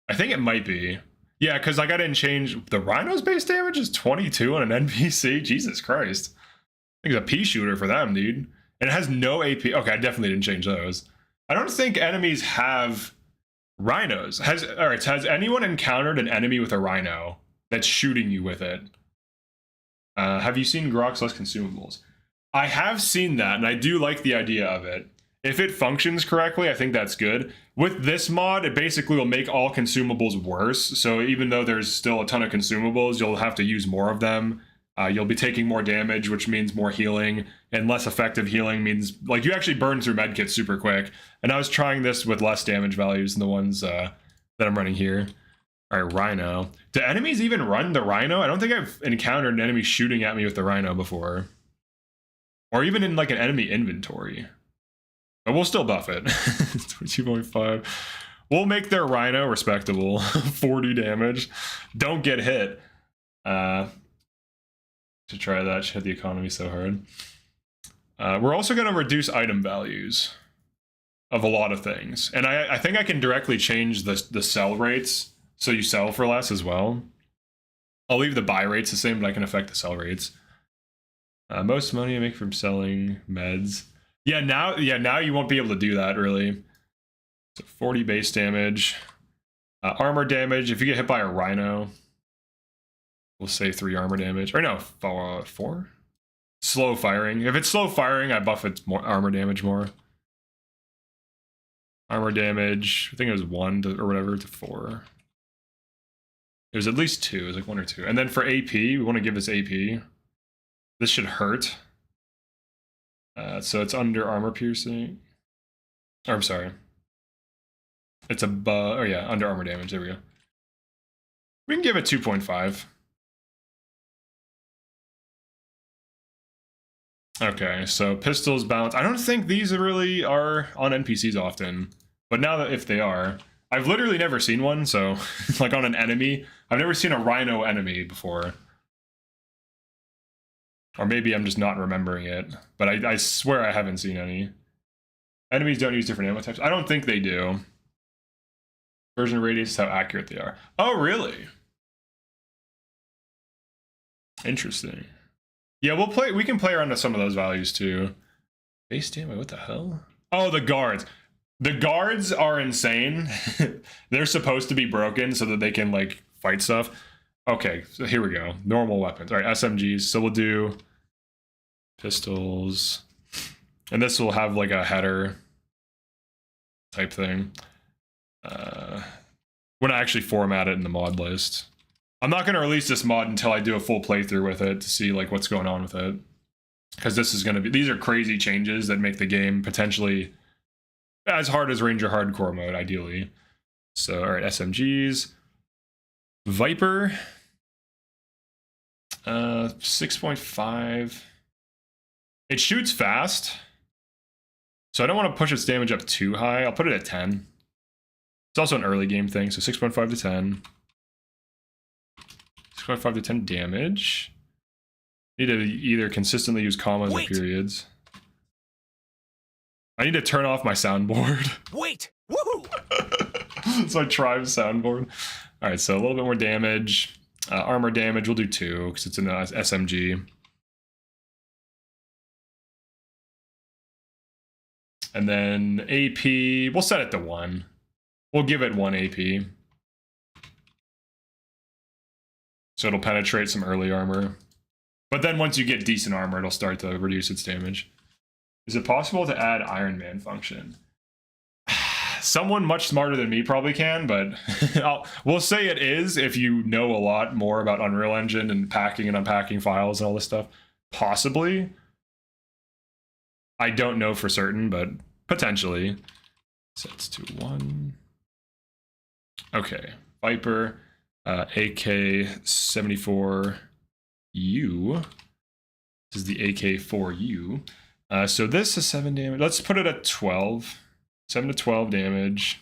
I think it might be. Yeah, because like I didn't change. The Rhino's base damage is 22 on an NPC. Jesus Christ. I think it's a pea shooter for them, dude. And it has no AP. Okay, I definitely didn't change those. I don't think enemies have rhinos. Has anyone encountered an enemy with a rhino that's shooting you with it? Have you seen Grok's less consumables? I have seen that, and I do like the idea of it. If it functions correctly, I think that's good. With this mod, it basically will make all consumables worse. So even though there's still a ton of consumables, you'll have to use more of them. You'll be taking more damage, which means more healing, and less effective healing means like you actually burn through medkits super quick. And I was trying this with less damage values than the ones that I'm running here. All right, Rhino. Do enemies even run the Rhino? I don't think I've encountered an enemy shooting at me with the Rhino before. Or even in like an enemy inventory. But we'll still buff it. 22.5. We'll make their Rhino respectable. 40 damage. Don't get hit. To try that, should hit the economy so hard. We're also going to reduce item values of a lot of things. And I think I can directly change the sell rates so you sell for less as well. I'll leave the buy rates the same, but I can affect the sell rates. Most money I make from selling meds. Yeah, now you won't be able to do that, really. So 40 base damage. Armor damage, if you get hit by a rhino, we'll say 3 armor damage. Or no, 4? slow firing. If it's slow firing, I buff its more armor damage more. Armor damage, I think it was 1 to, or whatever, to 4. It was at least 2, it was like 1 or 2. And then for AP, we want to give this AP. This should hurt. So it's under armor piercing. Or, I'm sorry. It's above, oh yeah, under armor damage, there we go. We can give it 2.5. Okay, so pistols, balance. I don't think these really are on NPCs often, but now that if they are, I've literally never seen one, so like on an enemy, I've never seen a rhino enemy before. Or maybe I'm just not remembering it, but I swear I haven't seen any. Enemies don't use different ammo types. I don't think they do. Version radius is how accurate they are. Oh, really? Interesting. Yeah, we can play around with some of those values too. Base damage, what the hell? Oh, the guards. The guards are insane. They're supposed to be broken so that they can like fight stuff. Okay, so here we go. Normal weapons. All right, SMGs. So we'll do pistols. And this will have like a header type thing. When I actually format it in the mod list. I'm not going to release this mod until I do a full playthrough with it to see like what's going on with it. Because this is going to be, these are crazy changes that make the game potentially as hard as Ranger Hardcore mode, ideally. So, all right, SMGs. Viper. 6.5. It shoots fast. So I don't want to push its damage up too high. I'll put it at 10. It's also an early game thing, so 6.5 to 10. 6.5 to 10 damage. Need to either consistently use commas or periods. I need to turn off my soundboard. Wait! Woohoo! It's my tribe soundboard. Alright, so a little bit more damage. Armor damage, we'll do 2, because it's an SMG. And then AP, we'll set it to 1. We'll give it 1 AP. So it'll penetrate some early armor. But then once you get decent armor, it'll start to reduce its damage. Is it possible to add Iron Man function? Someone much smarter than me probably can, but we'll say it is if you know a lot more about Unreal Engine and packing and unpacking files and all this stuff. Possibly. I don't know for certain, but potentially. Sets to 1. Okay. Viper. AK-74U. This is the AK-4U. So this is 7 damage. Let's put it at 12. 7 to 12 damage.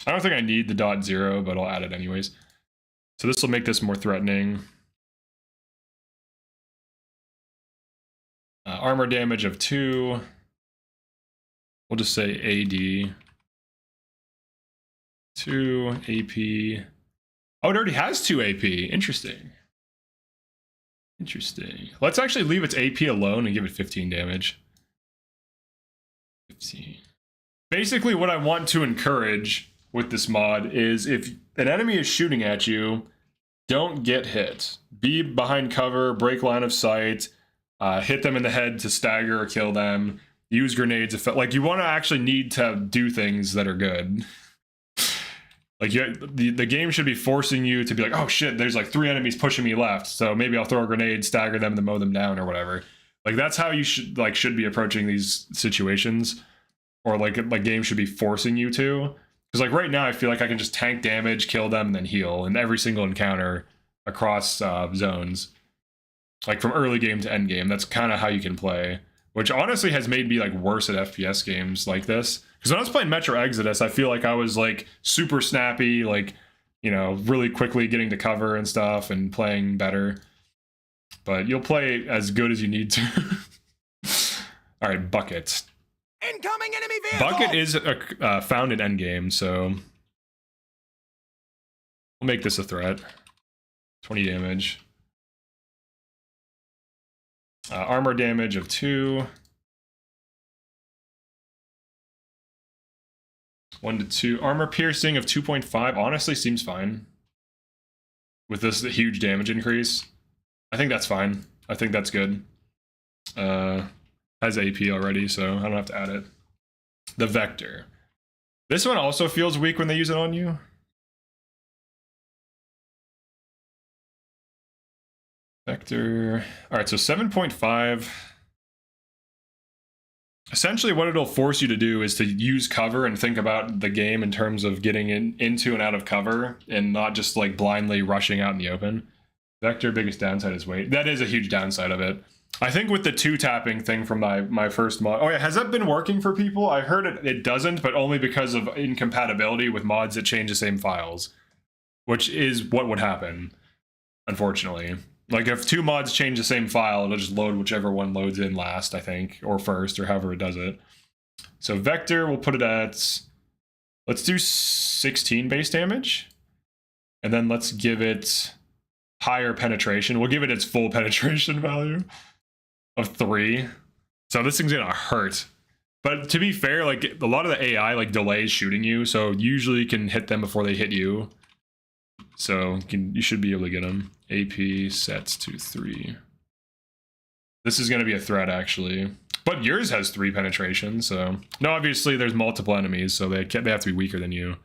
I don't think I need the .0, but I'll add it anyways. So this will make this more threatening. Armor damage of 2. We'll just say AD. 2 AP. Oh, it already has 2 AP. Interesting. Interesting. Let's actually leave its AP alone and give it 15 damage. 15. Basically, what I want to encourage with this mod is if an enemy is shooting at you, don't get hit. Be behind cover, break line of sight, hit them in the head to stagger or kill them, use grenades. Like, you want to actually need to do things that are good. Like, the game should be forcing you to be like, oh shit, there's like 3 enemies pushing me left, so maybe I'll throw a grenade, stagger them, and then mow them down or whatever. Like, that's how you should be approaching these situations, or like games should be forcing you to. Because like right now, I feel like I can just tank damage, kill them, and then heal in every single encounter across zones. Like from early game to end game, that's kind of how you can play. Which honestly has made me like worse at FPS games like this. Because when I was playing Metro Exodus, I feel like I was like super snappy, like, you know, really quickly getting to cover and stuff and playing better. But you'll play as good as you need to. All right, Bucket. Incoming enemy vehicle! Bucket is found in endgame, so we'll make this a threat. 20 damage. Armor damage of 2. 1 to 2. Armor piercing of 2.5 honestly seems fine. With this huge damage increase. I think that's fine. I think that's good. Has AP already, so I don't have to add it. The Vector. This one also feels weak when they use it on you. Vector. All right, so 7.5. Essentially, what it'll force you to do is to use cover and think about the game in terms of getting into and out of cover and not just like blindly rushing out in the open. Vector, biggest downside is weight. That is a huge downside of it. I think with the 2-tapping thing from my first mod. Oh yeah, has that been working for people? I heard it doesn't, but only because of incompatibility with mods that change the same files, which is what would happen, unfortunately. Like if 2 mods change the same file, it'll just load whichever one loads in last, I think, or first, or however it does it. So Vector, we'll put it at, let's do 16 base damage. And then let's give it higher penetration. We'll give it its full penetration value of 3. So this thing's gonna hurt. But to be fair, like a lot of the AI like delays shooting you, so usually you can hit them before they hit you. So you should be able to get them. AP sets to 3. This is going to be a threat, actually. But yours has 3 penetration, so... No, obviously there's multiple enemies, so they have to be weaker than you.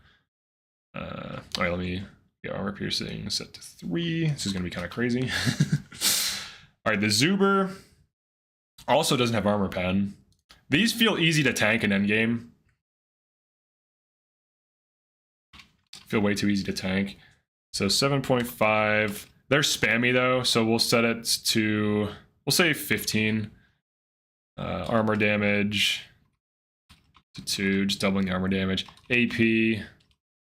Alright, let me get armor piercing set to 3. This is going to be kind of crazy. Alright, the Zuber also doesn't have armor pen. These feel easy to tank in endgame. Feel way too easy to tank. So 7.5. They're spammy though, so we'll set it to, we'll say 15. Armor damage to 2, just doubling the armor damage. AP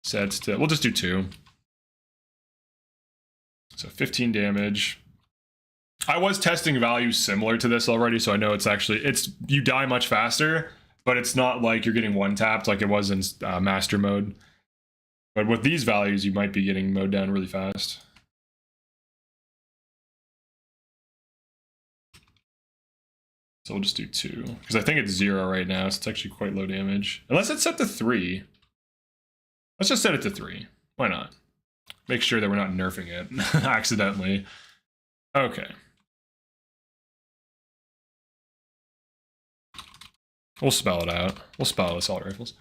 sets to, we'll just do 2. So 15 damage. I was testing values similar to this already, so I know it's actually, you die much faster, but it's not like you're getting one-tapped like it was in master mode. But with these values, you might be getting mowed down really fast. So we'll just do 2. Because I think it's 0 right now, so it's actually quite low damage. Unless it's set to 3. Let's just set it to 3. Why not? Make sure that we're not nerfing it accidentally. Okay. We'll spell it out. We'll spell out assault rifles.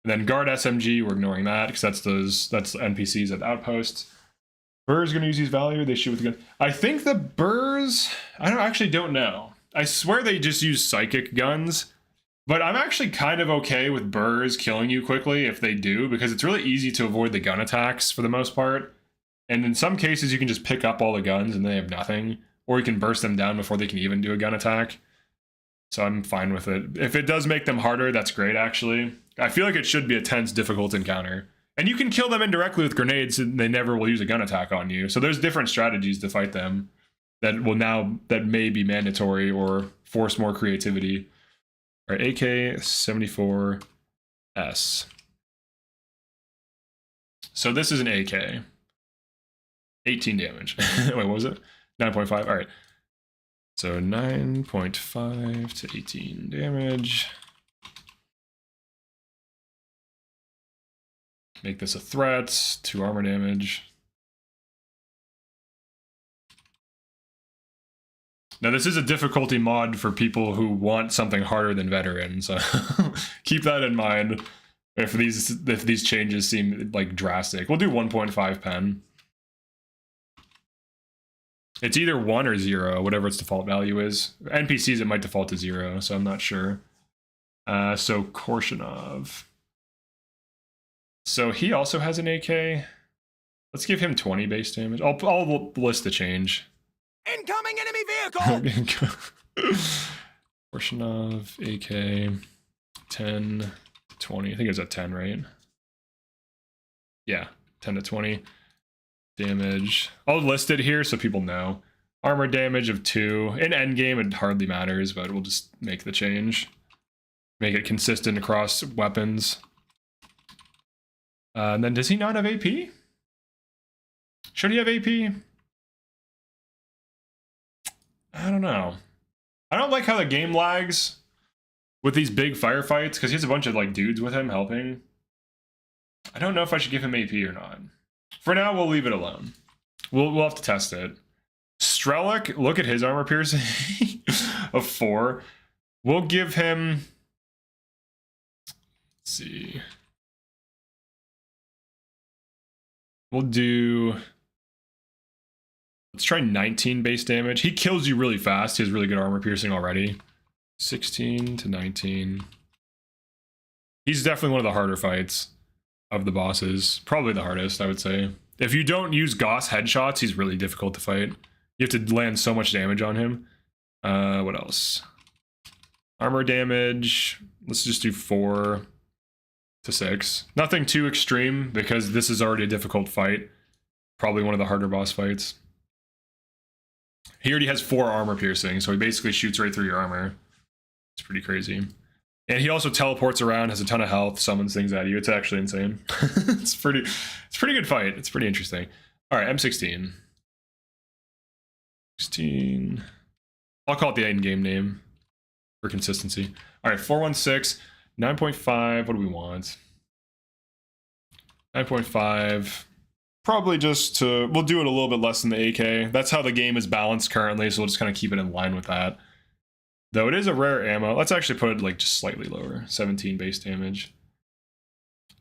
And then guard SMG, we're ignoring that because that's NPCs at the outposts. Burr's gonna use these value. They shoot with the gun. I think the Burrs, I actually don't know. I swear they just use psychic guns, but I'm actually kind of okay with Burrs killing you quickly if they do, because it's really easy to avoid the gun attacks for the most part. And in some cases, you can just pick up all the guns and they have nothing, or you can burst them down before they can even do a gun attack. So I'm fine with it. If it does make them harder, that's great, actually. I feel like it should be a tense, difficult encounter. And you can kill them indirectly with grenades, and they never will use a gun attack on you. So there's different strategies to fight them that may be mandatory or force more creativity. All right, AK-74S. So this is an AK. 18 damage. Wait, what was it? 9.5. All right. So 9.5 to 18 damage. Make this a threat. 2 armor damage. Now this is a difficulty mod for people who want something harder than veteran, so keep that in mind if these changes seem like drastic. We'll do 1.5 pen. It's either 1 or 0, whatever its default value is. NPCs it might default to 0, so I'm not sure. So Korshinov. So he also has an AK. Let's give him 20 base damage. I'll list the change. Incoming enemy vehicle! Korshinov, AK, 10 to 20. I think it was at 10, right? Yeah, 10 to 20. Damage. I'll list it here so people know. Armor damage of 2. In endgame, it hardly matters, but we'll just make the change. Make it consistent across weapons. And then does he not have AP? Should he have AP? I don't know. I don't like how the game lags with these big firefights because he has a bunch of like dudes with him helping. I don't know if I should give him AP or not. For now, we'll leave it alone. We'll have to test it. Strelok, look at his armor piercing. of 4. We'll give him... Let's see. We'll do... Let's try 19 base damage. He kills you really fast. He has really good armor piercing already. 16 to 19. He's definitely one of the harder fights of the bosses. Probably the hardest, I would say. If you don't use Gauss headshots, he's really difficult to fight. You have to land so much damage on him. What else? Armor damage. Let's just do 4 to 6. Nothing too extreme because this is already a difficult fight. Probably one of the harder boss fights. He already has 4 armor piercing, so he basically shoots right through your armor. It's pretty crazy. And he also teleports around, has a ton of health, summons things at you. It's actually insane. It's pretty good fight. It's pretty interesting. All right, M16. 16. I'll call it the in-game name for consistency. All right, 416, 9.5. What do we want? 9.5. Probably just to, we'll do it a little bit less than the AK. That's how the game is balanced currently, so we'll just kind of keep it in line with that. Though it is a rare ammo. Let's actually put it like just slightly lower. 17 base damage.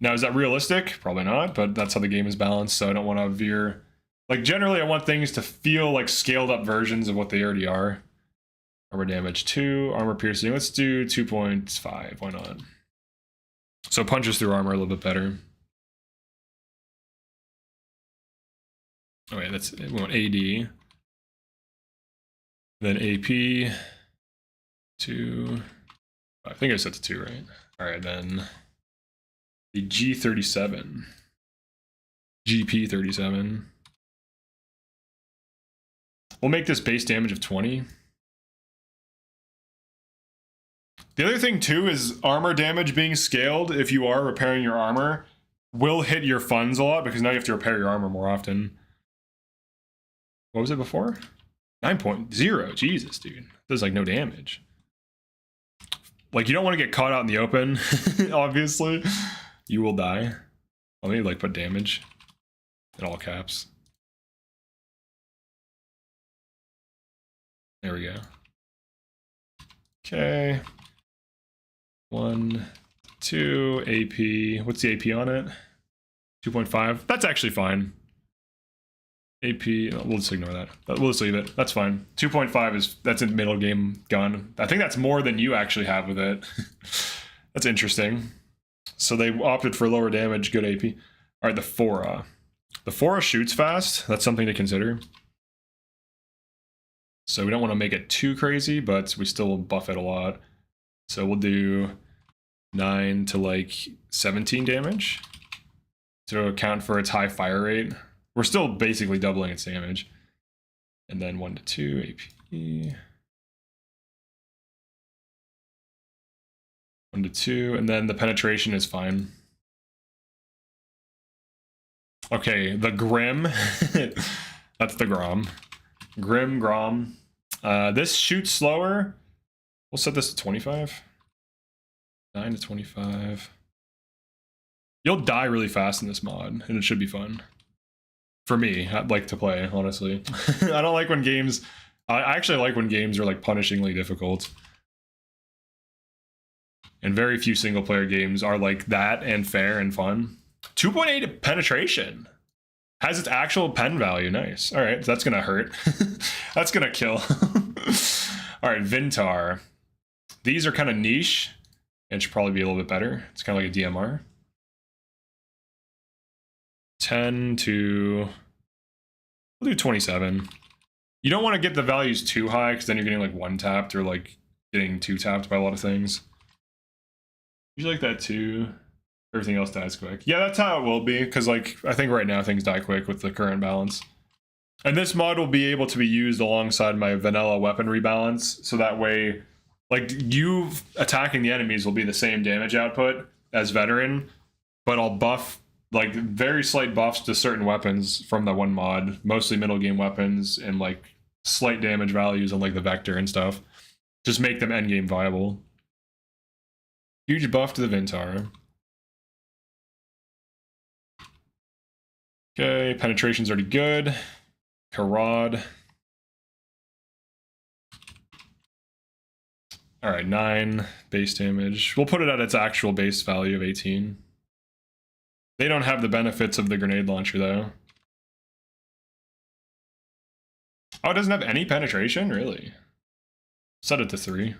Now, is that realistic? Probably not, but that's how the game is balanced, so I don't want to veer. Like, generally, I want things to feel like scaled up versions of what they already are. Armor damage 2, armor piercing. Let's do 2.5. Why not? So punches through armor a little bit better. Oh, wait, that's, we want AD. Then AP. 2. I think I set to 2, right? All right, then the G37. GP37. We'll make this base damage of 20. The other thing, too, is armor damage being scaled, if you are repairing your armor, will hit your funds a lot, because now you have to repair your armor more often. What was it before? 9.0. Jesus, dude. Does, like, no damage. Like, you don't want to get caught out in the open, obviously. You will die. Let me, like, put damage in all caps. There we go. Okay. 1, 2, AP. What's the AP on it? 2.5. That's actually fine. AP, we'll just ignore that. We'll just leave it. That's fine. 2.5 is, that's a middle game gun. I think that's more than you actually have with it. That's interesting. So they opted for lower damage, good AP. All right, the Fora. The Fora shoots fast. That's something to consider. So we don't want to make it too crazy, but we still buff it a lot. So we'll do 9 to like 17 damage to account for its high fire rate. We're still basically doubling its damage. And then 1 to 2 AP. 1 to 2, and then the penetration is fine. Okay, the Grim. That's the Grom. Grim, Grom. This shoots slower. We'll set this to 25. 9 to 25. You'll die really fast in this mod, and it should be fun. For me, I'd like to play, honestly. I don't like when games... I actually like when games are, like, punishingly difficult. And very few single-player games are like that and fair and fun. 2.8 penetration. Has its actual pen value. Nice. All right, that's going to hurt. That's going to kill. All right, Vintar. These are kind of niche. It should probably be a little bit better. It's kind of like a DMR. 10 to... We'll do 27. You don't want to get the values too high, because then you're getting like one tapped or like getting two tapped by a lot of things. Usually like that too. Everything else dies quick. Yeah, that's how it will be, because like I think right now things die quick with the current balance. And this mod will be able to be used alongside my vanilla weapon rebalance, so that way, like, you attacking the enemies will be the same damage output as veteran, but I'll buff like very slight buffs to certain weapons from that one mod, mostly middle game weapons, and like slight damage values on like the vector and stuff. Just make them end game viable. Huge buff to the Vintar. Okay, penetration's already good. Karad. All right, 9 base damage. We'll put it at its actual base value of 18. They don't have the benefits of the grenade launcher, though. Oh, it doesn't have any penetration? Really? Set it to 3.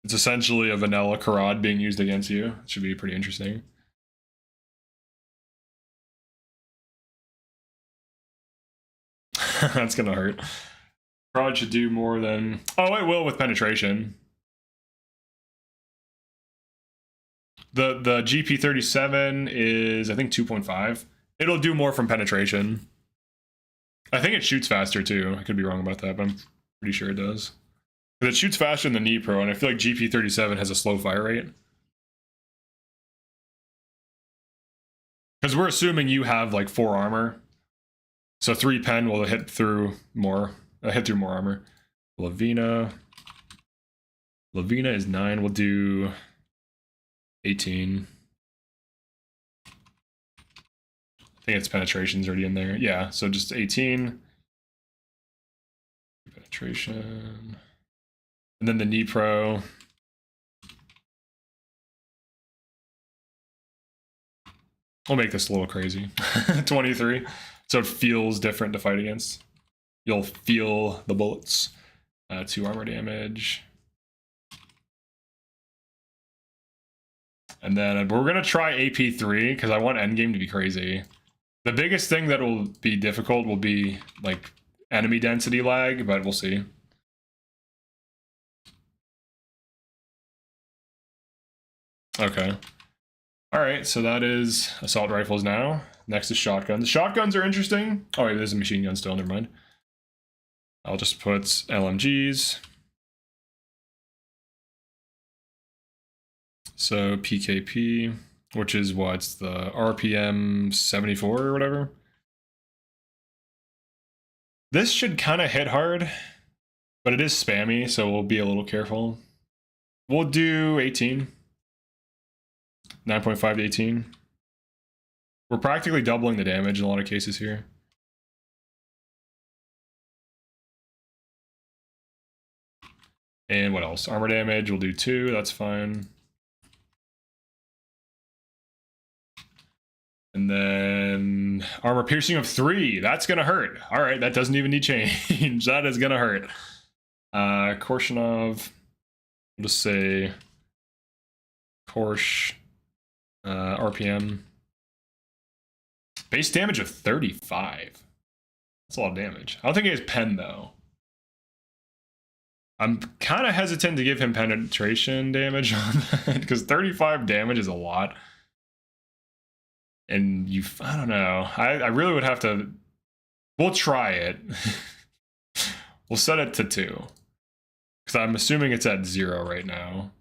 It's essentially a vanilla Karad being used against you. It should be pretty interesting. That's gonna hurt. Karad should do more than... Oh, it will with penetration. The GP37 is, I think, 2.5. It'll do more from penetration. I think it shoots faster, too. I could be wrong about that, but I'm pretty sure it does. But it shoots faster than the Pro, and I feel like GP37 has a slow fire rate. Because we're assuming you have, like, 4 armor. So 3 pen will hit through more. Hit through more armor. Lavina is 9. We'll do 18. I think its penetration's already in there. Yeah, so just 18. Penetration. And then the knee pro. We'll make this a little crazy. 23. So it feels different to fight against. You'll feel the bullets. 2 armor damage. And then we're going to try AP3 because I want endgame to be crazy. The biggest thing that will be difficult will be like enemy density lag, but we'll see. Okay. All right, so that is assault rifles now. Next is shotguns. Shotguns are interesting. Oh, wait, there's a machine gun still, never mind. I'll just put LMGs. So PKP, which is what's the RPM 74 or whatever. This should kind of hit hard, but it is spammy, so we'll be a little careful. We'll do 18. 9.5 to 18. We're practically doubling the damage in a lot of cases here. And what else? Armor damage, we'll do 2, that's fine. And then armor piercing of 3, that's gonna hurt. All right, that doesn't even need change. That is gonna hurt. Korshinov, we'll just say Korsh, RPM. Base damage of 35. That's a lot of damage. I don't think he has pen though. I'm kind of hesitant to give him penetration damage on that because 35 damage is a lot. And I don't know. I really would have to. We'll try it. We'll set it to 2. Because I'm assuming it's at 0 right now.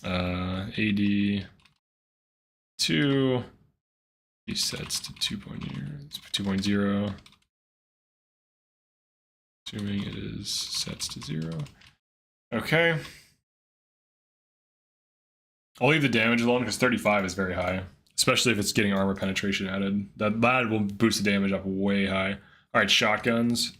AD 2. He sets to 2.0. Assuming it is sets to 0. Okay. I'll leave the damage alone because 35 is very high, especially if it's getting armor penetration added. That will boost the damage up way high. All right, shotguns.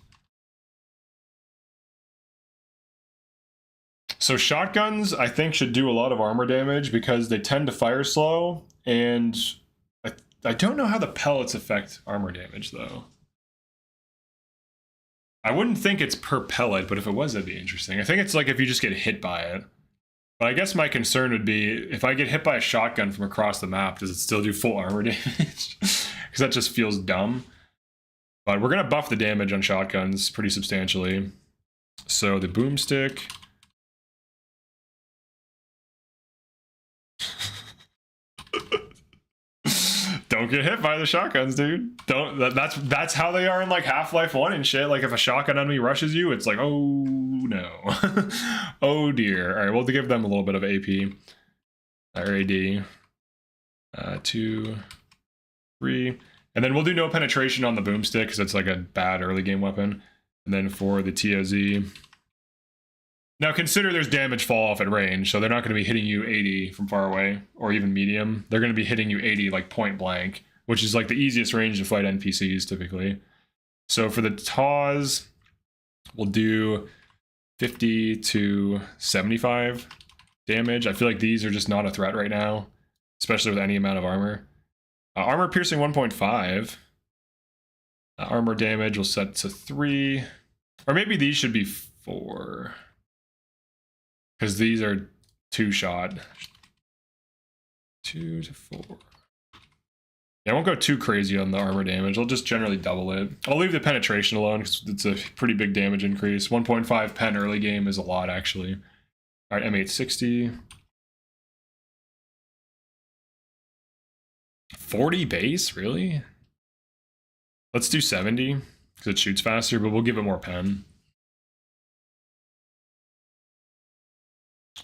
So shotguns, I think, should do a lot of armor damage because they tend to fire slow, and I don't know how the pellets affect armor damage, though. I wouldn't think it's per pellet, but if it was, that'd be interesting. I think it's like if you just get hit by it. But I guess my concern would be, if I get hit by a shotgun from across the map, does it still do full armor damage? Because that just feels dumb. But we're going to buff the damage on shotguns pretty substantially. So the boomstick. Don't get hit by the shotguns, dude. That's how they are in like Half-Life 1 and shit. Like if a shotgun enemy rushes you, it's like, oh no. Oh dear. All right, we'll give them a little bit of AP. Or AD. 2, 3. And then we'll do no penetration on the boomstick because it's like a bad early game weapon. And then for the TOZ. Now consider there's damage fall off at range, so they're not going to be hitting you 80 from far away, or even medium. They're going to be hitting you 80 like point blank, which is like the easiest range to fight NPCs typically. So for the TAWs, we'll do 50 to 75 damage. I feel like these are just not a threat right now, especially with any amount of armor. Armor piercing 1.5. Armor damage will set to 3. Or maybe these should be 4. Because these are 2-shot. 2 to 4. Yeah, I won't go too crazy on the armor damage. I'll just generally double it. I'll leave the penetration alone because it's a pretty big damage increase. 1.5 pen early game is a lot, actually. All right, M860. 40 base, really? Let's do 70 because it shoots faster, but we'll give it more pen.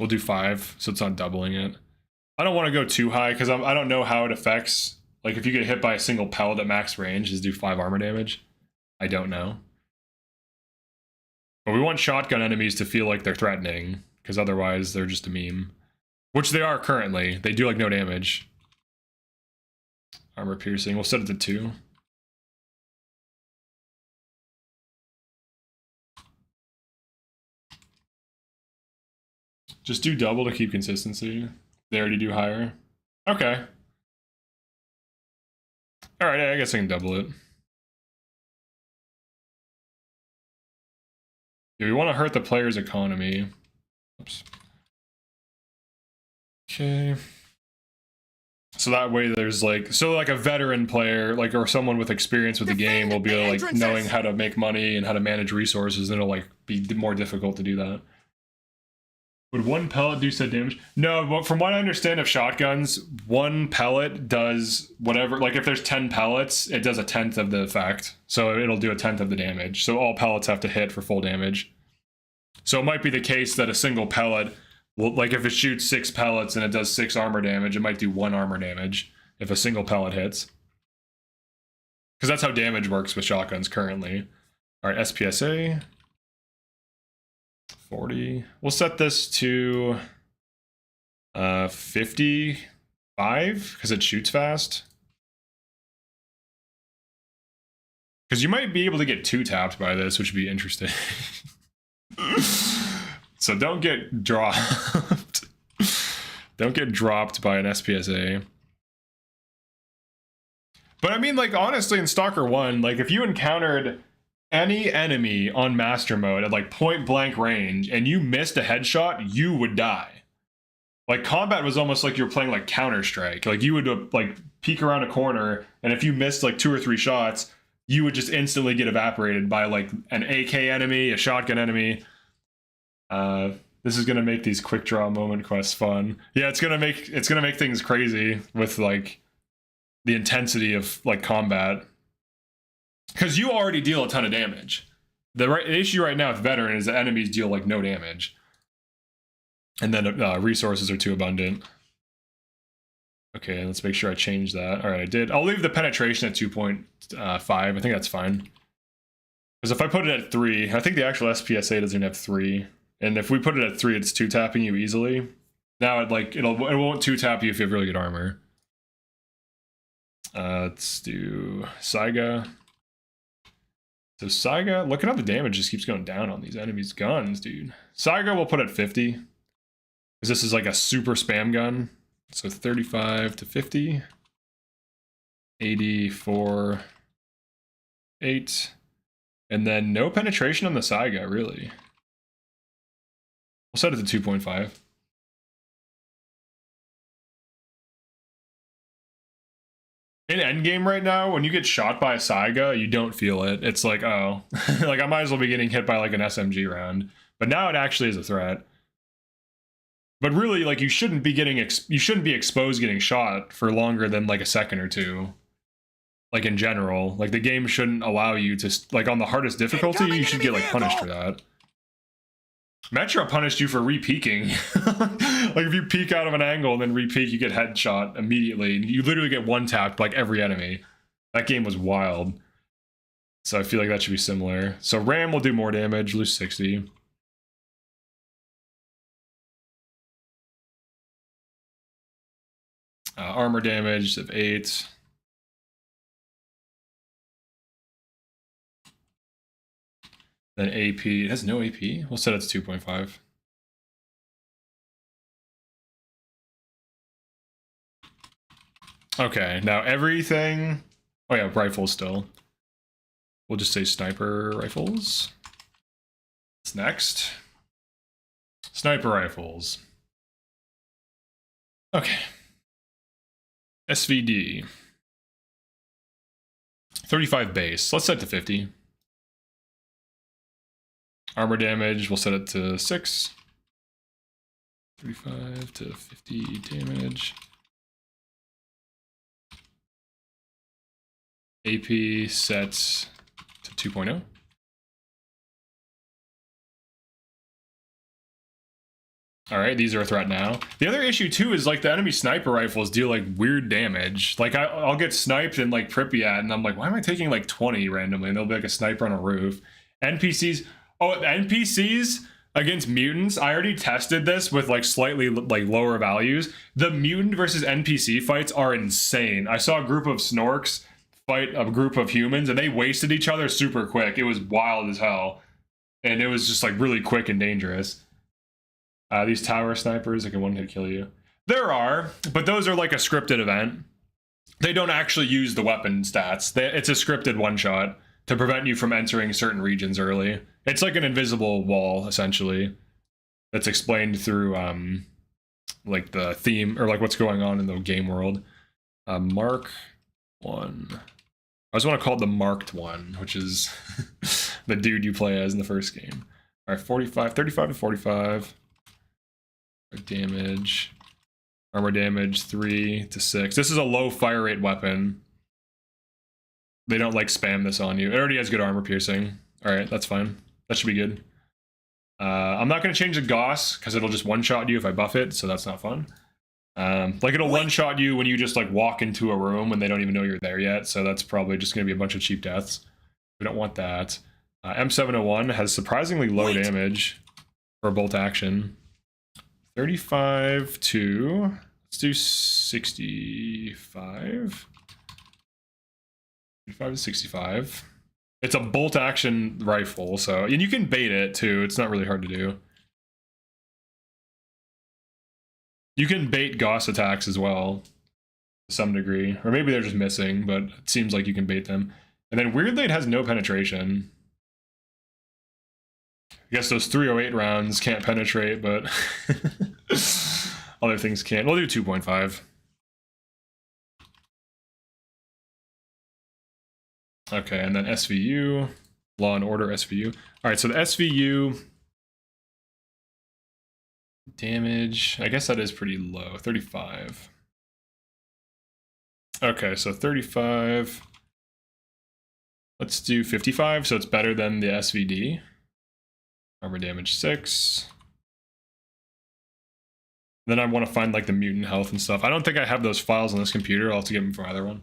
We'll do 5, so it's not doubling it. I don't want to go too high because I don't know how it affects. Like, if you get hit by a single pellet at max range, does it do 5 armor damage? I don't know. But we want shotgun enemies to feel like they're threatening, because otherwise they're just a meme. Which they are currently. They do like no damage. Armor piercing. We'll set it to 2. Just do double to keep consistency. They already do higher. Okay. Alright, I guess I can double it. Yeah, we want to hurt the player's economy. Oops. Okay. So that way there's like, so like a veteran player, like, or someone with experience with the game will be like knowing how to make money and how to manage resources, and it'll like be more difficult to do that. Would 1 pellet do said damage? No, but from what I understand of shotguns, 1 pellet does whatever, like if there's 10 pellets, it does 1/10 of the effect. So it'll do 1/10 of the damage. So all pellets have to hit for full damage. So it might be the case that a single pellet will, like if it shoots 6 pellets and it does 6 armor damage, it might do 1 armor damage if a single pellet hits. Because that's how damage works with shotguns currently. All right, SPSA. 40. We'll set this to 55 because it shoots fast. Because you might be able to get 2-tapped by this, which would be interesting. So don't get dropped. Don't get dropped by an SPSA. But I mean, like, honestly, in Stalker 1, like, if you encountered any enemy on master mode at like point blank range and you missed a headshot, you would die. Like, combat was almost like you were playing like Counter-Strike. Like, you would like peek around a corner, and if you missed like 2 or 3 shots, you would just instantly get evaporated by like an AK enemy, a shotgun enemy. This is gonna make these quick draw moment quests fun. Yeah, it's gonna make things crazy with like the intensity of like combat. Because you already deal a ton of damage. The issue right now with veteran is that enemies deal like no damage. And then resources are too abundant. Okay, let's make sure I change that. All right, I did. I'll leave the penetration at 2.5. I think that's fine. Because if I put it at 3, I think the actual SPSA doesn't even have 3. And if we put it at 3, it's 2-tapping you easily. Now it won't 2-tap you if you have really good armor. Let's do Saiga. So Saiga, looking at the damage just keeps going down on these enemies' guns, dude. Saiga we'll put at 50. Because this is like a super spam gun. So 35 to 50. 84. 8. And then no penetration on the Saiga, really. We'll set it to 2.5. In endgame right now, when you get shot by a Saiga, you don't feel it. It's like, oh, like I might as well be getting hit by like an SMG round. But now it actually is a threat. But really, like, you shouldn't be exposed getting shot for longer than like a second or 2. Like in general, like the game shouldn't allow you to, like, on the hardest difficulty, you should get like punished for that. Metro punished you for re-peeking. Like if you peek out of an angle and then re-peek, you get headshot immediately. You literally get 1-tapped like every enemy. That game was wild. So I feel like that should be similar. So Ram will do more damage, lose 60. Armor damage of 8. Then AP, it has no AP? We'll set it to 2.5. Okay, now everything... Oh yeah, rifles still. We'll just say sniper rifles. What's next? Sniper rifles. Okay. SVD. 35 base. Let's set it to 50. Armor damage, we'll set it to 6. 35 to 50 damage. AP sets to 2.0. Alright, these are a threat now. The other issue too is like the enemy sniper rifles deal like weird damage. Like I'll get sniped in like Pripyat and I'm like, why am I taking like 20 randomly? And there'll be like a sniper on a roof. NPCs, oh, NPCs against mutants, I already tested this with like slightly like lower values. The mutant versus NPC fights are insane. I saw a group of snorks fight a group of humans and they wasted each other super quick. It was wild as hell. And it was just like really quick and dangerous. These tower snipers that can one hit kill you. There are, but those are like a scripted event. They don't actually use the weapon stats. It's a scripted one shot to prevent you from entering certain regions early. It's like an invisible wall, essentially, that's explained through like the theme or like what's going on in the game world. Mark 1. I always want to call it the marked one, which is the dude you play as in the first game. All right, 35 to 45. Damage. Armor damage 3 to 6. This is a low fire rate weapon. They don't like spam this on you. It already has good armor piercing. Alright, that's fine. That should be good. I'm not going to change the Gauss because it'll just one-shot you if I buff it, so that's not fun. Like it'll one-shot you when you just like walk into a room and they don't even know you're there yet, so that's probably just going to be a bunch of cheap deaths. We don't want that. M701 has surprisingly low damage for a bolt action. 35 to, let's do 65. 35 to 65. It's a bolt action rifle, so, and you can bait it too. It's not really hard to do. You can bait Gauss attacks as well, to some degree. Or maybe they're just missing, but it seems like you can bait them. And then weirdly, it has no penetration. I guess those 308 rounds can't penetrate, but other things can. We'll do 2.5. Okay, and then SVU, Law and Order SVU. All right, so the SVU damage, I guess that is pretty low, 35. Okay, so 35. Let's do 55, so it's better than the SVD. Armor damage 6. Then I want to find like the mutant health and stuff. I don't think I have those files on this computer. I'll have to get them from either one.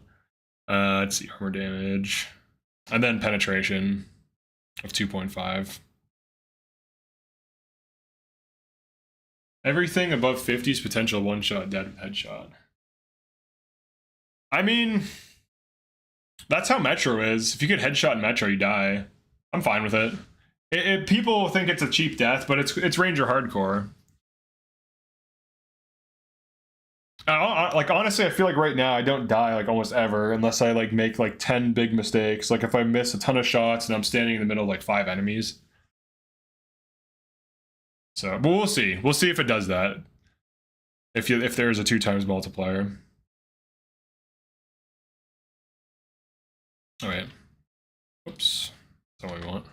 Let's see, armor damage. And then penetration of 2.5. Everything above 50 is potential one-shot dead headshot. I mean, that's how Metro is. If you get headshot in Metro, you die. I'm fine with it. People think it's a cheap death, but it's Ranger hardcore. Like honestly, I feel like right now I don't die like almost ever unless I like make like 10 big mistakes. Like if I miss a ton of shots and I'm standing in the middle of like 5 enemies. So, but we'll see. We'll see if it does that. If there's a 2x multiplier. All right. Oops. That's what we want.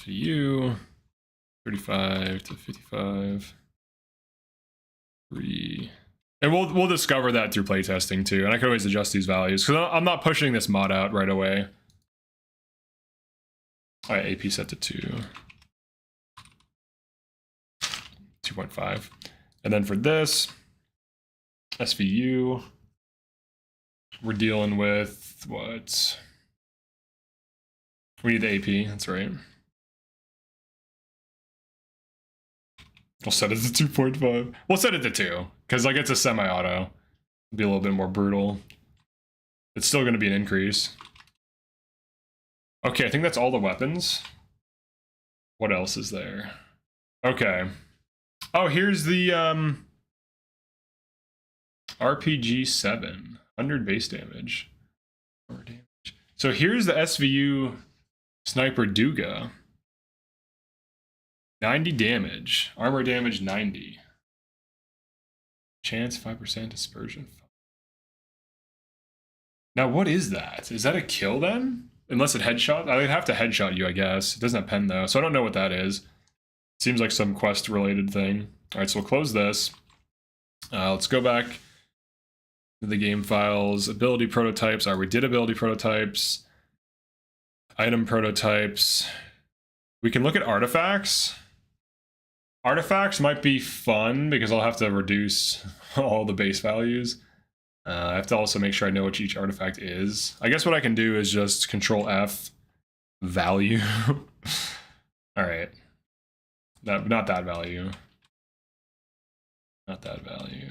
For you, 35 to 55, 3, and we'll discover that through playtesting too. And I can always adjust these values because I'm not pushing this mod out right away. All right, AP set to 2.5, and then for this SVU, we're dealing with what? We need the AP. That's right. We'll set it to 2.5. We'll set it to 2, because like it's a semi-auto. It'll be a little bit more brutal. It's still going to be an increase. Okay, I think that's all the weapons. What else is there? Okay. Oh, here's the RPG 7, 100 base damage. So here's the SVU Sniper Duga. 90 damage. Armor damage 90. Chance 5% dispersion. Now what is that? Is that a kill then? Unless it headshot? I would have to headshot you, I guess. It doesn't have pen though, so I don't know what that is. Seems like some quest related thing. Alright, so we'll close this. Let's go back to the game files. Ability prototypes. Alright, we did ability prototypes. Item prototypes. We can look at artifacts. Artifacts might be fun because I'll have to reduce all the base values. I have to also make sure I know what each artifact is. I guess what I can do is just Control F value. Alright. Not that value. Not that value.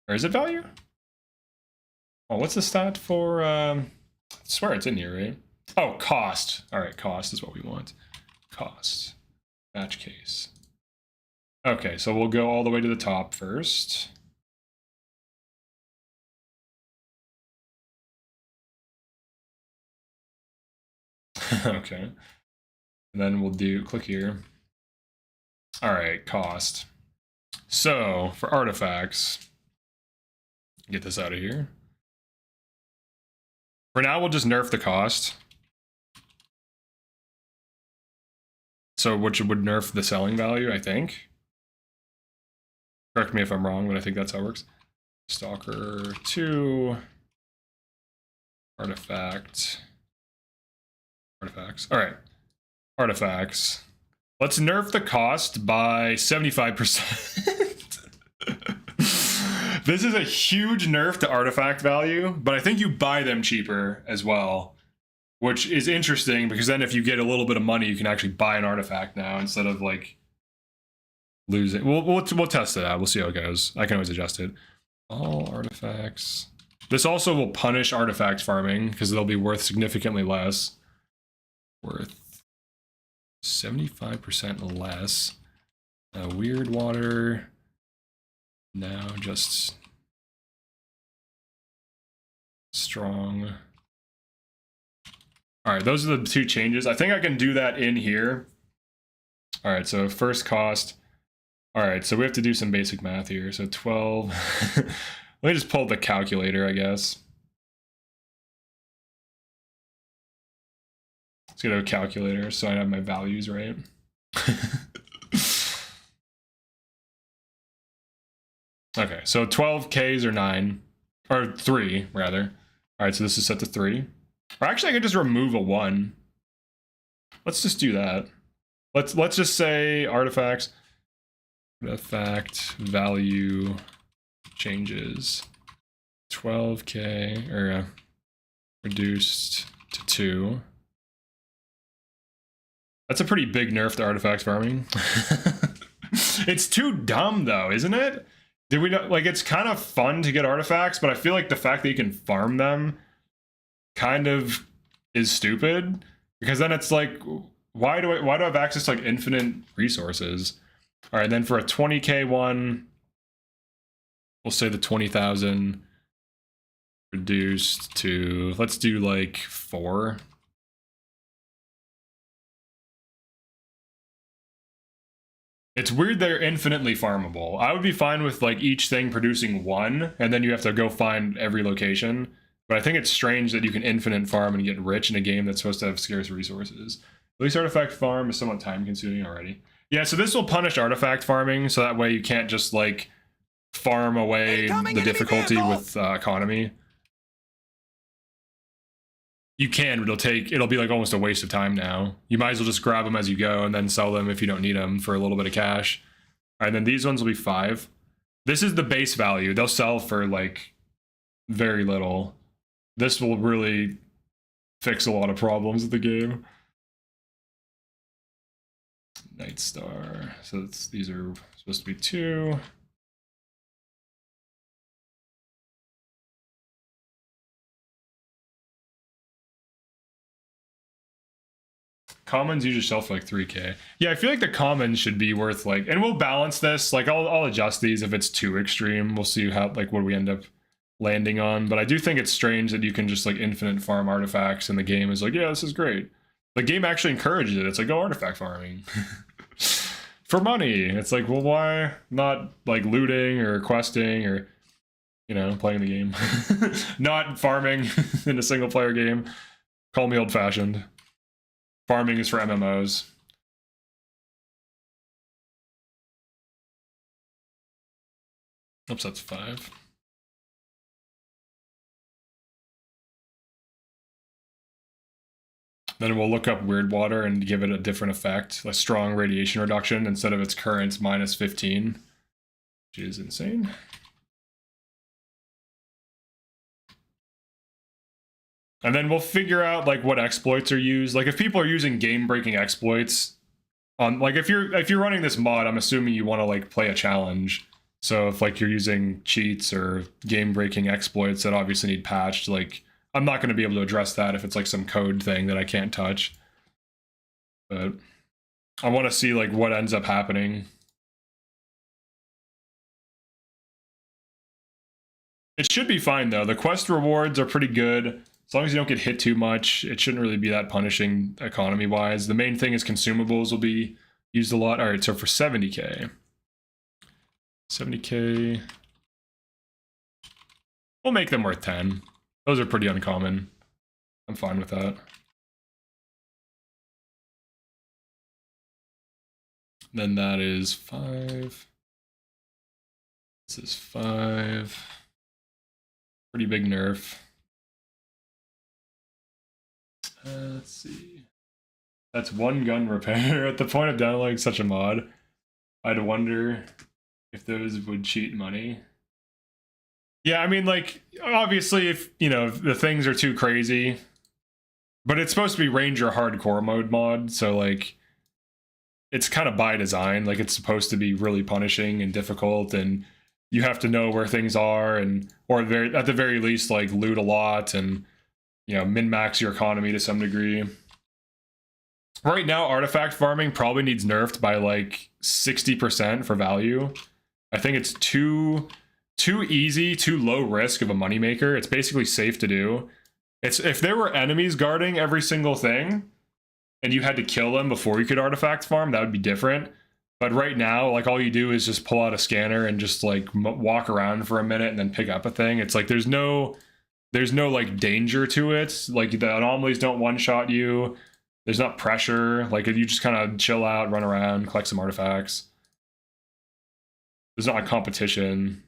Or is it value? Oh, what's the stat for, I swear it's in here, right? Oh, cost. Alright, cost is what we want. Cost. Batch case. Okay, so we'll go all the way to the top first. Okay. And then we'll do, click here. Alright, cost. So, for artifacts, get this out of here. For now, we'll just nerf the cost. So, which would nerf the selling value, I think. Correct me if I'm wrong, but I think that's how it works. Stalker 2. Artifact. Artifacts. Alright. Artifacts. Let's nerf the cost by 75%. This is a huge nerf to artifact value, but I think you buy them cheaper as well, which is interesting because then if you get a little bit of money, you can actually buy an artifact now instead of like losing. We'll test it out. We'll see how it goes. I can always adjust it. All artifacts. This also will punish artifact farming because they'll be worth significantly less. Worth 75% less. Weird water. Now just strong. All right, those are the two changes. I think I can do that in here. All right, so first cost. All right, so we have to do some basic math here. So 12. Let me just pull the calculator, I guess. Let's get a calculator so I have my values right. Okay, so 12Ks are 9. Or 3, rather. Alright, so this is set to 3. Or actually, I could just remove a 1. Let's just do that. Let's just say artifacts. Artifact value changes. 12K, or reduced to 2. That's a pretty big nerf to artifact farming. It's too dumb though, isn't it? Did we not, like, it's kind of fun to get artifacts, but I feel like the fact that you can farm them kind of is stupid, because then it's like, why do I have access to like infinite resources? All right, then for a 20K one, we'll say the 20,000 reduced to, let's do like 4. It's weird they're infinitely farmable. I would be fine with like each thing producing 1, and then you have to go find every location. But I think it's strange that you can infinite farm and get rich in a game that's supposed to have scarce resources. At least artifact farm is somewhat time consuming already. Yeah, so this will punish artifact farming, so that way you can't just like farm away the difficulty with economy. You can, but it'll be like almost a waste of time now. You might as well just grab them as you go and then sell them if you don't need them for a little bit of cash. All right, then these ones will be 5. This is the base value. They'll sell for like very little. This will really fix a lot of problems with the game. Night Star. So these are supposed to be 2. Commons usually sell for like 3K. Yeah, I feel like the commons should be worth like, and we'll balance this. Like I'll adjust these if it's too extreme. We'll see how like what we end up landing on. But I do think it's strange that you can just like infinite farm artifacts and the game is like, yeah, this is great. The game actually encourages it. It's like, go artifact farming. For money. It's like, well, why not like looting or questing or, you know, playing the game? Not farming in a single player game. Call me old fashioned. Farming is for MMOs. Oops, that's 5. Then we'll look up Weird Water and give it a different effect, a strong radiation reduction instead of its current -15, which is insane. And then we'll figure out like what exploits are used. Like if people are using game-breaking exploits on, like if you're running this mod, I'm assuming you want to like play a challenge. So if like you're using cheats or game-breaking exploits that obviously need patched, like I'm not going to be able to address that if it's like some code thing that I can't touch. But I want to see like what ends up happening. It should be fine though. The quest rewards are pretty good. As long as you don't get hit too much, it shouldn't really be that punishing economy-wise. The main thing is consumables will be used a lot. All right, so for 70K. 70K. We'll make them worth 10. Those are pretty uncommon. I'm fine with that. Then that is 5. This is 5. Pretty big nerf. Let's see. That's 1 gun repair. At the point of downloading such a mod, I'd wonder if those would cheat money. Yeah, I mean, like, obviously, if, you know, if the things are too crazy, but it's supposed to be Ranger hardcore mode mod, so, like, it's kind of by design. Like, it's supposed to be really punishing and difficult, and you have to know where things are, and, or at the very least, like, loot a lot, and, you know, min-max your economy to some degree. Right now, artifact farming probably needs nerfed by, like, 60% for value. I think it's too easy, too low risk of a moneymaker. It's basically safe to do. It's if there were enemies guarding every single thing and you had to kill them before you could artifact farm, that would be different. But right now, like all you do is just pull out a scanner and just like walk around for a minute and then pick up a thing. It's like there's no like danger to it. Like the anomalies don't one-shot you. There's not pressure. Like you just kind of chill out, run around, collect some artifacts. There's not a competition.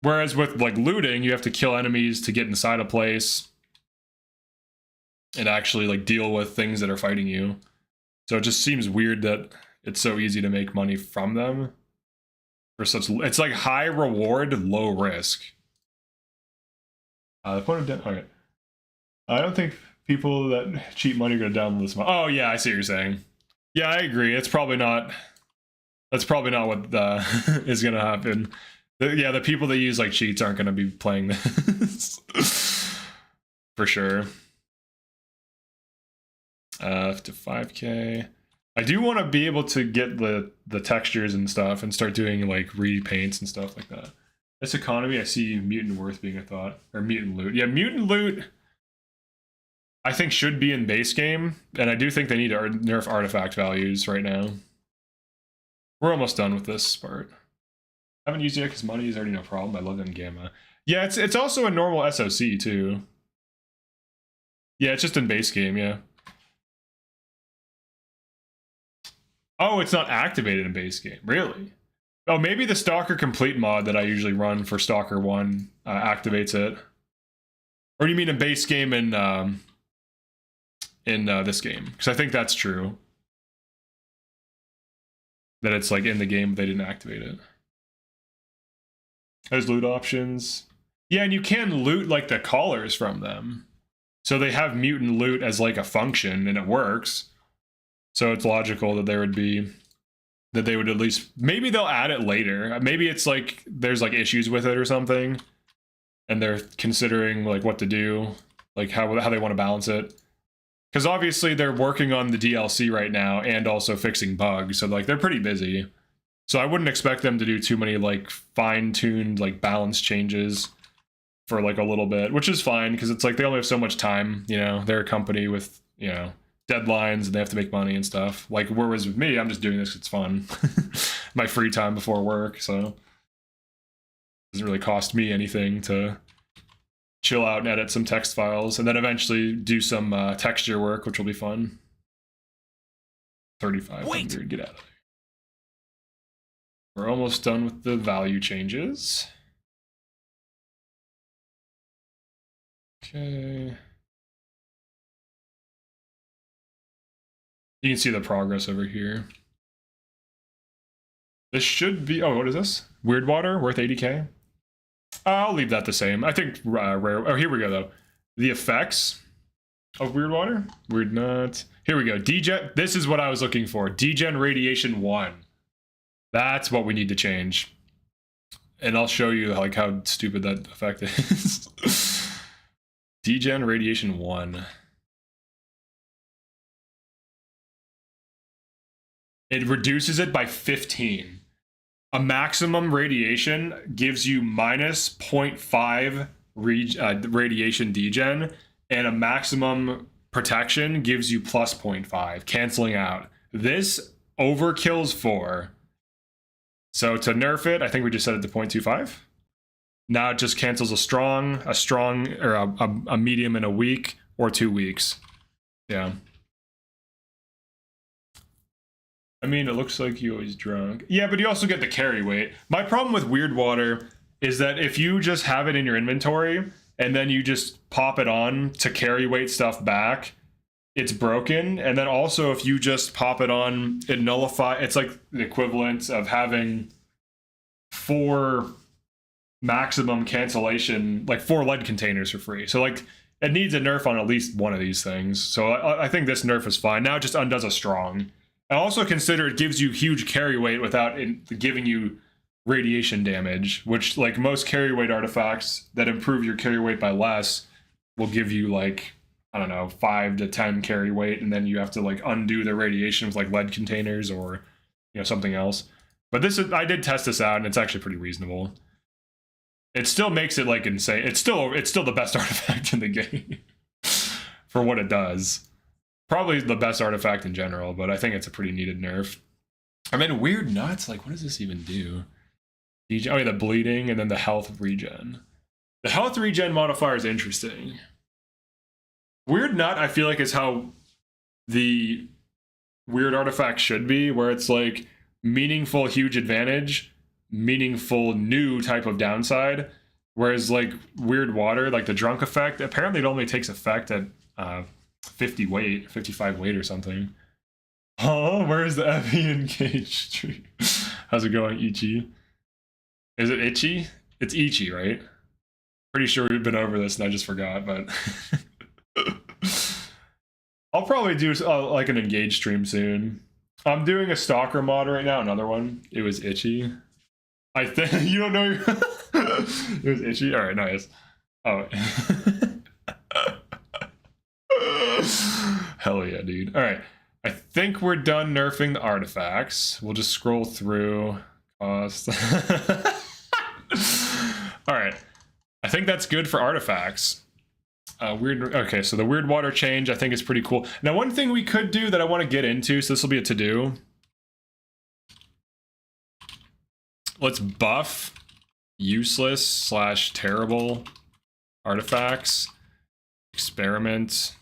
Whereas with like looting, you have to kill enemies to get inside a place and actually like deal with things that are fighting you. So it just seems weird that it's so easy to make money from them for such. It's like high reward, low risk. The point of okay. I don't think people that cheat money are gonna download this mod. Oh yeah, I see what you're saying. Yeah, I agree. It's probably not. That's probably not what is gonna happen. Yeah, the people that use like cheats aren't going to be playing this for sure. Up to 5K. I do want to be able to get the textures and stuff and start doing like repaints and stuff like that. This economy, I see mutant worth being a thought, or mutant loot. Yeah, mutant loot I think should be in base game, and I do think they need to nerf artifact values right now. We're almost done with this part. I haven't used it yet because money is already no problem. I love it in Gamma. Yeah, it's also a normal SOC too. Yeah, it's just in base game, yeah. Oh, it's not activated in base game, really? Oh, maybe the Stalker Complete mod that I usually run for Stalker 1 activates it. Or do you mean in base game in this game? Because I think that's true. That it's like in the game, but they didn't activate it. There's loot options. Yeah, and you can loot like the collars from them. So they have mutant loot as like a function and it works. So it's logical that there would be, that they would at least, maybe they'll add it later. Maybe it's like, there's like issues with it or something. And they're considering like what to do, like how they want to balance it. Because obviously they're working on the DLC right now and also fixing bugs, so like they're pretty busy. So I wouldn't expect them to do too many like fine-tuned like balance changes for like a little bit, which is fine because it's like they only have so much time, you know. They're a company with, you know, deadlines and they have to make money and stuff. Like whereas with me, I'm just doing this 'cause it's fun. My free time before work, so it doesn't really cost me anything to chill out and edit some text files and then eventually do some texture work, which will be fun. 3,500, get out of there. We're almost done with the value changes. Okay. You can see the progress over here. This should be, oh, what is this? Weird Water, worth 80k? I'll leave that the same. I think rare, oh, here we go though. The effects of Weird Water, Weird Nut. Here we go, Degen, this is what I was looking for. Degen Radiation 1. That's what we need to change. And I'll show you like how stupid that effect is. Degen Radiation 1. It reduces it by 15. A maximum radiation gives you minus 0.5 radiation degen, and a maximum protection gives you plus 0.5, canceling out. This overkills 4. So to nerf it, I think we just set it to 0.25. Now it just cancels a strong, or a medium in a week or 2 weeks. Yeah. I mean, it looks like you always drunk. Yeah, but you also get the carry weight. My problem with Weird Water is that if you just have it in your inventory and then you just pop it on to carry weight stuff back, it's broken. And then also if you just pop it on, it nullifies. It's like the equivalent of having 4 maximum cancellation, like 4 lead containers for free. So like it needs a nerf on at least one of these things. So I think this nerf is fine. Now it just undoes a strong. I also consider it gives you huge carry weight without giving you radiation damage, which like most carry weight artifacts that improve your carry weight by less will give you like, I don't know, 5 to 10 carry weight, and then you have to like undo the radiation with like lead containers or, you know, something else. But this is, I did test this out and it's actually pretty reasonable. It still makes it like insane. It's still the best artifact in the game for what it does. Probably the best artifact in general, but I think it's a pretty needed nerf. I mean, Weird Nuts, like, what does this even do? Oh yeah, the bleeding and then the health regen. The health regen modifier is interesting. Weird Nut, I feel like, is how the weird artifact should be, where it's like meaningful huge advantage, meaningful new type of downside, whereas like Weird Water, like the drunk effect, apparently it only takes effect at 50 weight, 55 weight or something. Oh, where's the Evian Cage tree? How's it going, Ichi? Is it Itchy? It's Ichi, right? Pretty sure we've been over this and I just forgot, but I'll probably do like an engage stream soon. I'm doing a STALKER mod right now, another one. It was Itchy. I think you don't know. It was Itchy. All right, nice. Oh. Hell yeah, dude. All right. I think we're done nerfing the artifacts. We'll just scroll through. Cost. All right. I think that's good for artifacts. Okay, so the Weird Water change I think is pretty cool. Now, one thing we could do that I want to get into, so this will be a to-do. Let's buff useless / terrible artifacts. Experiment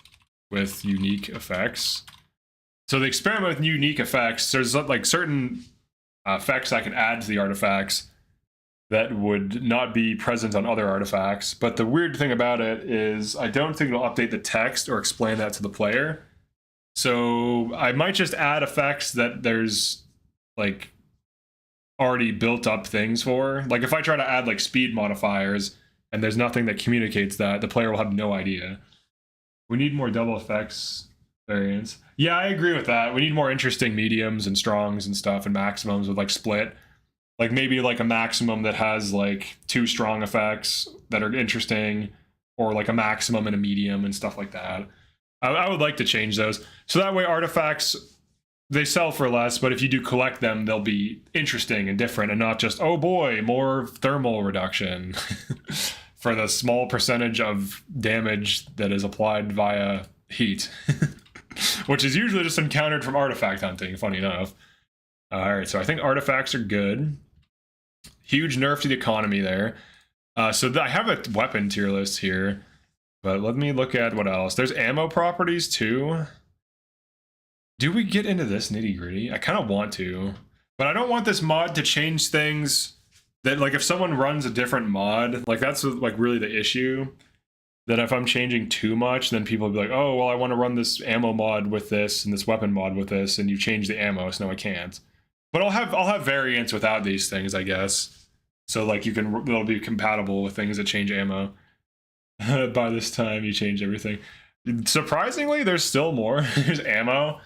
with unique effects. So the experiment with unique effects, there's like certain effects I can add to the artifacts that would not be present on other artifacts. But the weird thing about it is I don't think it'll update the text or explain that to the player. So I might just add effects that there's like already built up things for. Like if I try to add like speed modifiers and there's nothing that communicates that, the player will have no idea. We need more double effects variants. Yeah, I agree with that. We need more interesting mediums and strongs and stuff and maximums with like split. Like maybe like a maximum that has like 2 strong effects that are interesting, or like a maximum and a medium and stuff like that. I would like to change those. So that way artifacts, they sell for less, but if you do collect them, they'll be interesting and different and not just, oh boy, more thermal reduction for the small percentage of damage that is applied via heat, which is usually just encountered from artifact hunting, funny enough. All right, so I think artifacts are good. Huge nerf to the economy there. So I have a weapon tier list here, but let me look at what else. There's ammo properties too. Do we get into this nitty gritty? I kind of want to, but I don't want this mod to change things that, like, if someone runs a different mod, like that's like really the issue. That if I'm changing too much, then people will be like, oh, well, I want to run this ammo mod with this and this weapon mod with this, and you change the ammo, so no, I can't. But I'll have variants without these things, I guess. So like they'll be compatible with things that change ammo. By this time, you change everything. Surprisingly, there's still more. There's ammo.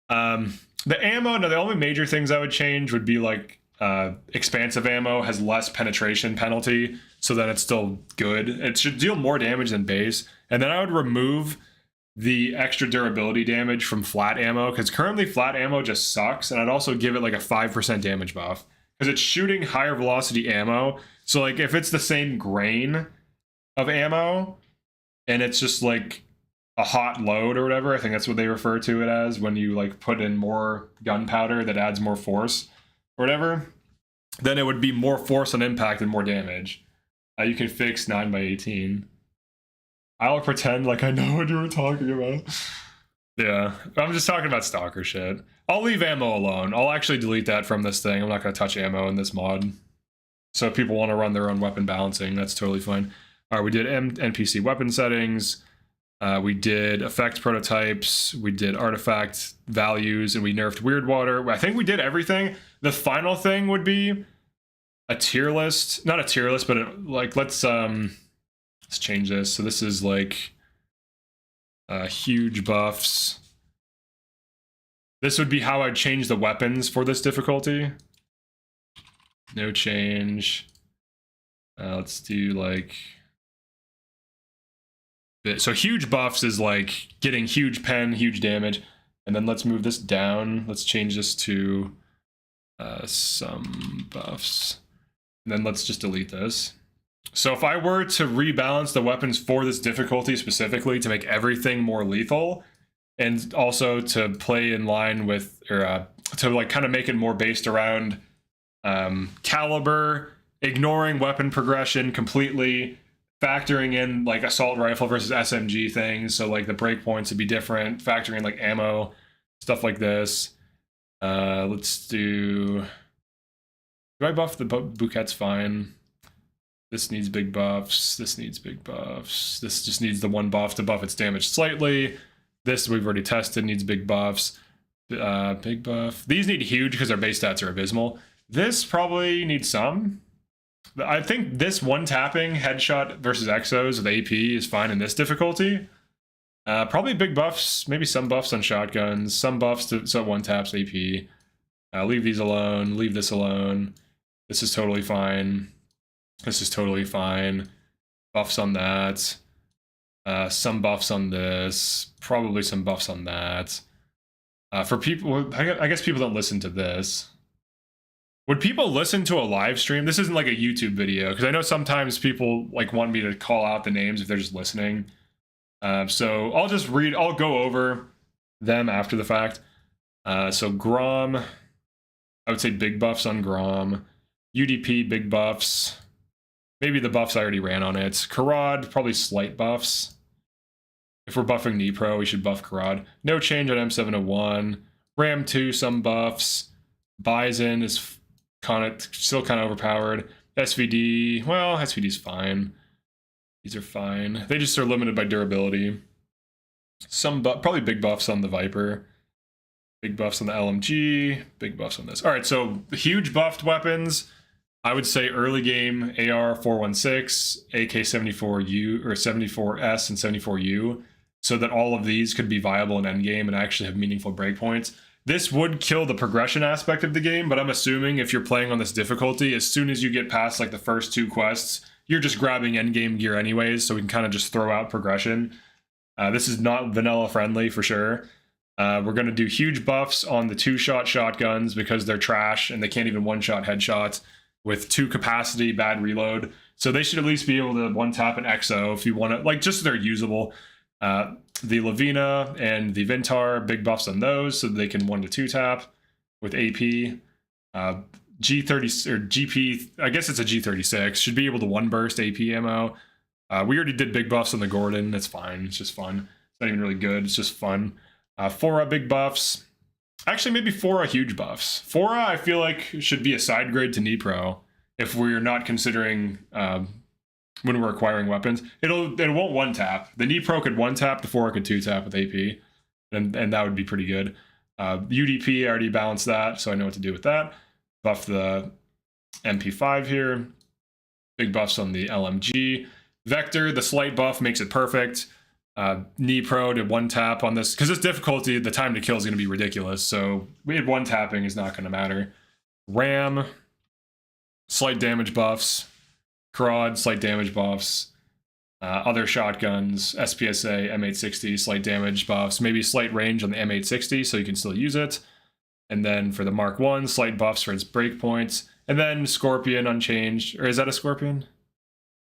The ammo, no, the only major things I would change would be like expansive ammo has less penetration penalty, so that it's still good. It should deal more damage than base. And then I would remove the extra durability damage from flat ammo, because currently flat ammo just sucks, and I'd also give it like a 5% damage buff, because it's shooting higher velocity ammo. So like if it's the same grain of ammo, and it's just like a hot load or whatever, I think that's what they refer to it as, when you like put in more gunpowder that adds more force or whatever, then it would be more force on impact and more damage. You can fix 9x18. I'll pretend like I know what you were talking about. Yeah, I'm just talking about stalker shit. I'll leave ammo alone. I'll actually delete that from this thing. I'm not going to touch ammo in this mod. So if people want to run their own weapon balancing, that's totally fine. All right, we did NPC weapon settings. We did effect prototypes. We did artifact values, and we nerfed weird water. I think we did everything. The final thing would be a tier list. Not a tier list, but like let's change this. So this is like huge buffs. This would be how I'd change the weapons for this difficulty. No change. Let's do like... So huge buffs is like getting huge pen, huge damage. And then let's move this down. Let's change this to some buffs. And then let's just delete this. So if I were to rebalance the weapons for this difficulty specifically to make everything more lethal, and also to play in line with, or to like kind of make it more based around caliber, ignoring weapon progression completely, factoring in like assault rifle versus SMG things, so like the breakpoints would be different, factoring in like ammo, stuff like this. Let's do I buff the bouquet's fine. This needs big buffs. This needs big buffs. This just needs the one buff to buff its damage slightly. This we've already tested, needs big buffs. Big buff. These need huge because their base stats are abysmal. This probably needs some. I think this one tapping headshot versus exos with AP is fine in this difficulty. Probably big buffs, maybe some buffs on shotguns, some buffs to so one taps AP. Leave these alone, leave this alone. This is totally fine. This is totally fine. Buffs on that. Some buffs on this. Probably some buffs on that. For people, I guess people don't listen to this. Would people listen to a live stream? This isn't like a YouTube video, because I know sometimes people like want me to call out the names if they're just listening. So I'll just read, I'll go over them after the fact. So Grom, I would say big buffs on Grom. UDP, big buffs. Maybe the buffs I already ran on it. Karad, probably slight buffs. If we're buffing Dnipro, we should buff Karad. No change on M701. Ram 2, some buffs. Bison is still kind of overpowered. SVD, well, SVD's fine. These are fine. They just are limited by durability. Some probably big buffs on the Viper. Big buffs on the LMG. Big buffs on this. All right, so the huge buffed weapons. I would say early game AR-416, AK-74U, or 74S and 74U, so that all of these could be viable in endgame and actually have meaningful breakpoints. This would kill the progression aspect of the game, but I'm assuming if you're playing on this difficulty, as soon as you get past like the first two quests, you're just grabbing endgame gear anyways, so we can kind of just throw out progression. This is not vanilla friendly for sure. We're going to do huge buffs on the 2-shot shotguns because they're trash and they can't even 1-shot headshots with 2 capacity, bad reload. So they should at least be able to 1-tap an EXO if you want to, like, just so they're usable. The Lavina and the Vintar, big buffs on those so they can 1-to 2-tap with AP. G30 or GP, I guess it's a G36, should be able to 1-burst AP ammo. We already did big buffs on the Gordon. That's fine. It's just fun. It's not even really good. It's just fun. Fora big buffs. Actually, maybe Fora huge buffs. Fora, I feel like, should be a side grade to Nipro if we're not considering when we're acquiring weapons. It won't 1-tap. The Nipro could 1-tap, the Fora could 2-tap with AP, and that would be pretty good. UDP, I already balanced that, so I know what to do with that. Buff the MP5 here. Big buffs on the LMG. Vector, the slight buff makes it perfect. Nipro to 1-tap on this, because this difficulty, the time to kill is going to be ridiculous, so we had 1-tapping is not going to matter. Ram, slight damage buffs. Crod, slight damage buffs. Other shotguns, SPSA, M860, slight damage buffs. Maybe slight range on the M860, so you can still use it. And then for the Mark 1, slight buffs for its breakpoints. And then Scorpion unchanged. Or is that a Scorpion?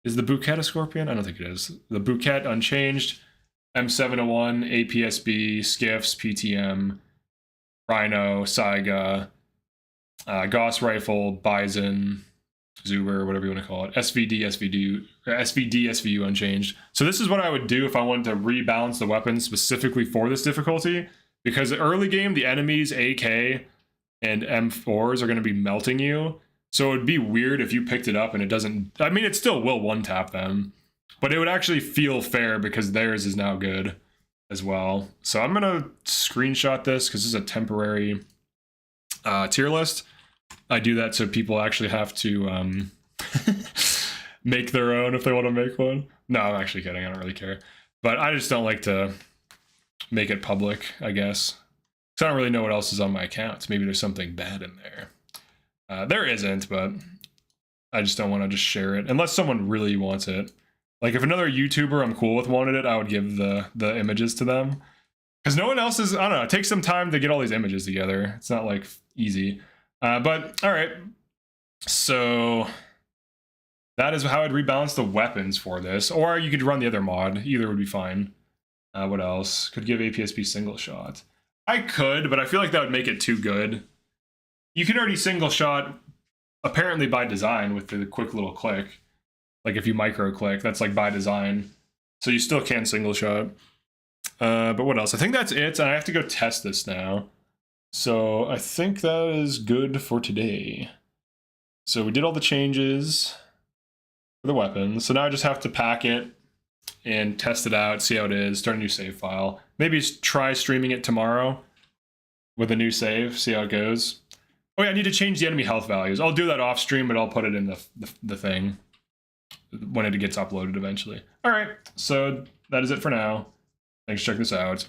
Is the Bouquet a Scorpion? I don't think it is. The Bouquet unchanged. M701, APSB, Skiffs, PTM, Rhino, Saiga, Gauss Rifle, Bison, Zuber, whatever you want to call it. SVD, SVU unchanged. So this is what I would do if I wanted to rebalance the weapons specifically for this difficulty. Because early game, the enemies, AK and M4s are going to be melting you. So it would be weird if you picked it up and it doesn't... I mean, it still will 1-tap them. But it would actually feel fair because theirs is now good as well. So I'm going to screenshot this because this is a temporary tier list. I do that so people actually have to make their own if they want to make one. No, I'm actually kidding. I don't really care. But I just don't like to make it public, I guess. So I don't really know what else is on my accounts. Maybe there's something bad in there. There isn't, but I just don't want to just share it. Unless someone really wants it. Like, if another YouTuber I'm cool with wanted it, I would give the images to them. Because no one else is... I don't know. It takes some time to get all these images together. It's not, like, easy. But, alright. So... that is how I'd rebalance the weapons for this. Or you could run the other mod. Either would be fine. What else? Could give APSP single shot. I could, but I feel like that would make it too good. You can already single shot, apparently by design, with the quick little click. Like if you micro click, that's like by design. So you still can single shot. But what else? I think that's it, and I have to go test this now. So I think that is good for today. So we did all the changes for the weapons. So now I just have to pack it and test it out, see how it is, start a new save file. Maybe try streaming it tomorrow with a new save, see how it goes. Oh yeah, I need to change the enemy health values. I'll do that off stream, but I'll put it in the thing when it gets uploaded eventually. All right, so that is it for now. Thanks for checking this out.